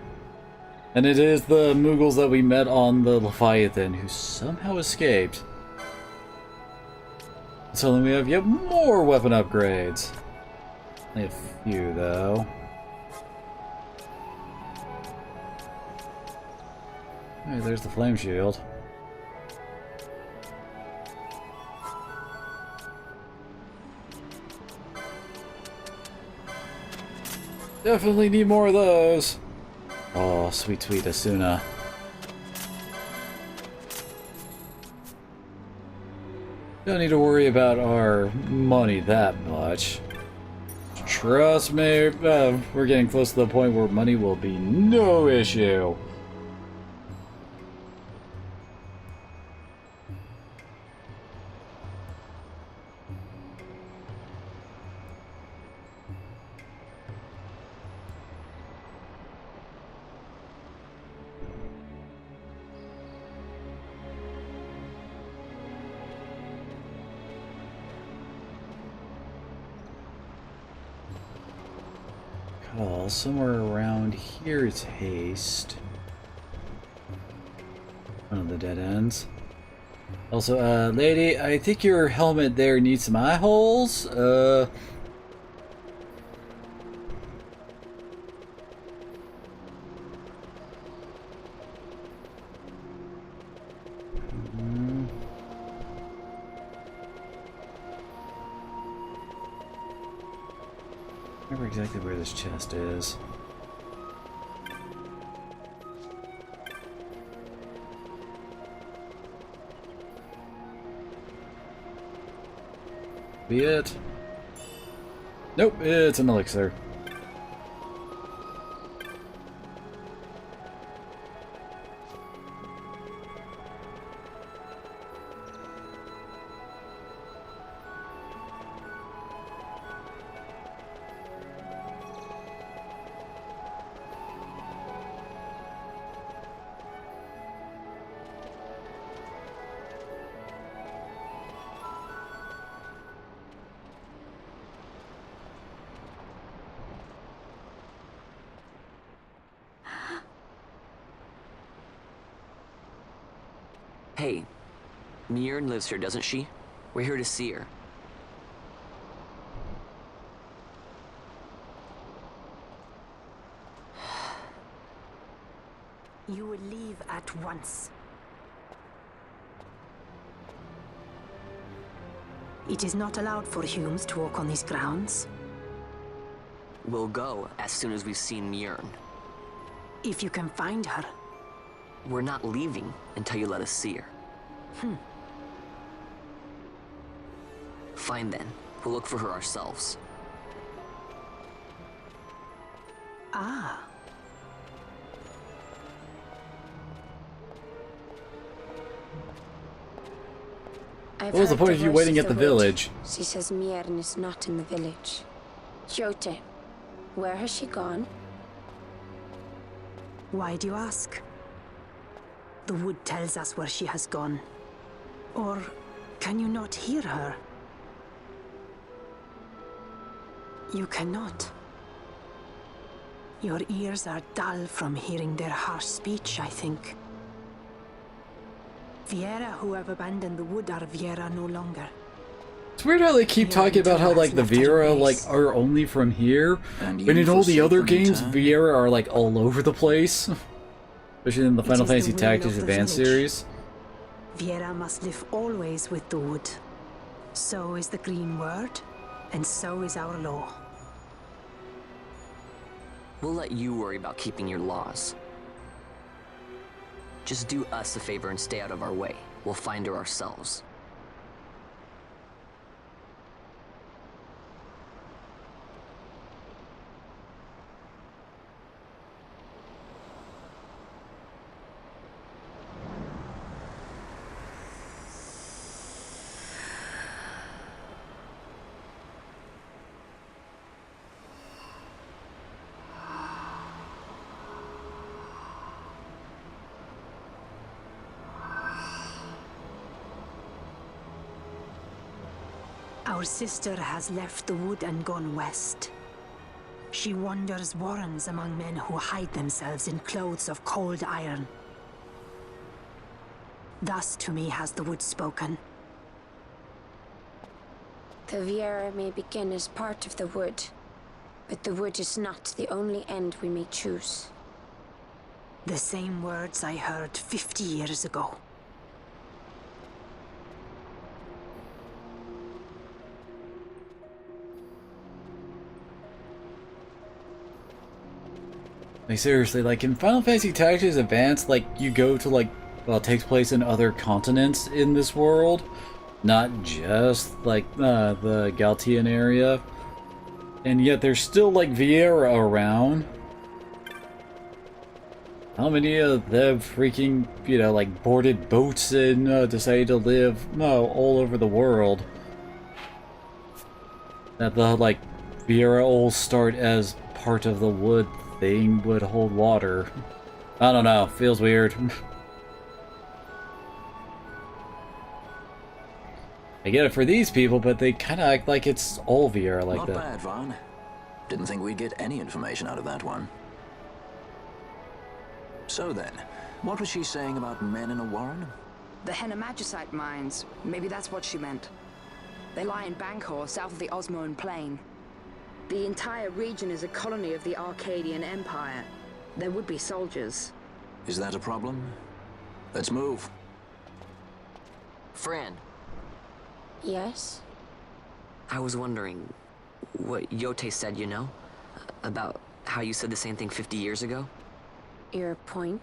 Speaker 1: And it is the Mughals that we met on the Leviathan who somehow escaped. So then we have yet more weapon upgrades. Only a few, though. Hey, there's the flame shield. Definitely need more of those. Oh, sweet, sweet Asuna. Don't need to worry about our money that much. Trust me, we're getting close to the point where money will be no issue. Oh, somewhere around here it's haste. One of the dead ends. Also, lady, I think your helmet there needs some eye holes. Remember exactly where this chest is. Be it. Nope, it's an elixir.
Speaker 3: Hey, Mjern lives here, doesn't she? We're here to see her.
Speaker 4: You will leave at once. It is not allowed for humans to walk on these grounds.
Speaker 3: We'll go as soon as we've seen Mjern.
Speaker 4: If you can find her.
Speaker 3: We're not leaving until you let us see her. Fine then. We'll look for her ourselves.
Speaker 4: Ah.
Speaker 12: I've
Speaker 1: What was the
Speaker 12: heard
Speaker 1: point of you
Speaker 12: voice
Speaker 1: waiting at the
Speaker 12: wood.
Speaker 1: village?
Speaker 12: She says Mjern is not in the village. Hjote, where has she gone?
Speaker 4: Why do you ask? The wood tells us where she has gone. Or can you not hear her? You cannot. Your ears are dull from hearing their harsh speech, I think. Viera who have abandoned the wood are Viera no longer.
Speaker 1: It's weird how they keep talking about how, like, the Viera, like, are only from here. But in all the other games, Viera are, like, all over the place. Especially in the Final Fantasy Tactics Advance series.
Speaker 4: Viera must live always with the wood. So is the green word, and so is our law.
Speaker 3: We'll let you worry about keeping your laws. Just do us a favor and stay out of our way. We'll find her ourselves.
Speaker 14: sister has left the wood and gone west. She wanders warrens among men who hide themselves in clothes of cold iron. Thus to me has the wood spoken.
Speaker 12: The Viera may begin as part of the wood, but the wood is not the only end we may choose.
Speaker 14: The same words I heard 50 years ago.
Speaker 1: Like seriously, like in Final Fantasy Tactics Advance, like you go to like, well, it takes place in other continents in this world, not just like the Galtian area, and yet there's still like Viera around. How many of them freaking, you know, like boarded boats and decided to live all over the world? That the like Viera all start as part of the wood thing would hold water. I don't know, feels weird. I get it for these people, but they kind of act like it's all Viera like
Speaker 13: Not
Speaker 1: that.
Speaker 13: bad, Vaughn. Didn't think we'd get any information out of that one. So then, what was she saying about men in a warren?
Speaker 6: The Henna-Magicite mines. Maybe that's what she meant. They lie in Bancor, south of the Osmoan Plain. The entire region is a colony of the Arcadian Empire. There would be soldiers.
Speaker 13: Is that a problem? Let's move.
Speaker 3: Fran,
Speaker 12: Yes?
Speaker 3: I was wondering what Yote said, you know? About how you said the same thing 50 years ago?
Speaker 12: Your point?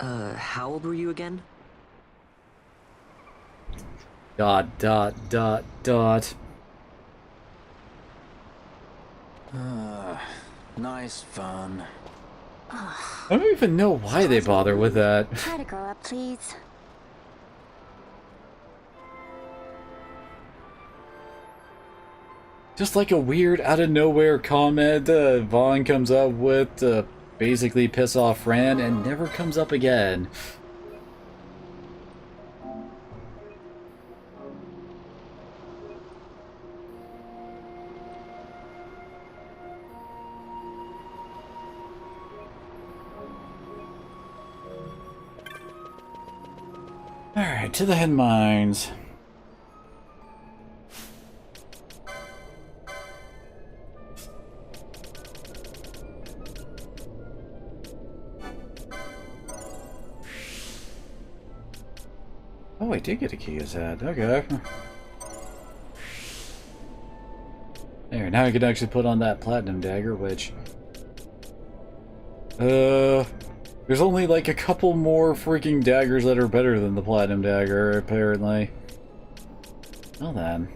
Speaker 3: How old were you again? ...
Speaker 13: Nice fun.
Speaker 1: I don't even know why they bother with that.
Speaker 7: Try to grow up, please.
Speaker 1: Just like a weird out of nowhere comment Vaughn comes up with to basically piss off Fran and never comes up again. Alright, to the head mines. Oh, I did get a key as that. Okay. There, now I can actually put on that platinum dagger, which... there's only like a couple more freaking daggers that are better than the platinum dagger, apparently. Well then.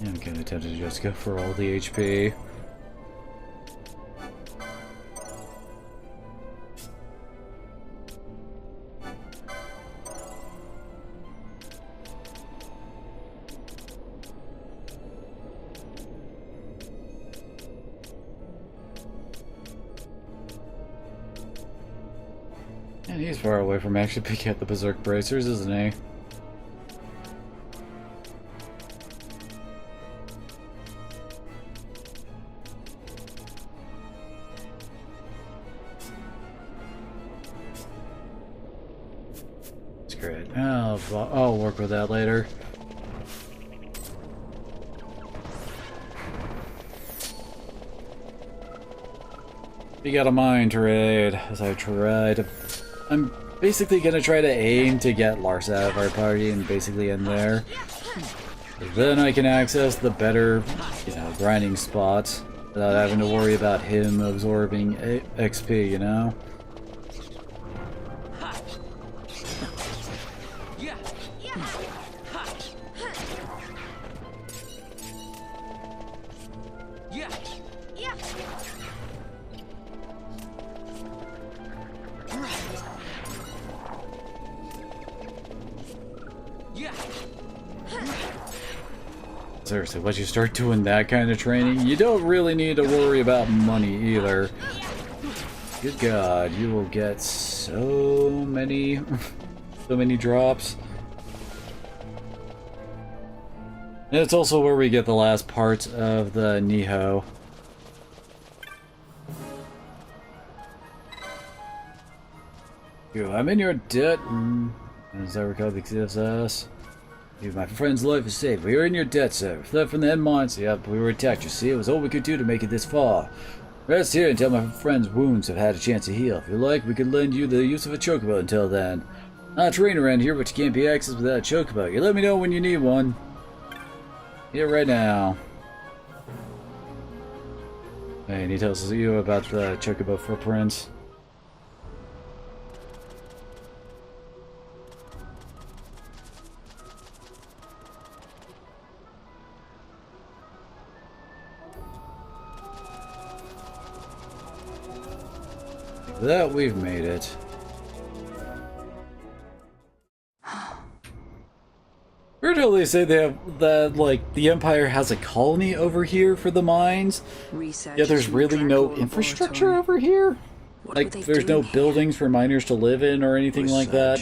Speaker 1: I'm kinda tempted to just go for all the HP. And he's far away from actually picking up the Berserk Bracers, isn't he? That's great. I'll work with that later. We got a mine trade as I try to... I'm basically gonna try to aim to get Lars out of our party and basically end there. Then I can access the better, you know, grinding spots without having to worry about him absorbing XP, you know? seriously, once you start doing that kind of training, you don't really need to worry about money either. Good God, you will get so many drops. And it's also where we get the last parts of the Niho. I'm in your debt. As I recall the XSS. My friend's life is saved. We are in your debt, sir. We fled from the end mines. Yep, we were attacked, you see. It was all we could do to make it this far. Rest here until my friend's wounds have had a chance to heal. If you like, we could lend you the use of a chocobo until then. Not terrain around here, but you can't be accessed without a chocobo. You let me know when you need one. Here right now. And he tells you about the chocobo footprints. That we've made it. Weird how they say they have that, like, the Empire has a colony over here for the mines. Yeah, there's really no infrastructure over here. Like, there's no buildings for miners to live in or anything like that.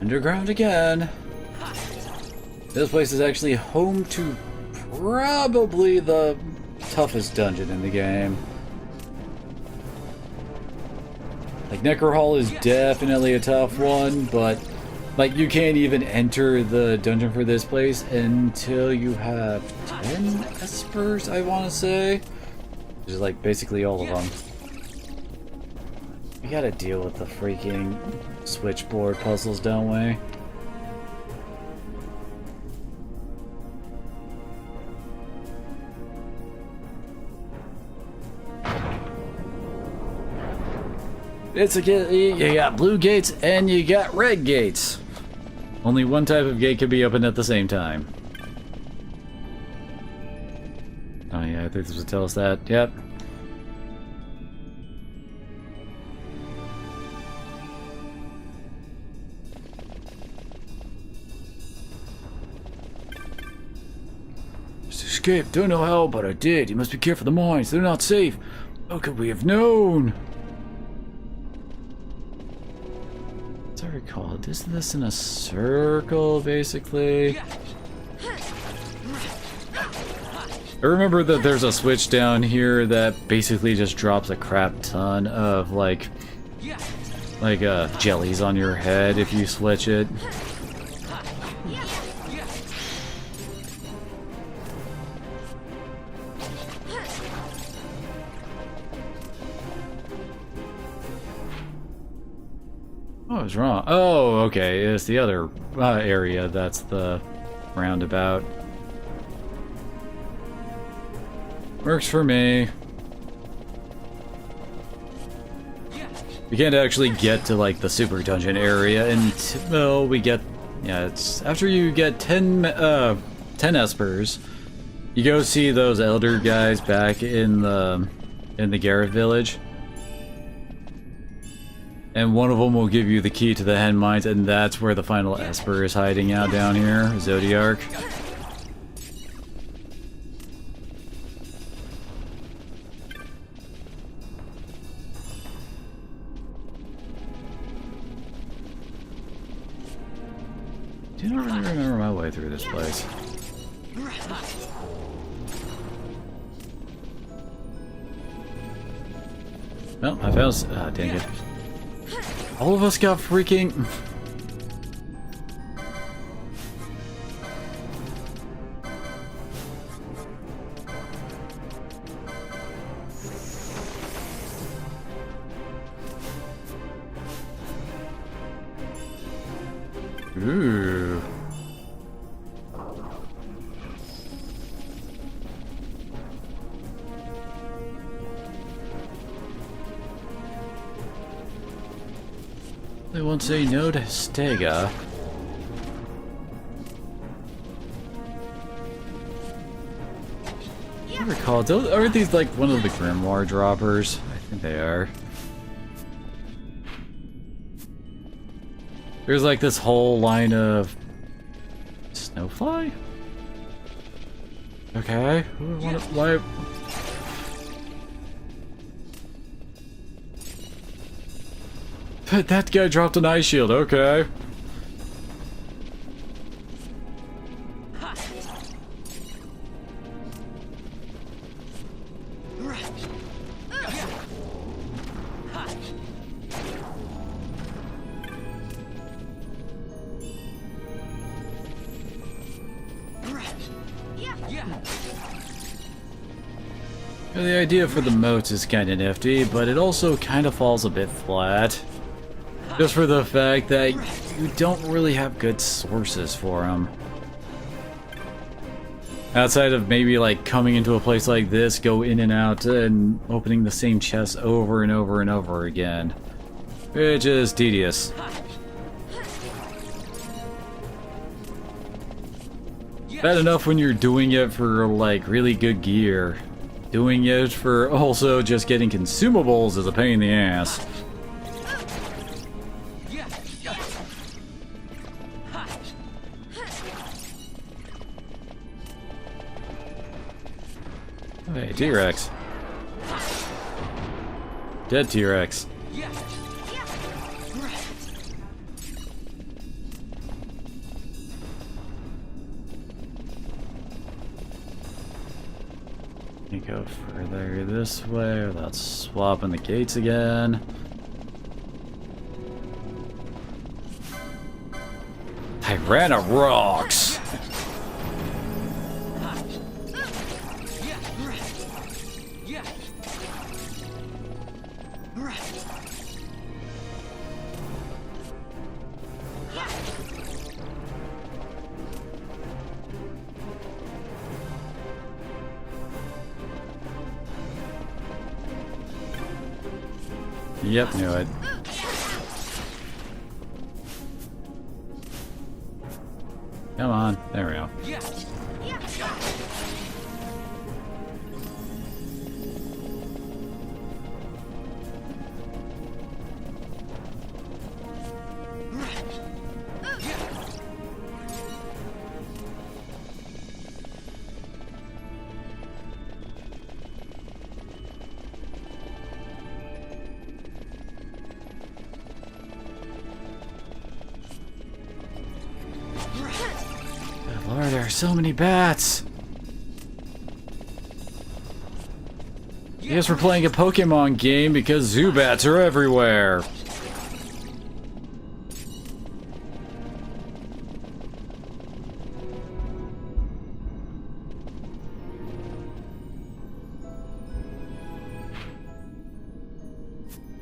Speaker 1: Underground again. This place is actually home to probably the toughest dungeon in the game. Like, Necro Hall is definitely a tough one, but like, you can't even enter the dungeon for this place until you have 10 espers, I want to say. Which is like basically all of them. We gotta deal with the freaking switchboard puzzles, don't we? It's you got blue gates and you got red gates. Only one type of gate can be opened at the same time. Oh yeah, I think this would tell us that. Yep. Escape. Don't know how, but I did. You must be careful of the mines. They're not safe. How could we have known? As I recall, isn't this in a circle, basically? I remember that there's a switch down here that basically just drops a crap ton of, like jellies on your head if you switch it. What was wrong? Oh, okay. It's the other area that's the roundabout. Works for me. We can't actually get to, like, the super dungeon area until we get... Yeah, it's after you get 10 espers, you go see those elder guys back in the Garrett village. And one of them will give you the key to the hen mines, and that's where the final Esper is hiding out down here, Zodiark. Do not really remember my way through this place. Well, I found... Ah, dang it. All of us got freaking... Ooh. They won't say no to Stega. I recall, aren't these like one of the Grimoire droppers? I think they are. There's like this whole line of Snowfly? Okay. Why? That guy dropped an ice shield, okay. The idea for the moats is kinda nifty, but it also kinda falls a bit flat. Just for the fact that you don't really have good sources for them. Outside of maybe like coming into a place like this, go in and out, and opening the same chest over and over and over again. Which is tedious. Bad enough when you're doing it for like really good gear. Doing it for also just getting consumables is a pain in the ass. Hey, T-Rex. Dead T-Rex. You go further this way without swapping the gates again. Tyrannosaurus! Yep, knew it. Come on, there we go. Lord, there are so many bats! I guess we're playing a Pokemon game because Zubats are everywhere!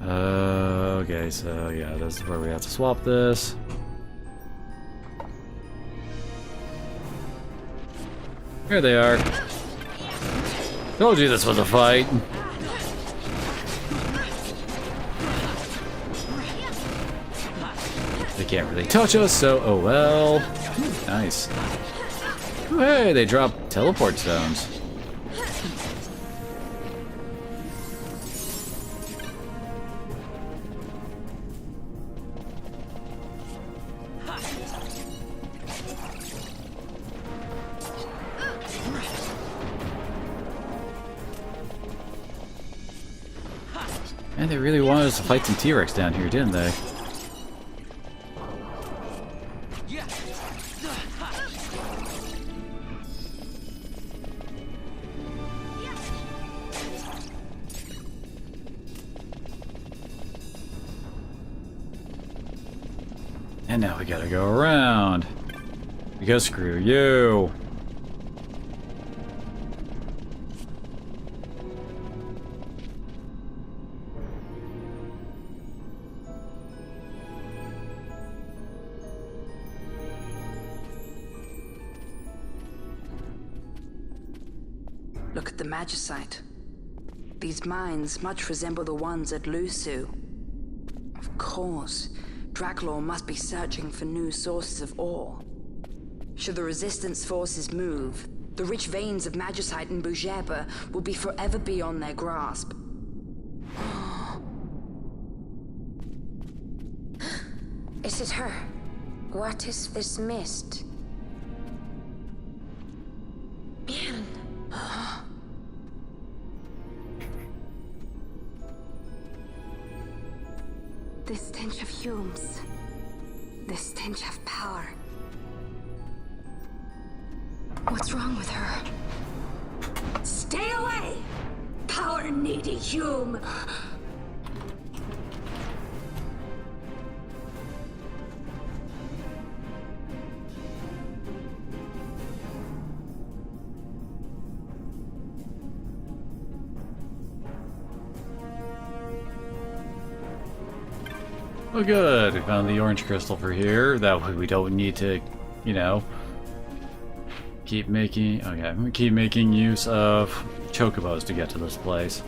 Speaker 1: Okay, so yeah, this is where we have to swap this. Here they are. Told you this was a fight. They can't really touch us, so oh well. Nice. Ooh, hey, they drop teleport stones. And they really wanted us to fight some T-Rex down here, didn't they? And now we gotta go around. Because screw you.
Speaker 6: look at the Magicite. These mines much resemble the ones at Lusu. Of course, Draklor must be searching for new sources of ore. Should the Resistance forces move, the rich veins of Magicite in Bujeba will be forever beyond their grasp.
Speaker 12: Is it her? What is this mist? Man.
Speaker 4: The stench of fumes. The stench of power. What's wrong with her? Stay away! Power-needy Hume!
Speaker 1: Oh good, we found the orange crystal for here. That way we don't need to, you know, keep making use of chocobos to get to this place.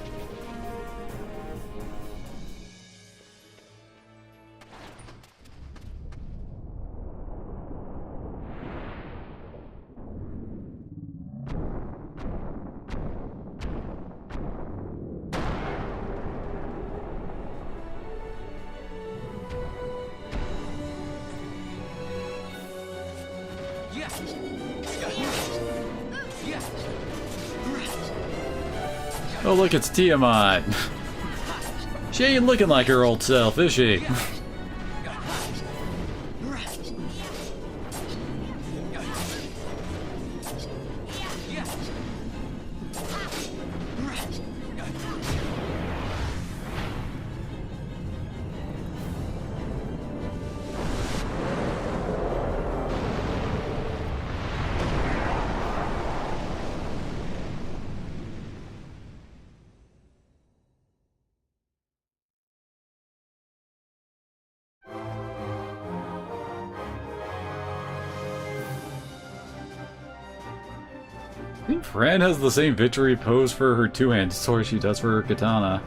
Speaker 1: Oh look, it's Tiamat. She ain't looking like her old self, is she? I think Fran has the same victory pose for her two-handed sword she does for her katana.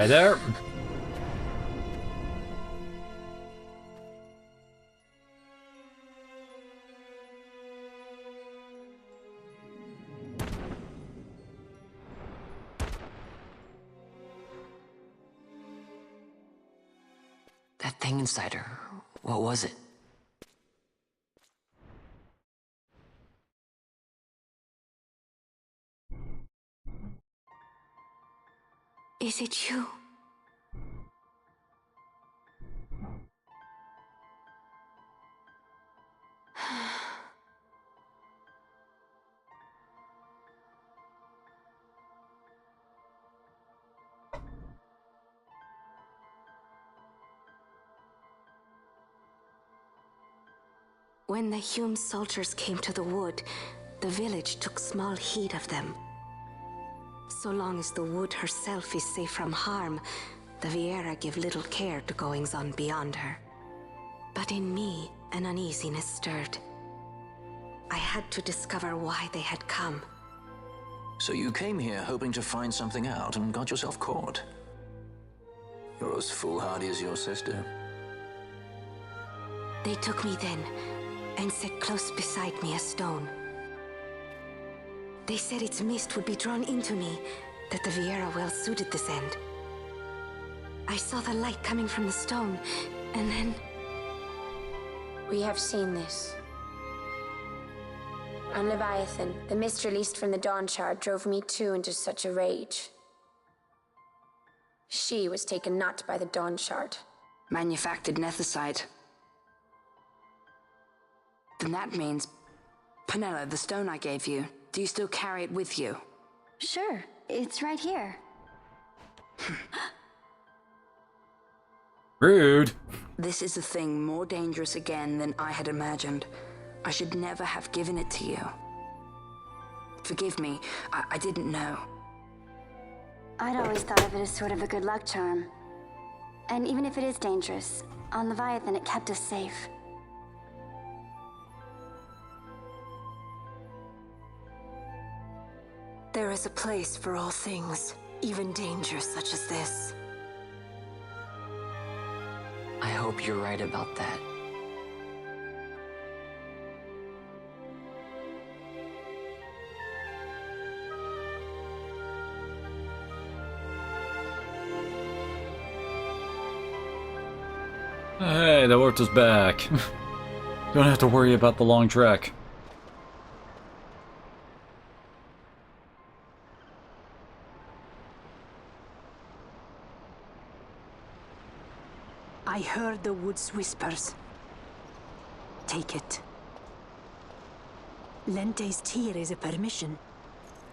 Speaker 1: Hi there.
Speaker 3: That thing inside her, what was it?
Speaker 4: Is it you? When the Hume soldiers came to the wood, the village took small heed of them. So long as the wood herself is safe from harm, the Viera give little care to goings-on beyond her. But in me, an uneasiness stirred. I had to discover why they had come.
Speaker 13: So you came here hoping to find something out and got yourself caught. You're as foolhardy as your sister.
Speaker 4: They took me then, and set close beside me a stone. They said its mist would be drawn into me, that the Viera well suited this end. I saw the light coming from the stone, and then...
Speaker 12: We have seen this. On Leviathan, the mist released from the Dawn Shard drove me too into such a rage. She was taken not by the Dawn Shard.
Speaker 6: Manufactured Nethicite. Then that means... Penella, the stone I gave you, do you still carry it with you?
Speaker 7: Sure, it's right here.
Speaker 1: Rude.
Speaker 6: This is a thing more dangerous again than I had imagined. I should never have given it to you. Forgive me, I didn't know.
Speaker 7: I'd always thought of it as sort of a good luck charm. And even if it is dangerous, on Leviathan it kept us safe.
Speaker 14: There is a place for all things, even dangers such as this.
Speaker 3: I hope you're right about that.
Speaker 1: Hey, the Orta's back. Don't have to worry about the long trek.
Speaker 14: I heard the wood's whispers. Take it. Lente's tear is a permission.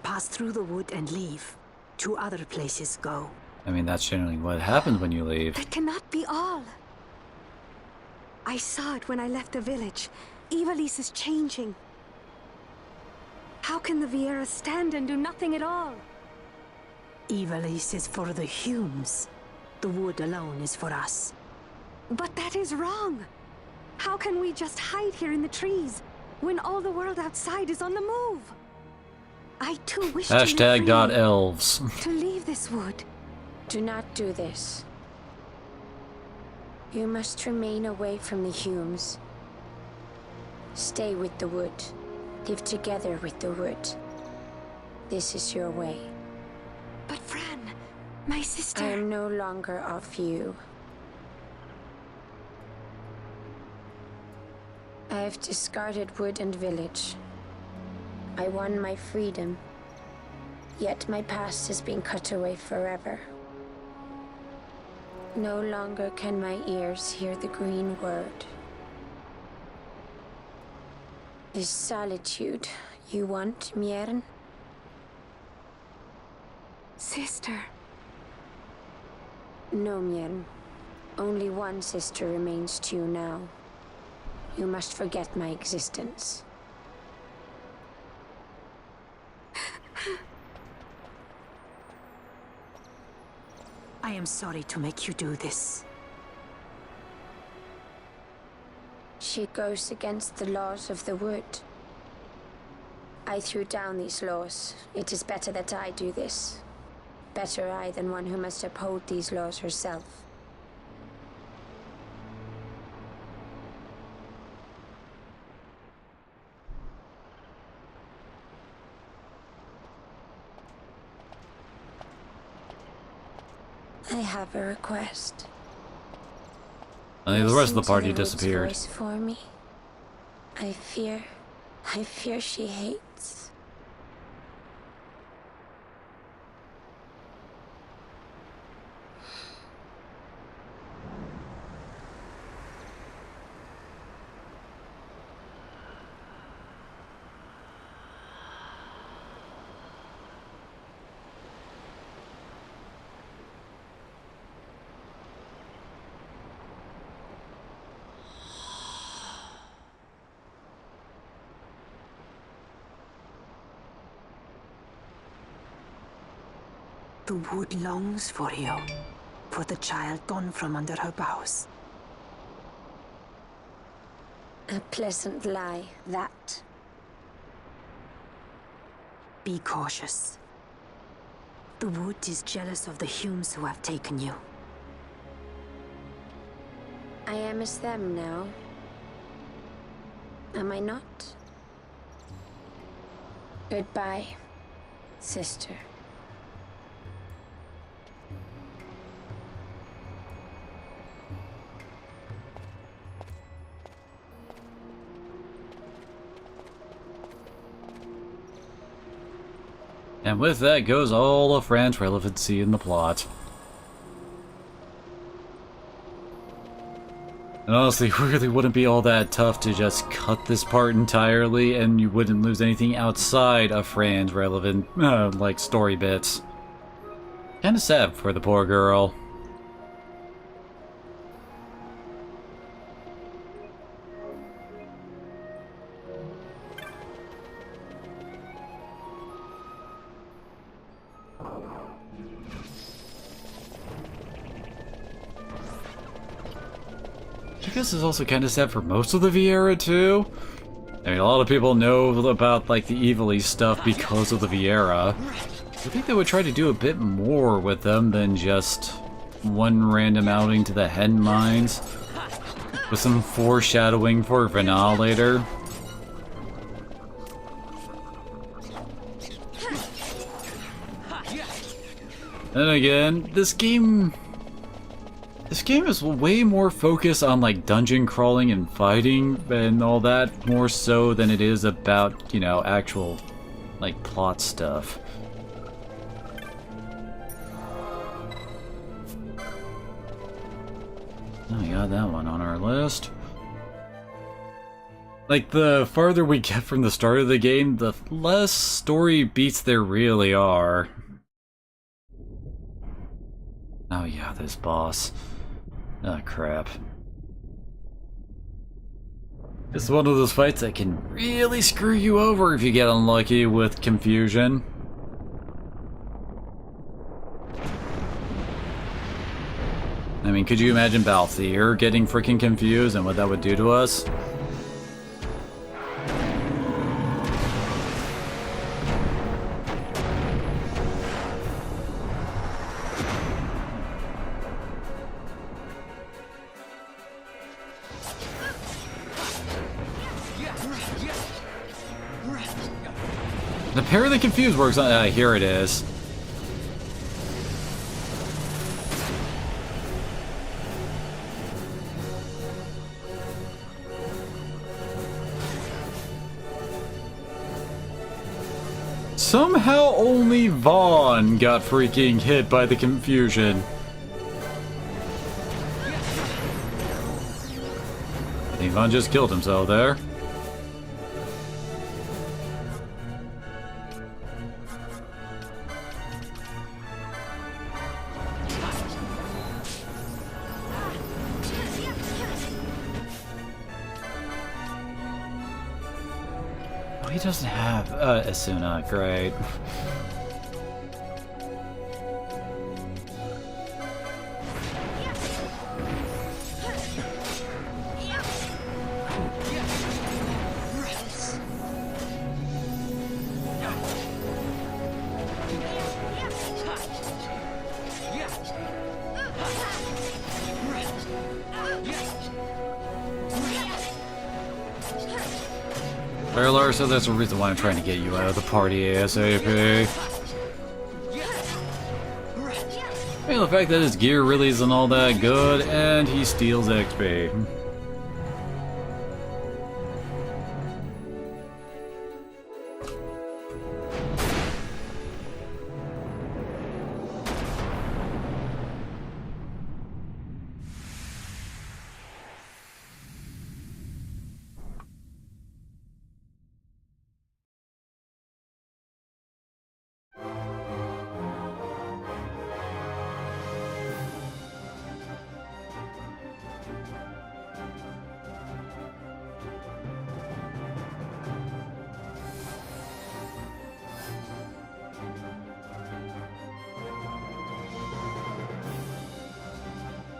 Speaker 14: Pass through the wood and leave. To other places go.
Speaker 1: I mean, that's generally what happens when you leave.
Speaker 4: That cannot be all. I saw it when I left the village. Ivalice is changing. How can the Viera stand and do nothing at all?
Speaker 14: Ivalice is for the Humes. The wood alone is for us.
Speaker 4: But that is wrong. How can we just hide here in the trees when all the world outside is on the move? I too wish
Speaker 1: Hashtag
Speaker 4: to live free,
Speaker 1: .elves.
Speaker 4: to leave this wood.
Speaker 12: Do not do this. You must remain away from the Humes. Stay with the wood. Live together with the wood. This is your way.
Speaker 4: But Fran, my sister...
Speaker 12: I am no longer of you. I have discarded wood and village. I won my freedom. Yet my past has been cut away forever. No longer can my ears hear the green word. Is solitude you want, Mjern?
Speaker 4: Sister.
Speaker 12: No, Mjern. Only one sister remains to you now. You must forget my existence.
Speaker 14: I am sorry to make you do this.
Speaker 12: She goes against the laws of the wood. I threw down these laws. It is better that I do this. Better I than one who must uphold these laws herself. I have a request.
Speaker 1: I think the rest of the
Speaker 12: Listen to
Speaker 1: party
Speaker 12: wood's
Speaker 1: disappeared.
Speaker 12: voice for me. I fear she hates.
Speaker 14: The wood longs for you, for the child gone from under her boughs.
Speaker 12: A pleasant lie, that.
Speaker 14: Be cautious. The wood is jealous of the Humes who have taken you.
Speaker 12: I am as them now. Am I not? Goodbye, sister.
Speaker 1: And with that goes all of Fran's relevancy in the plot. And honestly, it really wouldn't be all that tough to just cut this part entirely, and you wouldn't lose anything outside of Fran's relevant, like, story bits. Kinda sad for the poor girl. I guess it's also kind of sad for most of the Viera, too. I mean, a lot of people know about, like, the Evilly stuff because of the Viera. I think they would try to do a bit more with them than just one random outing to the Hen Mines, with some foreshadowing for Vana later. Then again, this game is way more focused on, like, dungeon crawling and fighting and all that, more so than it is about, you know, actual, like, plot stuff. Oh, we got that one on our list. Like, the farther we get from the start of the game, the less story beats there really are. Oh yeah, this boss. Oh crap. It's one of those fights that can really screw you over if you get unlucky with confusion. I mean, could you imagine Balthier getting freaking confused and what that would do to us? The Parry the Confused works on... here it is. Somehow only Vaughn got freaking hit by the confusion. I think Vaughn just killed himself there. He doesn't have Asuna, great. Barrelar, so that's the reason why I'm trying to get you out of the party ASAP. I mean, the fact that his gear really isn't all that good, and he steals XP.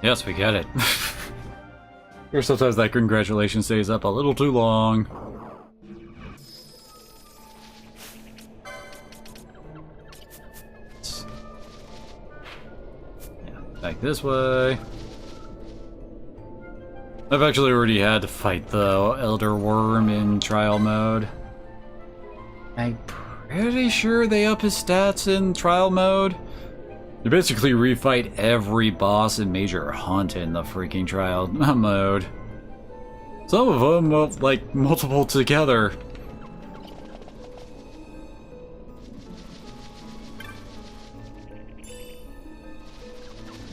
Speaker 1: Yes, we get it. Or sometimes that congratulations stays up a little too long. Yeah, back this way. I've actually already had to fight the Elder Worm in trial mode. I'm pretty sure they up his stats in trial mode. You basically refight every boss and major hunt in the freaking trial mode. Some of them, like, multiple together.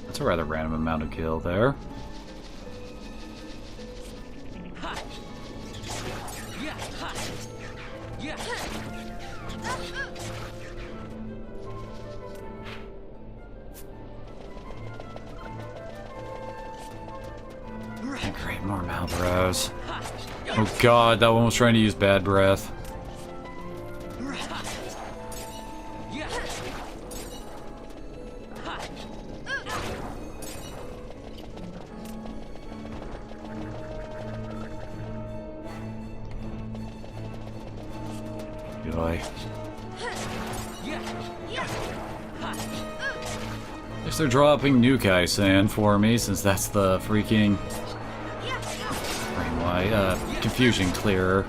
Speaker 1: That's a rather random amount of kill there. Great, more Malboros. Oh god, that one was trying to use bad breath. Boy. Guess they're dropping Nukai Sand for me, since that's the freaking confusion clearer.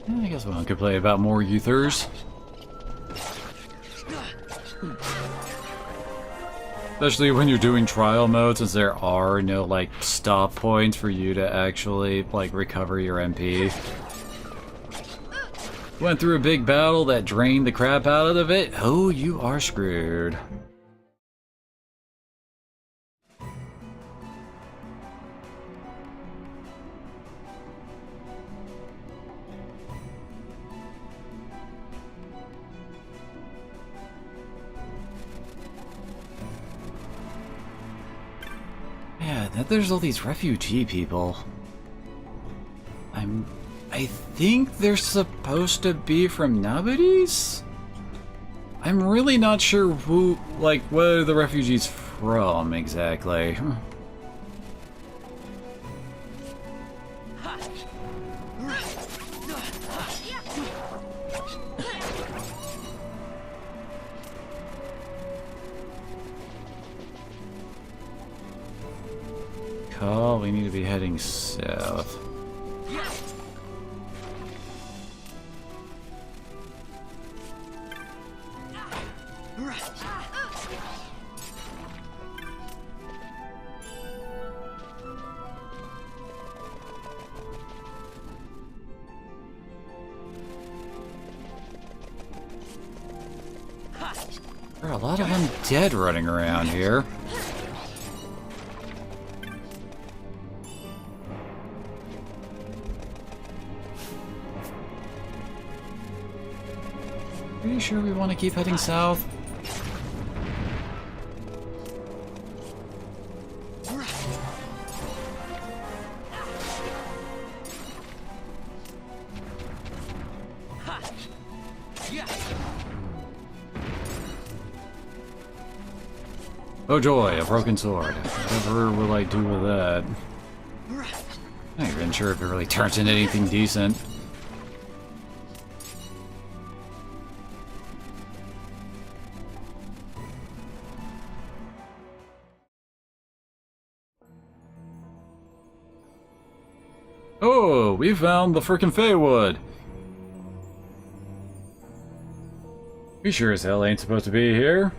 Speaker 1: I guess one could play about more Euthers. Especially when you're doing trial mode, since there are no, like, stop points for you to actually, like, recover your MP. Went through a big battle that drained the crap out of it. Oh, you are screwed. Yeah, there's all these refugee people. I think they're supposed to be from Nabudis? I'm really not sure who, like, where the refugees from exactly. Call, we need to be heading south. There are a lot of undead running around here. Are you sure we want to keep heading south? Oh joy, a broken sword. Whatever will I do with that? I'm not even sure if it really turns into anything decent. Oh, we found the frickin' Feywood. We sure as hell ain't supposed to be here.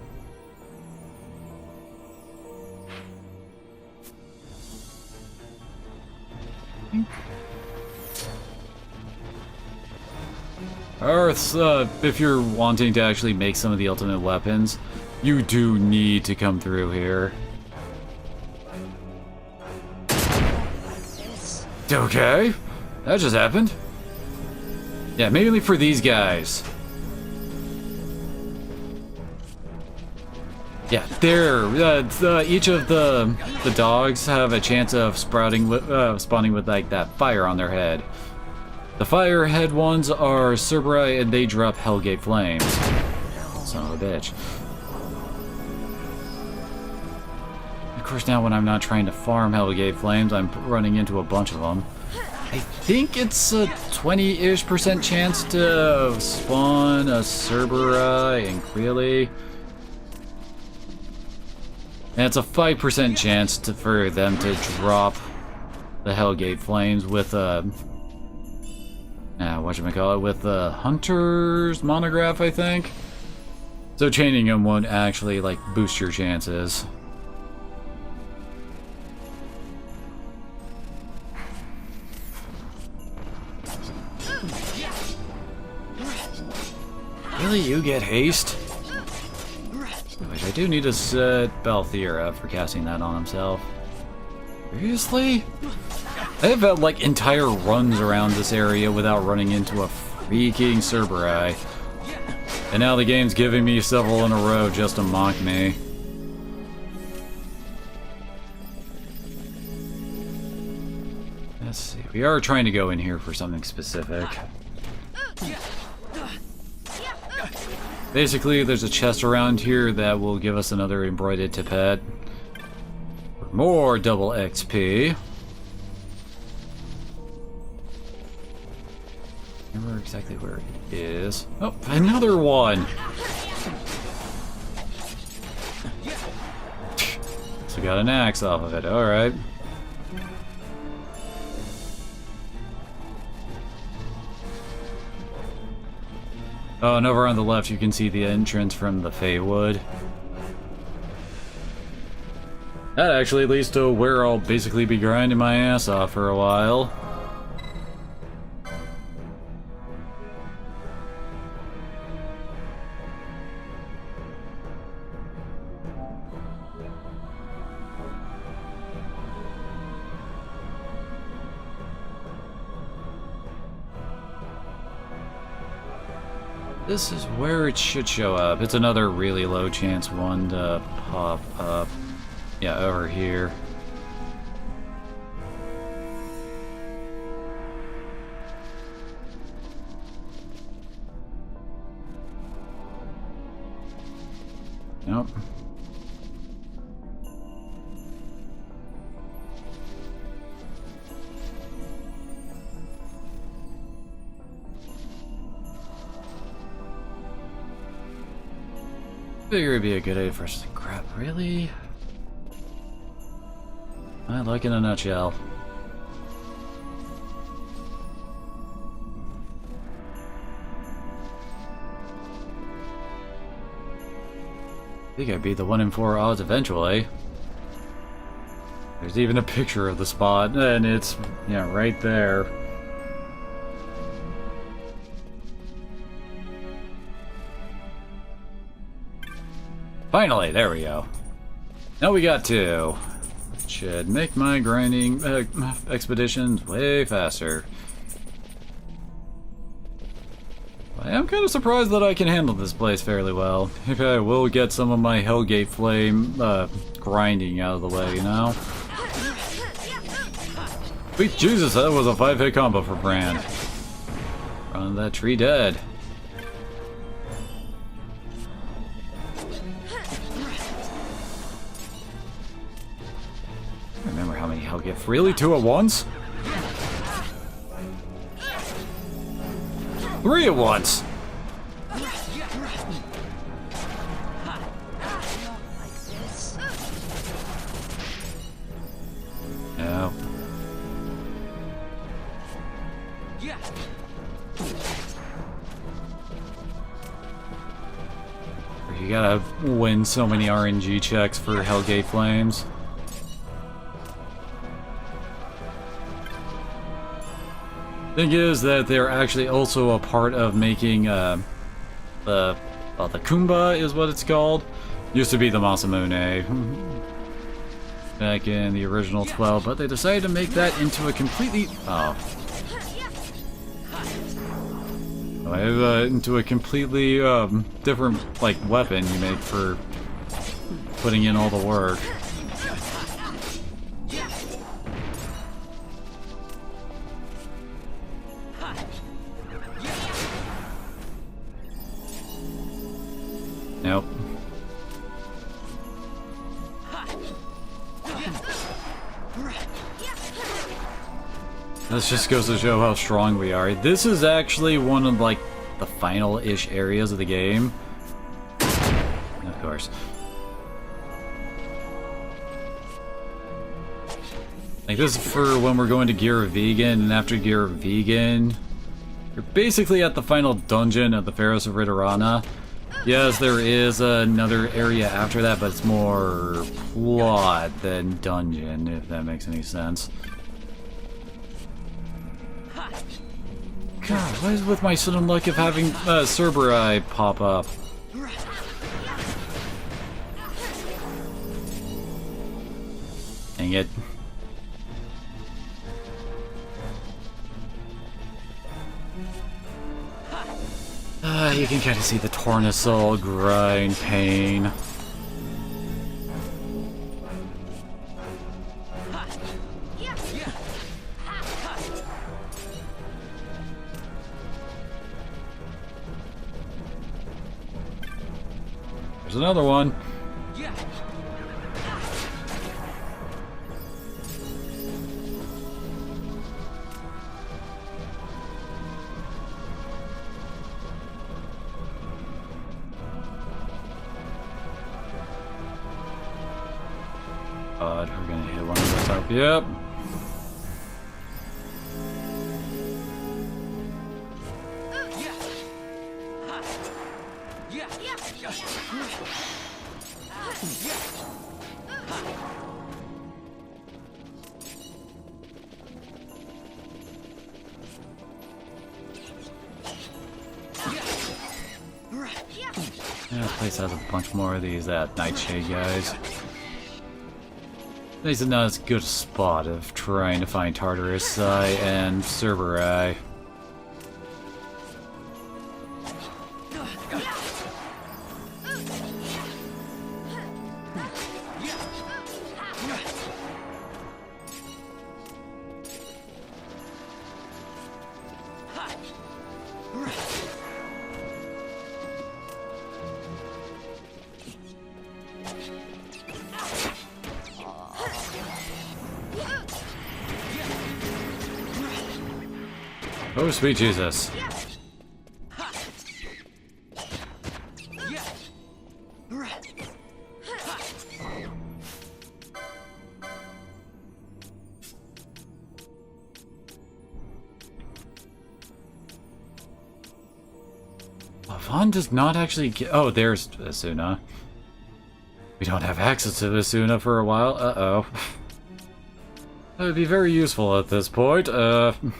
Speaker 1: Earths, if you're wanting to actually make some of the ultimate weapons, you do need to come through here. Okay, that just happened. Yeah, mainly for these guys. Yeah, there. Each of the dogs have a chance of spawning with like that fire on their head. The firehead ones are Cerberus, and they drop Hellgate Flames. Son of a bitch. Of course, now when I'm not trying to farm Hellgate Flames, I'm running into a bunch of them. I think it's a 20-ish% chance to spawn a Cerberus and Creely. And it's a 5% chance for them to drop the Hellgate Flames with with the Hunter's Monograph, I think. So chaining them won't actually, like, boost your chances. Really, you get haste? Which I do need to set Balthiera for casting that on himself. Seriously? I have had like entire runs around this area without running into a freaking Cerberus. And now the game's giving me several in a row just to mock me. Let's see. We are trying to go in here for something specific. Basically, there's a chest around here that will give us another embroidered tippet. More double XP. Remember exactly where it is. Oh, another one! So got an axe off of it, alright. Oh, and over on the left you can see the entrance from the Feywood. That actually leads to where I'll basically be grinding my ass off for a while. This is where it should show up. It's another really low chance one to pop up. Yeah, over here. Nope. Figure it'd be a good idea for us to grab. Really? I like in a nutshell. I think I'd be the 1 in 4 odds eventually. There's even a picture of the spot, and it's, yeah, right there. Finally, there we go. Now we got 2. Should make my grinding expeditions way faster. I am kind of surprised that I can handle this place fairly well. Maybe I will get some of my Hellgate Flame grinding out of the way, you know? Sweet Jesus, that was a 5-hit combo for Brand. Run that tree dead. Remember how many Hellgate? Really? 2 at once? 3 at once! No. You gotta win so many RNG checks for Hellgate Flames. Thing is that they're actually also a part of making the Kumba is what it's called. Used to be the Masamune back in the original 12, but they decided to make that into a completely into a completely different like weapon you make for putting in all the work. Nope. This just goes to show how strong we are. This is actually one of like the final-ish areas of the game. Of course. Like this is for when we're going to Gear of Vegan, and after Gear of Vegan, you're basically at the final dungeon of the Pharaohs of Ridorana. Yes, there is another area after that, but it's more plot than dungeon, if that makes any sense. God, what is with my sudden luck of having Cerberus pop up? Dang it. You can kind of see the Tornasoul grind pain. There's another one. We're gonna hit one of those up. Yep. Yeah, the place has a bunch more of these Nightshade guys. This is not as good a spot of trying to find Tartarus and Cerberus. Oh, sweet Jesus. Vaughn does not actually get... Oh, there's Asuna. We don't have access to Asuna for a while. Uh-oh. That would be very useful at this point. Come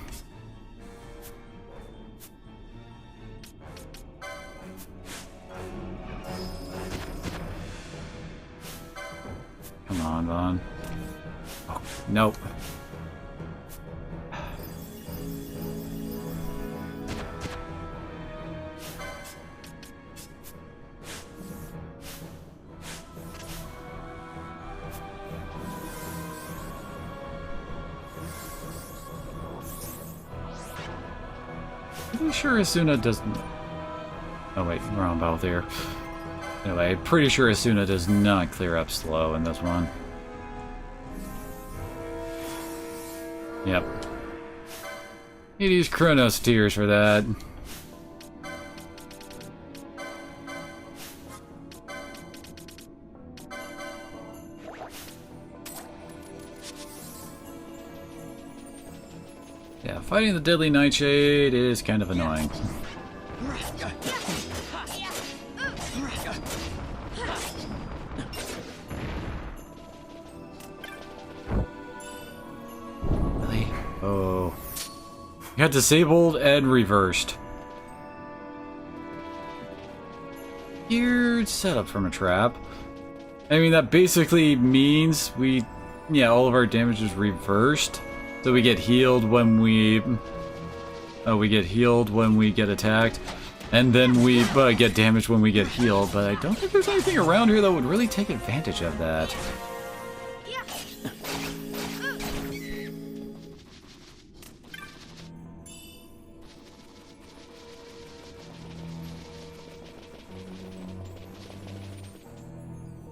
Speaker 1: on, Vaughn. Oh, nope. Pretty sure Asuna doesn't... Oh wait, wrong both here. Anyway, pretty sure Asuna does not clear up slow in this one. Yep. Need to use Chronos Tears for that. Yeah, fighting the Deadly Nightshade is kind of annoying. Really? Oh. You got disabled and reversed. Weird setup from a trap. I mean, that basically means all of our damage is reversed. So we get healed when we get attacked, and then we get damaged when we get healed. But I don't think there's anything around here that would really take advantage of that.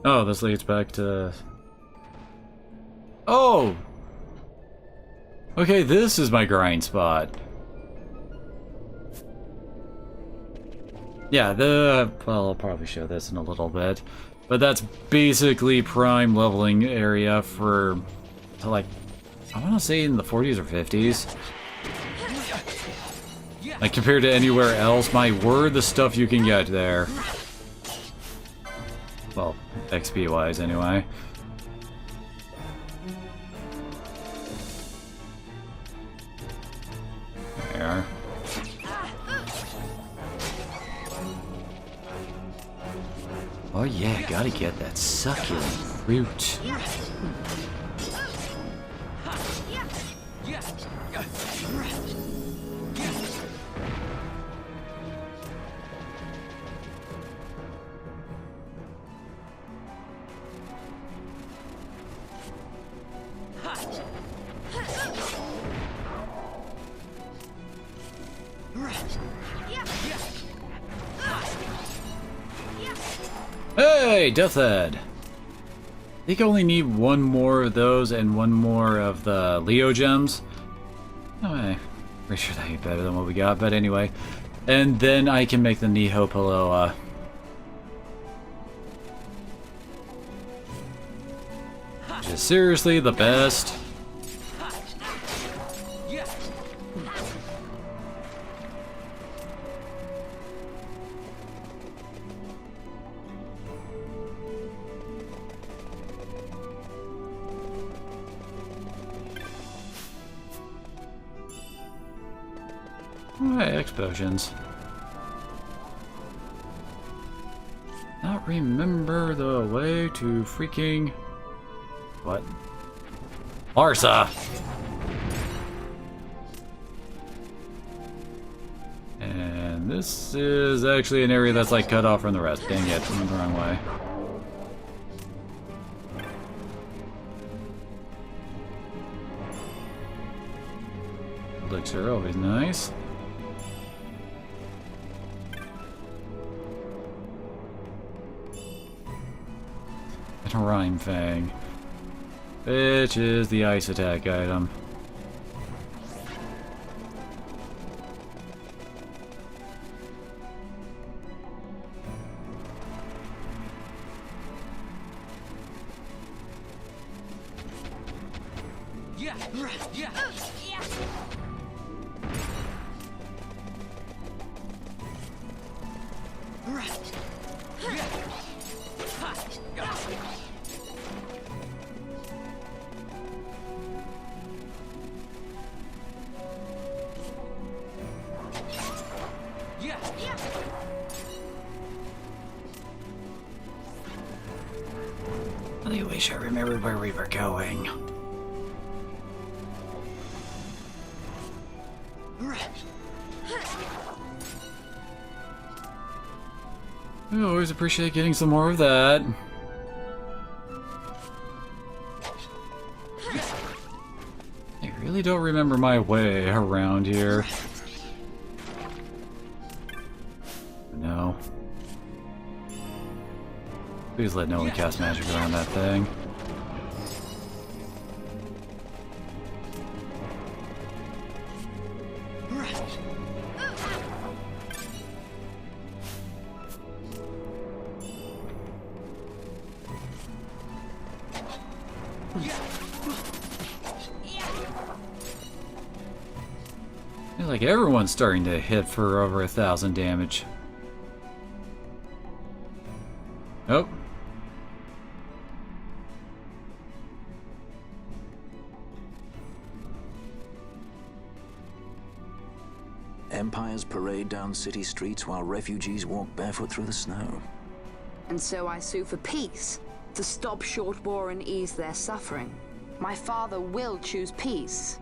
Speaker 1: Oh, this leads back to... Oh! Okay, this is my grind spot. Yeah, well, I'll probably show this in a little bit. But that's basically prime leveling area for, like, I want to say in the 40s or 50s. Like, compared to anywhere else, my word, the stuff you can get there. Well, XP-wise, anyway. There. Oh yeah, gotta get that succulent fruit. Hey, Death Head! I think I only need one more of those and one more of the Leo gems. No way. Pretty sure that'd be better than what we got, but anyway. And then I can make the Niho Paloa. Which is seriously the best. Alright, X potions. Not remember the way to freaking... What? Larsa! And this is actually an area that's like cut off from the rest. Dang it, I went the wrong way. Elixir, always nice. And a Rhyme Fang. Which is the ice attack item. I wish I remembered where we were going. I always appreciate getting some more of that. I really don't remember my way around here. No. Please let no one cast magic around that thing. I feel like everyone's starting to hit for over 1,000 damage. Nope.
Speaker 13: Empires parade down city streets while refugees walk barefoot through the snow.
Speaker 6: And so I sue for peace, to stop short war and ease their suffering. My father will choose peace.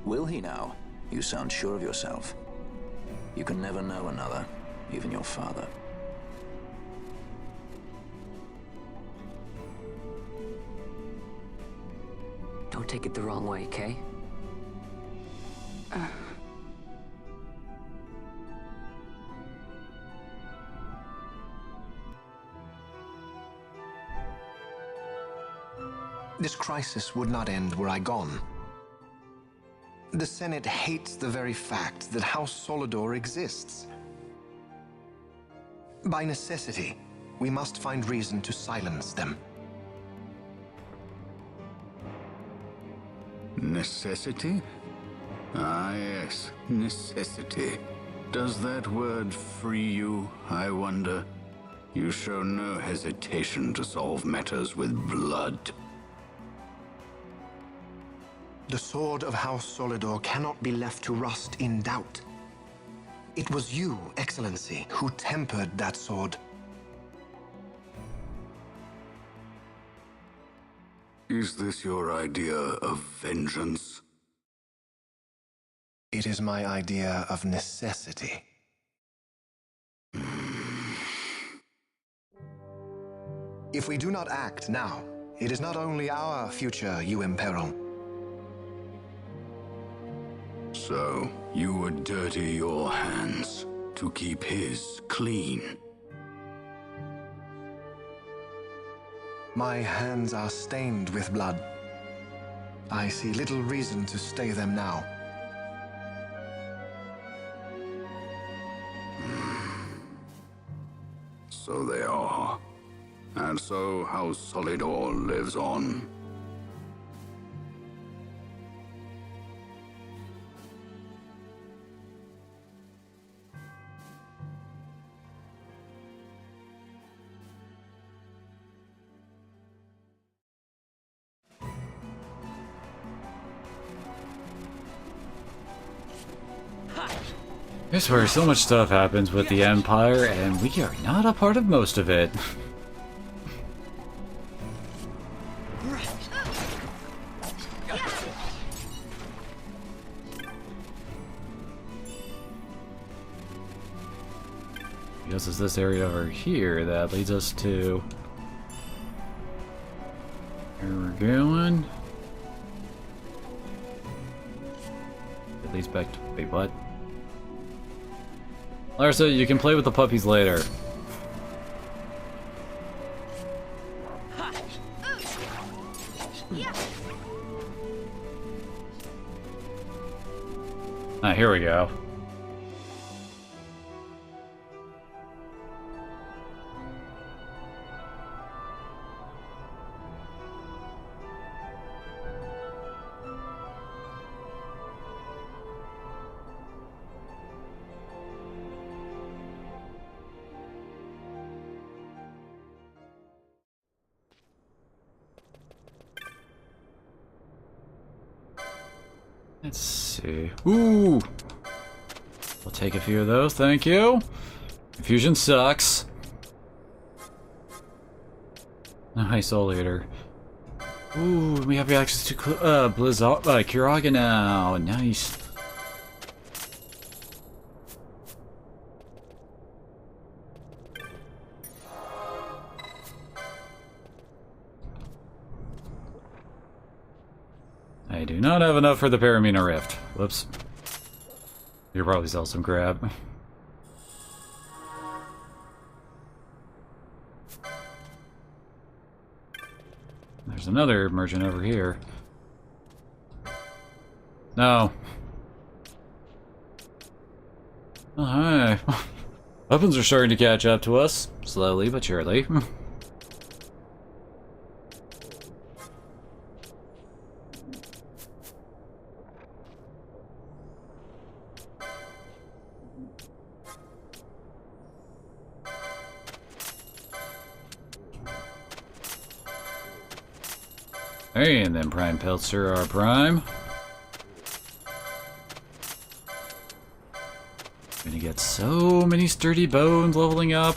Speaker 13: Will he now? You sound sure of yourself. You can never know another, even your father.
Speaker 3: Don't take it the wrong way, Kay?
Speaker 15: This crisis would not end were I gone. The Senate hates the very fact that House Solidor exists. By necessity, we must find reason to silence them.
Speaker 5: Necessity? Ah, yes, necessity. Does that word free you, I wonder? You show no hesitation to solve matters with blood.
Speaker 15: The sword of House Solidor cannot be left to rust in doubt. It was you, Excellency, who tempered that sword.
Speaker 5: Is this your idea of vengeance?
Speaker 15: It is my idea of necessity. If we do not act now, it is not only our future you imperil.
Speaker 5: So, you would dirty your hands to keep his clean?
Speaker 15: My hands are stained with blood. I see little reason to stay them now.
Speaker 16: So they are. And so House Solidor lives on.
Speaker 1: I swear, so much stuff happens with the Empire, and we are not a part of most of it. I guess it's this area over here that leads us to... Here we're going. It leads back to... Wait, what? Larsa, you can play with the puppies later. Ah, here we go. Let's see. Ooh! We'll take a few of those, thank you. Infusion sucks. Nice, Soul Eater. Ooh, we have access to Kiraga now. Nice. I do not have enough for the Paramina Rift. Whoops. You could probably sell some crap. There's another merchant over here. No. Oh, hi. Weapons are starting to catch up to us. Slowly but surely. Hey, and then Prime Peltzer, our Prime. Gonna get so many sturdy bones leveling up.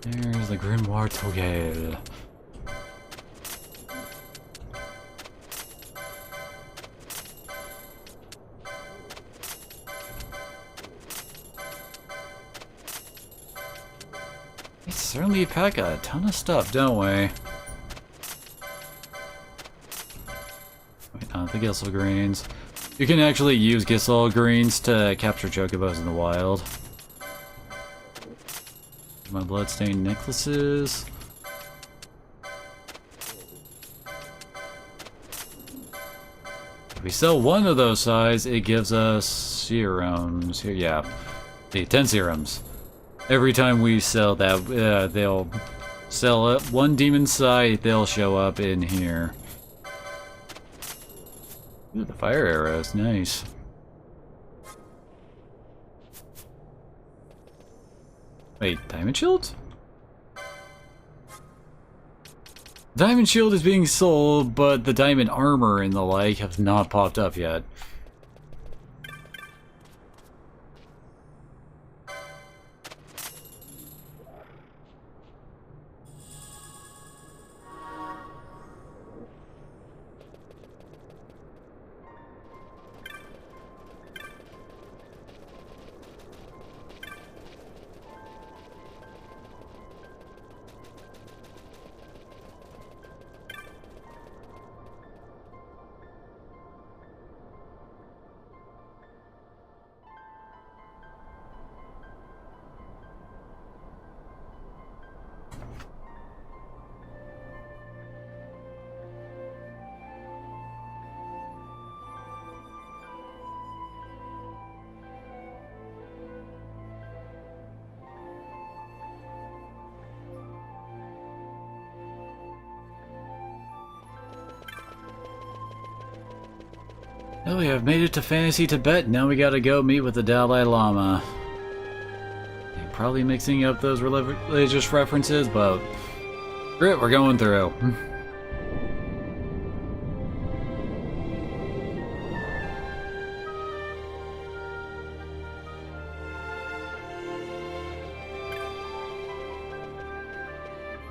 Speaker 1: There's the Grimoire Togel. We certainly pack a ton of stuff, don't we? Wait, not the Gissel Greens. You can actually use Gissel Greens to capture chocobos in the wild. My bloodstained necklaces. If we sell one of those size, it gives us serums. Here, yeah, 10 serums. Every time we sell that, they'll sell it. One demon sight, they'll show up in here. Ooh, the fire arrows, nice. Wait, Diamond Shield? Diamond Shield is being sold, but the Diamond Armor and the like have not popped up yet. Well, we have made it to Fantasy Tibet. Now we gotta go meet with the Dalai Lama. I'm probably mixing up those religious references, but screw it, we're going through.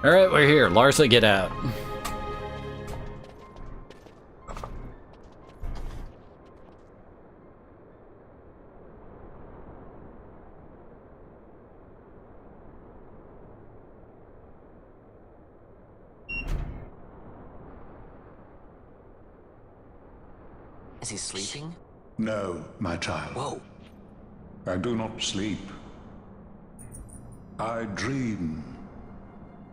Speaker 1: Alright, we're here. Larsa, get out.
Speaker 13: Is he sleeping?
Speaker 16: No, my child.
Speaker 13: Whoa.
Speaker 16: I do not sleep. I dream.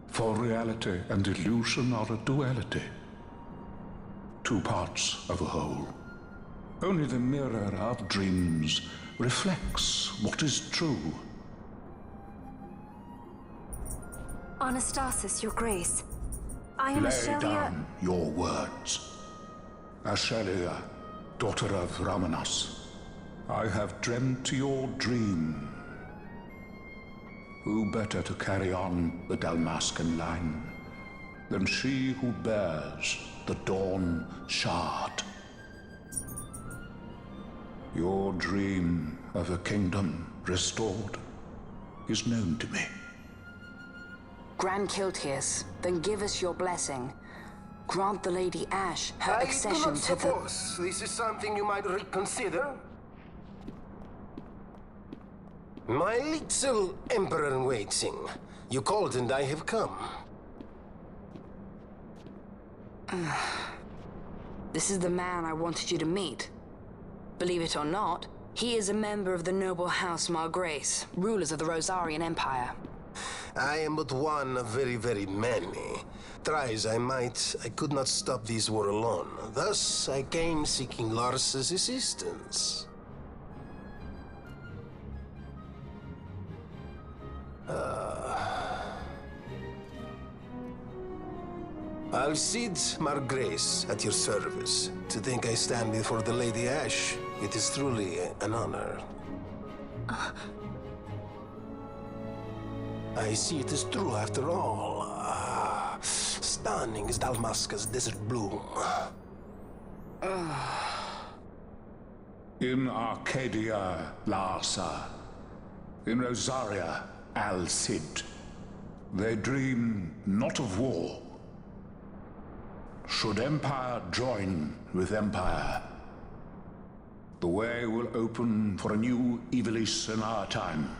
Speaker 16: For reality and illusion are a duality. Two parts of a whole. Only the mirror of dreams reflects what is true.
Speaker 17: Anastasis, Your Grace. I am
Speaker 16: Lay
Speaker 17: Ashelia.
Speaker 16: down your words. Ashelia, daughter of Ramanas, I have dreamt your dream. Who better to carry on the Dalmascan line than she who bears the Dawn Shard? Your dream of a kingdom restored is known to me.
Speaker 6: Grand Kiltias, then give us your blessing. Grant the Lady Ashe her accession to the...
Speaker 18: I do not suppose this is something you might reconsider. My little Emperor-in-waiting. You called and I have come.
Speaker 6: This is the man I wanted you to meet. Believe it or not, he is a member of the noble house Margrace, rulers of the Rosarian Empire.
Speaker 18: I am but one of very, very many. Try as I might, I could not stop this war alone. Thus, I came seeking Larsa's assistance. Alcide Margrace at your service. To think I stand before the Lady Ashe, it is truly an honor. I see it is true after all. Stunning is Dalmasca's desert bloom.
Speaker 16: In Arcadia, Larsa. In Rosaria, Alcide. They dream not of war. Should Empire join with Empire, the way will open for a new Ivalice in our time.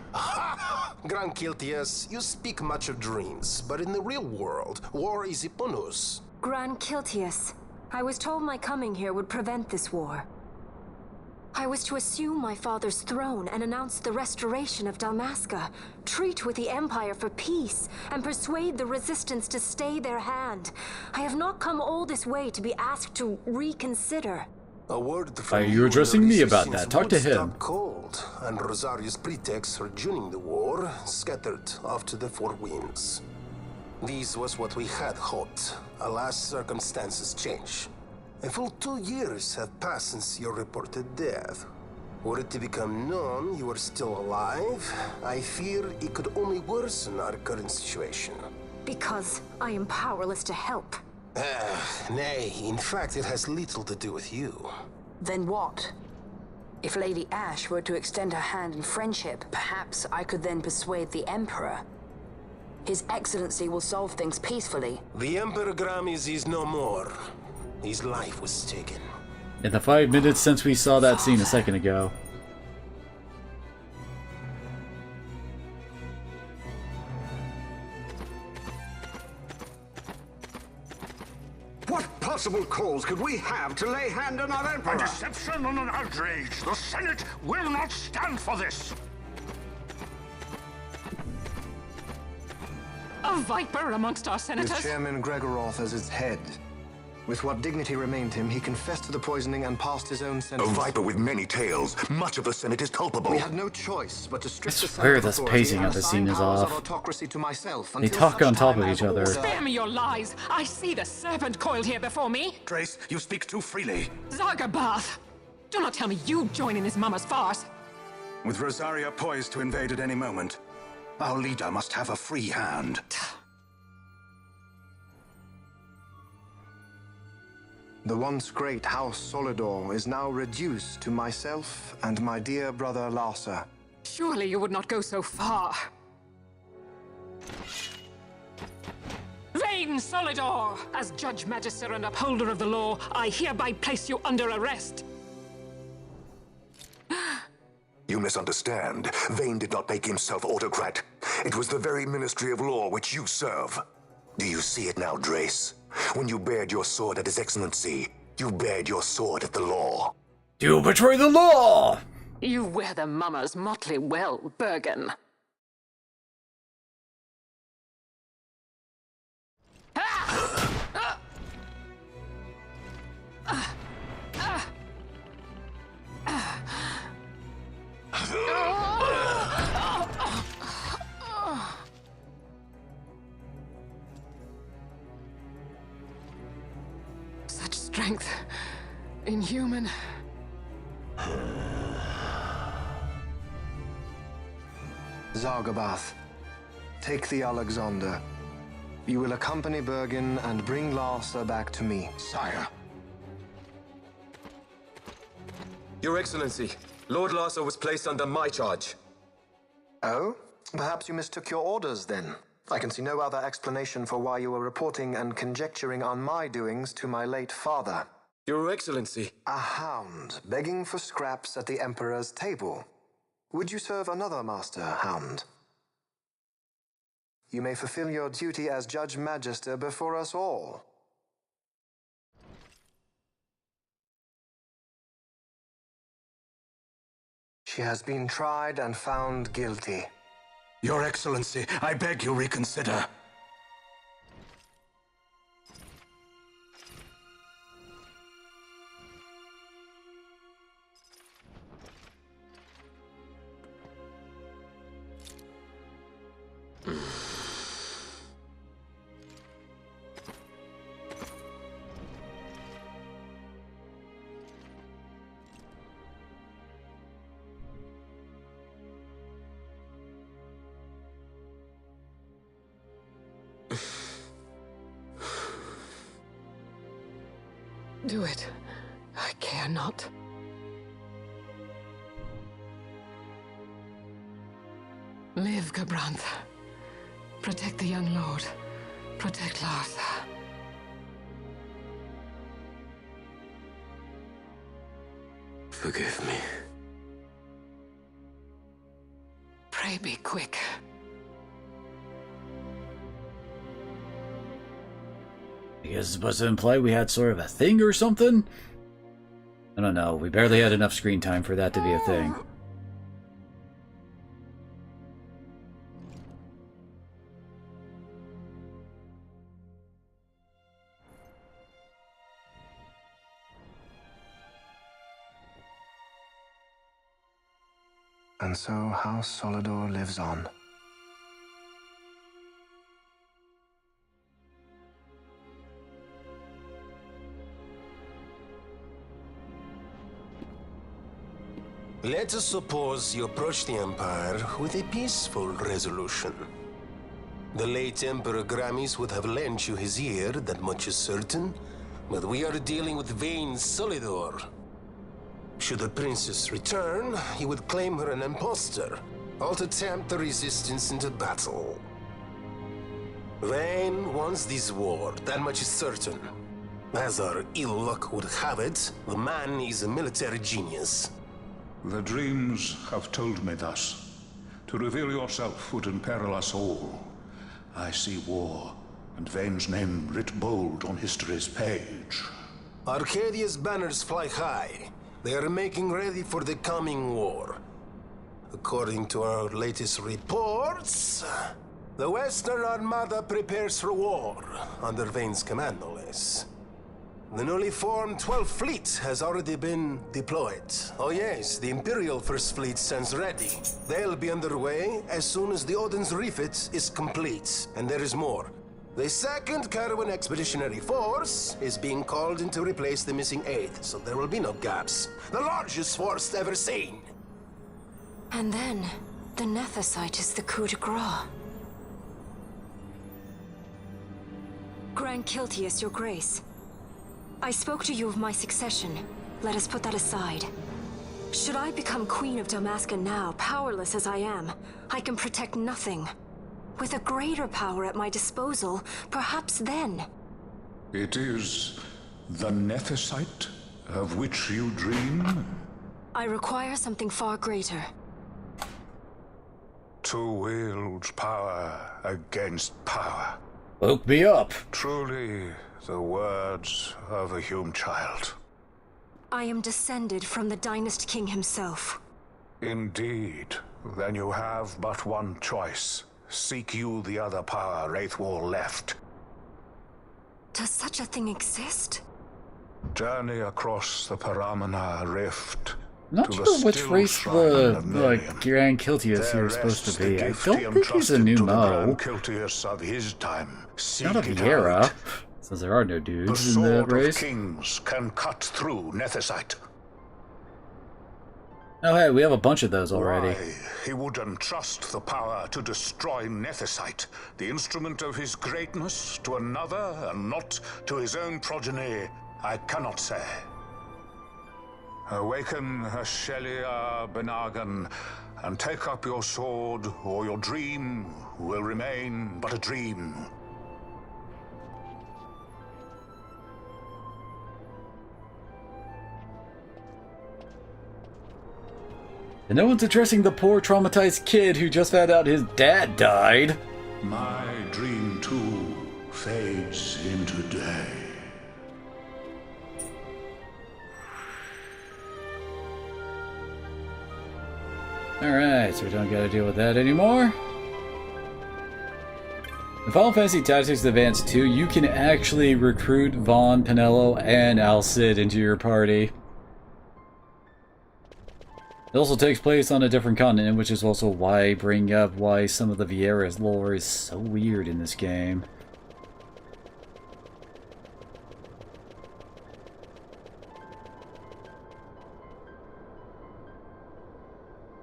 Speaker 18: Grand Kiltias, you speak much of dreams, but in the real world, war is upon us.
Speaker 17: Grand Kiltias, I was told my coming here would prevent this war. I was to assume my father's throne and announce the restoration of Dalmasca, treat with the Empire for peace, and persuade the Resistance to stay their hand. I have not come all this way to be asked to reconsider.
Speaker 18: A word
Speaker 1: Are you addressing me about that? Talk to him.
Speaker 18: Stop cold, and Rosaria's pretext for joining the war scattered off to the four winds. This was what we had hoped. Alas, circumstances change. A full 2 years have passed since your reported death. Were it to become known you are still alive, I fear it could only worsen our current situation.
Speaker 17: Because I am powerless to help.
Speaker 18: Nay, in fact, it has little to do with you.
Speaker 6: Then what? If Lady Ashe were to extend her hand in friendship, perhaps I could then persuade the Emperor. His Excellency will solve things peacefully.
Speaker 18: The Emperor Gramis is no more. His life was taken.
Speaker 1: In the 5 minutes since we saw that scene a second ago.
Speaker 10: What possible cause could we have to lay hand on our Emperor?
Speaker 16: A deception and an outrage. The Senate will not stand for this.
Speaker 8: A viper amongst our senators?
Speaker 15: With Chairman Gregoroth as its head. With what dignity remained him, he confessed to the poisoning and passed his own
Speaker 9: A
Speaker 15: sentence.
Speaker 9: viper with many tails. Much of the Senate is culpable.
Speaker 15: We had no choice but to strip the
Speaker 1: It's weird
Speaker 15: Senate
Speaker 1: this
Speaker 15: authority
Speaker 1: pacing
Speaker 15: and
Speaker 1: of the
Speaker 15: assign
Speaker 1: scene is
Speaker 15: powers
Speaker 1: off.
Speaker 15: of autocracy to myself
Speaker 1: They
Speaker 15: until
Speaker 1: talk
Speaker 15: such
Speaker 1: on top
Speaker 15: time
Speaker 1: of
Speaker 15: as
Speaker 1: each other.
Speaker 15: order-
Speaker 8: Spare me your lies. I see the serpent coiled here before me.
Speaker 9: Trace, you speak too freely.
Speaker 8: Zargabath,
Speaker 19: Do not tell me you join in this mama's farce.
Speaker 10: With Rosaria poised to invade at any moment, our leader must have a free hand.
Speaker 15: The once great House Solidor is now reduced to myself and my dear brother Larsa.
Speaker 19: Surely you would not go so far. Vayne Solidor! As Judge Magister and upholder of the law, I hereby place you under arrest.
Speaker 9: You misunderstand. Vayne did not make himself autocrat. It was the very Ministry of Law which you serve. Do you see it now, Drace? When you bared your sword at His Excellency, you bared your sword at the law.
Speaker 1: You betray the law!
Speaker 19: You wear the mama's motley well, Bergen. Such strength. Inhuman.
Speaker 15: Zargabath, take the Alexander. You will accompany Bergen and bring Larsa back to me.
Speaker 10: Sire.
Speaker 20: Your Excellency, Lord Larsa was placed under my charge.
Speaker 15: Oh? Perhaps you mistook your orders then. I can see no other explanation for why you were reporting and conjecturing on my doings to my late father.
Speaker 20: Your Excellency.
Speaker 15: A hound begging for scraps at the Emperor's table. Would you serve another master, Hound? You may fulfill your duty as Judge Magister before us all. She has been tried and found guilty.
Speaker 10: Your Excellency, I beg you reconsider.
Speaker 19: Do it. I care not. Live, Gabranth. Protect the young lord. Protect Larsa.
Speaker 11: Forgive me.
Speaker 19: Pray be quick.
Speaker 1: Because was it implied we had sort of a thing or something? I don't know. We barely had enough screen time for that to be a thing.
Speaker 15: And so House Solidor lives on.
Speaker 18: Let us suppose you approach the Empire with a peaceful resolution. The late Emperor Gramis would have lent you his ear, that much is certain, but we are dealing with Vayne Solidor. Should the princess return, he would claim her an impostor, or to tempt the resistance into battle. Vayne wants this war, that much is certain. As our ill luck would have it, the man is a military genius.
Speaker 16: The dreams have told me thus. To reveal yourself would imperil us all. I see war, and Vayne's name writ bold on history's page.
Speaker 18: Arcadia's banners fly high. They are making ready for the coming war. According to our latest reports, the Western Armada prepares for war, under Vayne's command, no less. The newly formed 12th Fleet has already been deployed. Oh yes, the Imperial First Fleet stands ready. They'll be underway as soon as the Odin's refit is complete. And there is more. The 2nd Carowin Expeditionary Force is being called in to replace the missing 8th, so there will be no gaps. The largest force ever seen.
Speaker 17: And then, the Nethicite is the coup de grace. Grand Kiltius, your grace. I spoke to you of my succession. Let us put that aside. Should I become Queen of Dalmasca now, powerless as I am, I can protect nothing. With a greater power at my disposal, perhaps then.
Speaker 16: It is the Nethicite of which you dream?
Speaker 17: I require something far greater.
Speaker 16: To wield power against power.
Speaker 1: Woke me up.
Speaker 16: Truly, the words of a Hume child.
Speaker 17: I am descended from the Dynast King himself.
Speaker 16: Indeed. Then you have but one choice. Seek you the other power Wraithwall left.
Speaker 17: Does such a thing exist?
Speaker 16: Journey across the Paramana Rift.
Speaker 1: Not sure which race the Grand Kiltius here is supposed to be. I don't think he's a new Mo.
Speaker 16: Of his time.
Speaker 1: Not a Viera, since there are no dudes in the race.
Speaker 16: Kings can cut through Nethicite.
Speaker 1: Oh hey, we have a bunch of those already.
Speaker 16: Why he would entrust the power to destroy Nethicite, the instrument of his greatness, to another and not to his own progeny, I cannot say. Awaken Ashelia Benagan, and take up your sword, or your dream will remain but a dream.
Speaker 1: And no one's addressing the poor traumatized kid who just found out his dad died.
Speaker 16: My dream too fades into day.
Speaker 1: Alright, so we don't gotta deal with that anymore. In Final Fantasy Tactics Advance 2, you can actually recruit Vaughn, Penelo, and Alcid into your party. It also takes place on a different continent, which is also why I bring up why some of the Viera's lore is so weird in this game.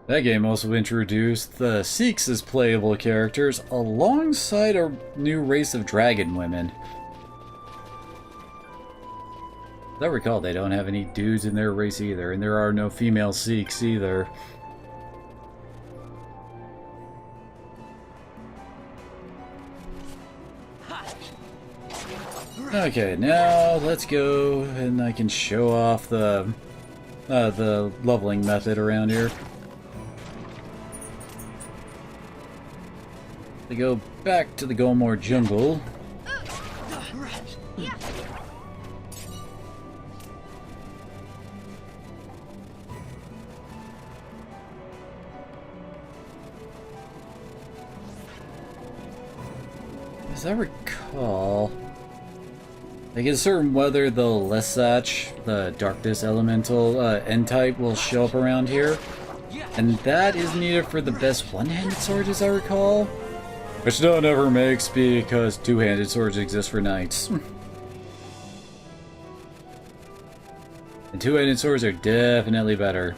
Speaker 1: That game also introduced the Sikhs as playable characters alongside a new race of dragon women. As I recall, they don't have any dudes in their race either, and there are no female Sikhs either. Okay, now let's go and I can show off the leveling method around here. To go back to the Golmore jungle. As I recall, like in certain weather, the Lesach, the Darkness Elemental N-type, will show up around here. And that is needed for the best one-handed sword, as I recall. Which no one ever makes because two-handed swords exist for knights. And two-handed swords are definitely better.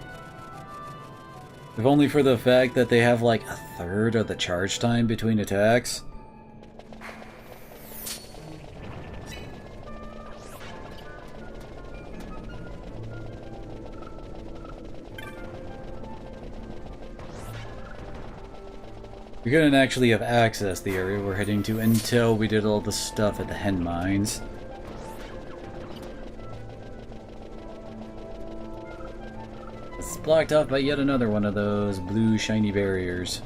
Speaker 1: If only for the fact that they have like a third of the charge time between attacks. We couldn't actually have accessed the area we're heading to until we did all the stuff at the Hen Mines. It's blocked off by yet another one of those blue shiny barriers.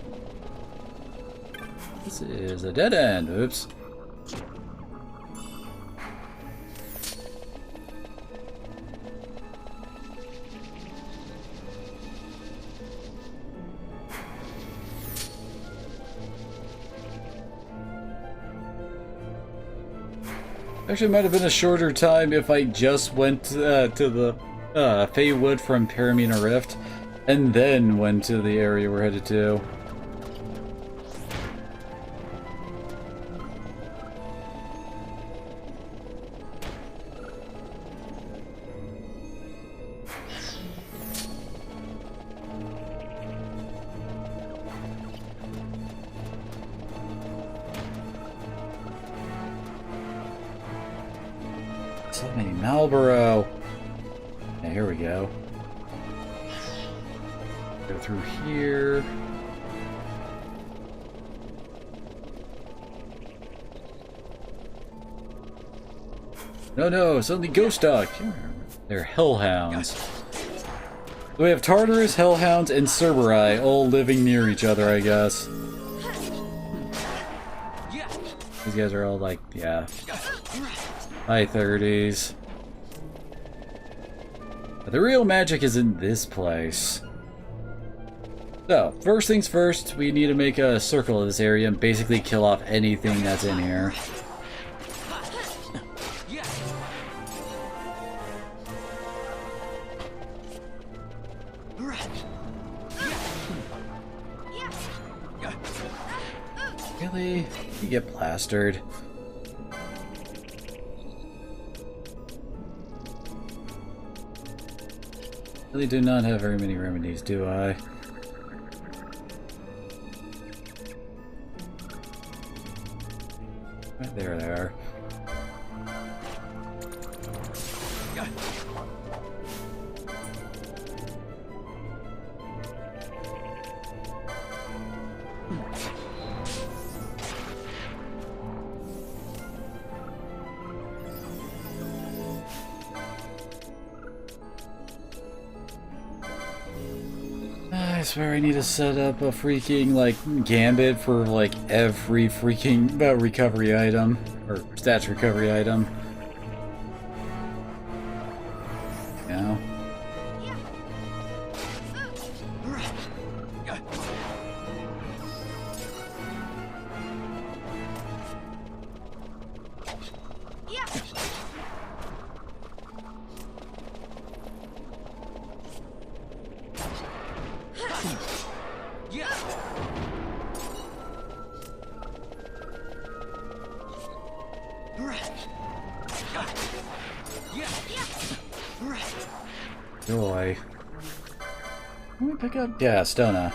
Speaker 1: This is a dead end. Oops. Actually, it might have been a shorter time if I just went to the Feywood from Paramina Rift, and then went to the area we're headed to. So many Marlboro. Yeah, here we go. Go through here. No, it's only Ghost Dog. They're Hellhounds. So we have Tartarus, Hellhounds, and Cerberus all living near each other, I guess. These guys are all like, yeah, high 30s. But the real magic is in this place. So, first things first, we need to make a circle of this area and basically kill off anything that's in here. Really? You get plastered. Really do not have very many remedies, do I? Right there they are. I swear I need to set up a freaking, like, gambit for, like, every freaking recovery item. Or stats recovery item. You know? Joy. Let me pick up gas, don't I?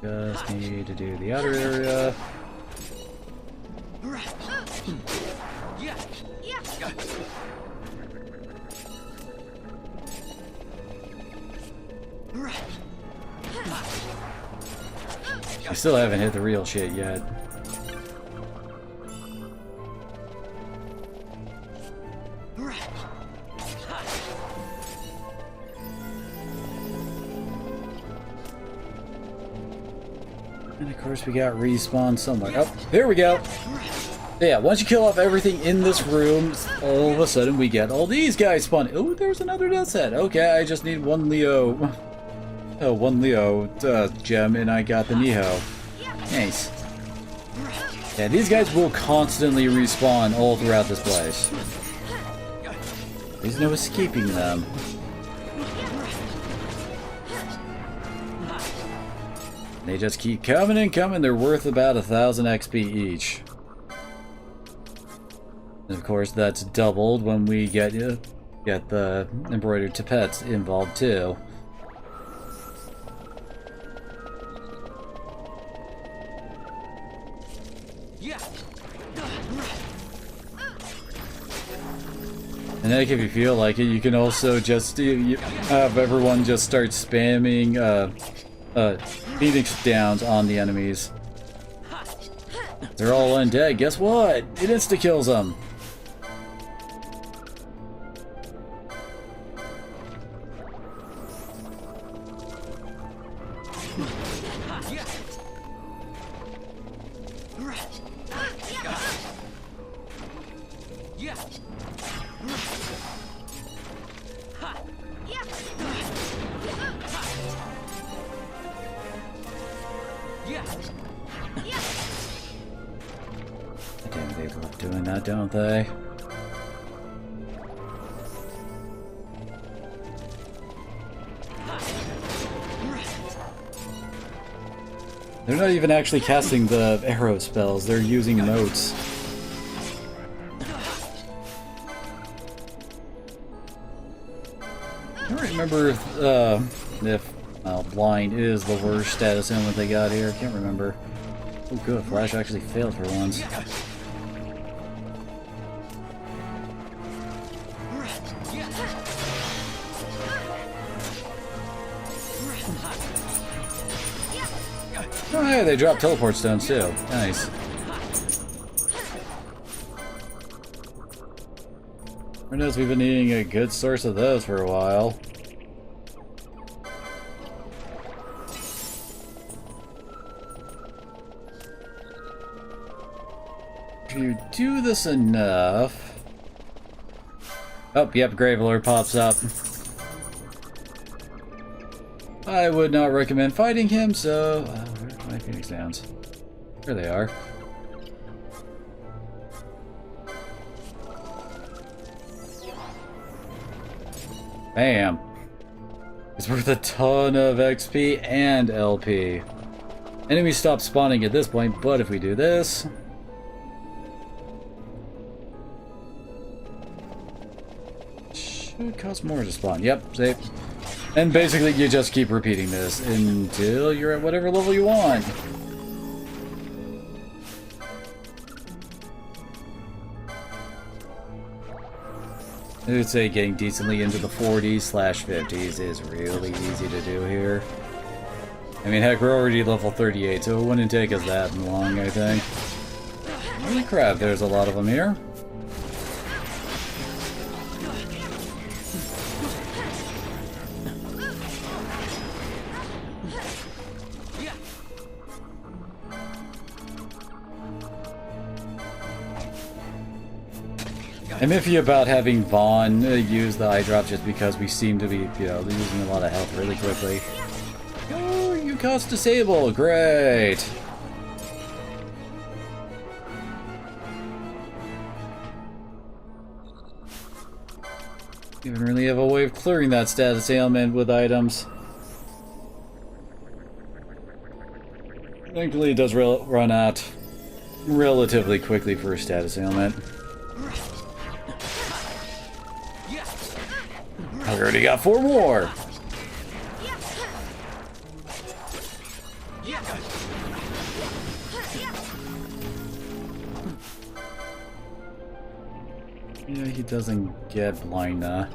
Speaker 1: Just need to do the outer area. I still haven't hit the real shit yet. And of course we got respawn somewhere. Oh, there we go! Yeah, once you kill off everything in this room, all of a sudden we get all these guys spawning. Oh, there's another death set. Okay, I just need one Leo. Oh, one Leo gem, and I got the Niho. Nice. Yeah, these guys will constantly respawn all throughout this place. There's no escaping them. They just keep coming and coming. They're worth about 1,000 XP each. And of course, that's doubled when we get the embroidered tapettes involved too. And like, if you feel like it, you can also just have everyone just start spamming Phoenix Downs on the enemies. They're all undead. Guess what? It insta-kills them. Damn, they love doing that, don't they? They're not even actually casting the arrow spells, they're using motes. I don't remember if blind is the worst status ailment they got here. I can't remember. Oh good, Flash actually failed for once. Oh hey, they dropped teleport stones too. Nice. Who knows, we've been eating a good source of those for a while. If you do this enough... Oh, yep, Gravelord pops up. I would not recommend fighting him, so... where's my Phoenix Downs? There they are. Bam. It's worth a ton of XP and LP. Enemies stop spawning at this point, but if we do this... should cost more to spawn. Yep, safe. And basically you just keep repeating this until you're at whatever level you want. I would say getting decently into the 40s/50s is really easy to do here. I mean, heck, we're already level 38, so it wouldn't take us that long, I think. Holy crap, there's a lot of them here. I'm iffy about having Vaughn use the eye drop just because we seem to be, you know, losing a lot of health really quickly. Oh, you cost disable, great! You don't really have a way of clearing that status ailment with items. Thankfully it does run out relatively quickly for a status ailment. I already got 4 more! Yeah, he doesn't get blind now.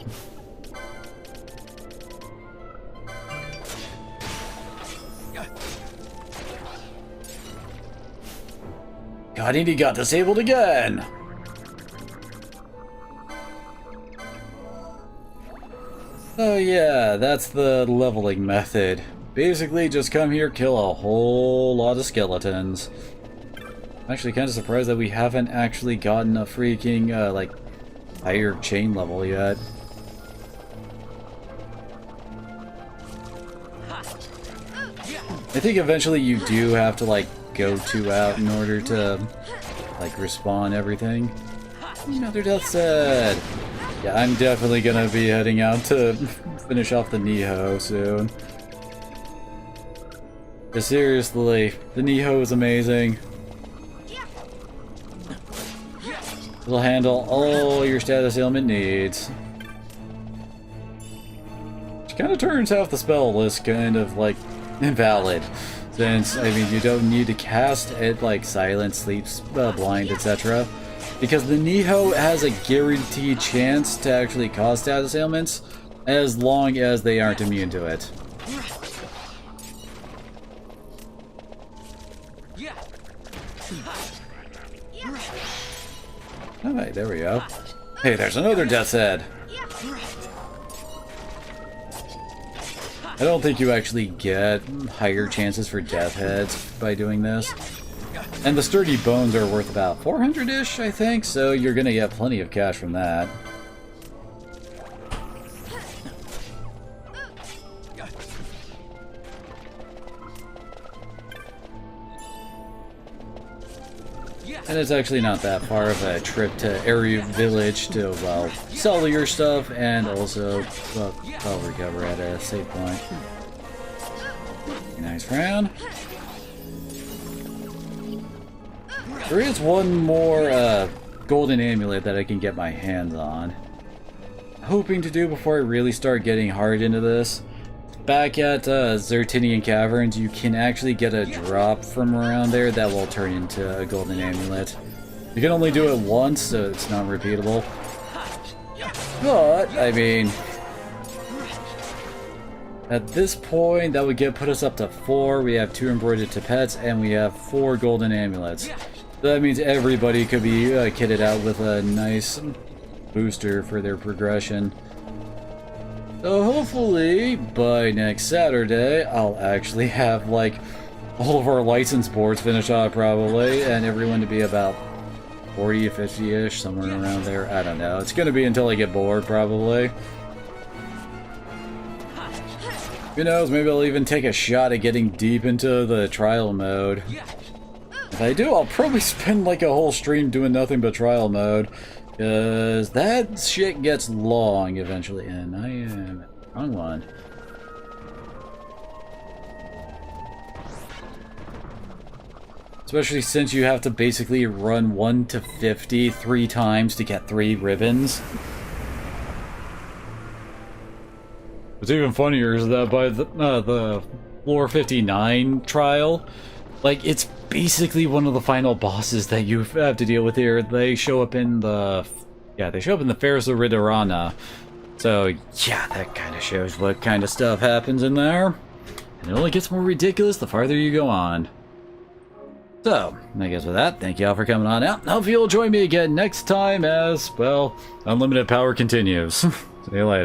Speaker 1: God, and he got disabled again! Oh yeah, that's the leveling method. Basically, just come here, kill a whole lot of skeletons. I'm actually kind of surprised that we haven't actually gotten a freaking, like, higher chain level yet. I think eventually you do have to, like, go 2 out in order to, like, respawn everything. Another death set! Yeah, I'm definitely gonna be heading out to finish off the Niho soon. But seriously, the Niho is amazing. It'll handle all your status ailment needs. Which kind of turns half the spell list kind of like invalid. Since, I mean, you don't need to cast it like Silence, Sleep, Blind, etc. Because the Niho has a guaranteed chance to actually cause status ailments as long as they aren't immune to it. Alright, there we go. Hey, there's another Death's Head! I don't think you actually get higher chances for Death Heads by doing this. And the sturdy bones are worth about 400-ish, I think, so you're gonna get plenty of cash from that. And it's actually not that far of a trip to Area Village to, well, sell your stuff and also, well, I'll recover at a save point. Nice round. There is one more golden amulet that I can get my hands on. Hoping to do before I really start getting hard into this. Back at Zertinian Caverns, you can actually get a drop from around there that will turn into a golden amulet. You can only do it once, so it's not repeatable. But, I mean, at this point, that would put us up to 4. We have 2 embroidered Tippets, and we have 4 golden amulets. That means everybody could be kitted out with a nice booster for their progression. So hopefully, by next Saturday, I'll actually have, like, all of our license boards finished off probably, and everyone to be about 40 to 50-ish, somewhere around there. I don't know. It's gonna be until I get bored, probably. Who knows, maybe I'll even take a shot at getting deep into the trial mode. If I do, I'll probably spend like a whole stream doing nothing but trial mode. Because that shit gets long eventually. And I am... wrong one. Especially since you have to basically run 1 to 50 3 times to get 3 ribbons. What's even funnier is that by the Floor 59 trial, like, it's basically one of the final bosses that you have to deal with here. They show up in the... yeah, they show up in the Ferris of Ridorana. So, yeah, that kind of shows what kind of stuff happens in there. And it only gets more ridiculous the farther you go on. So, I guess with that, thank you all for coming on out. Hope you'll join me again next time as, well, Unlimited Power continues. See you later.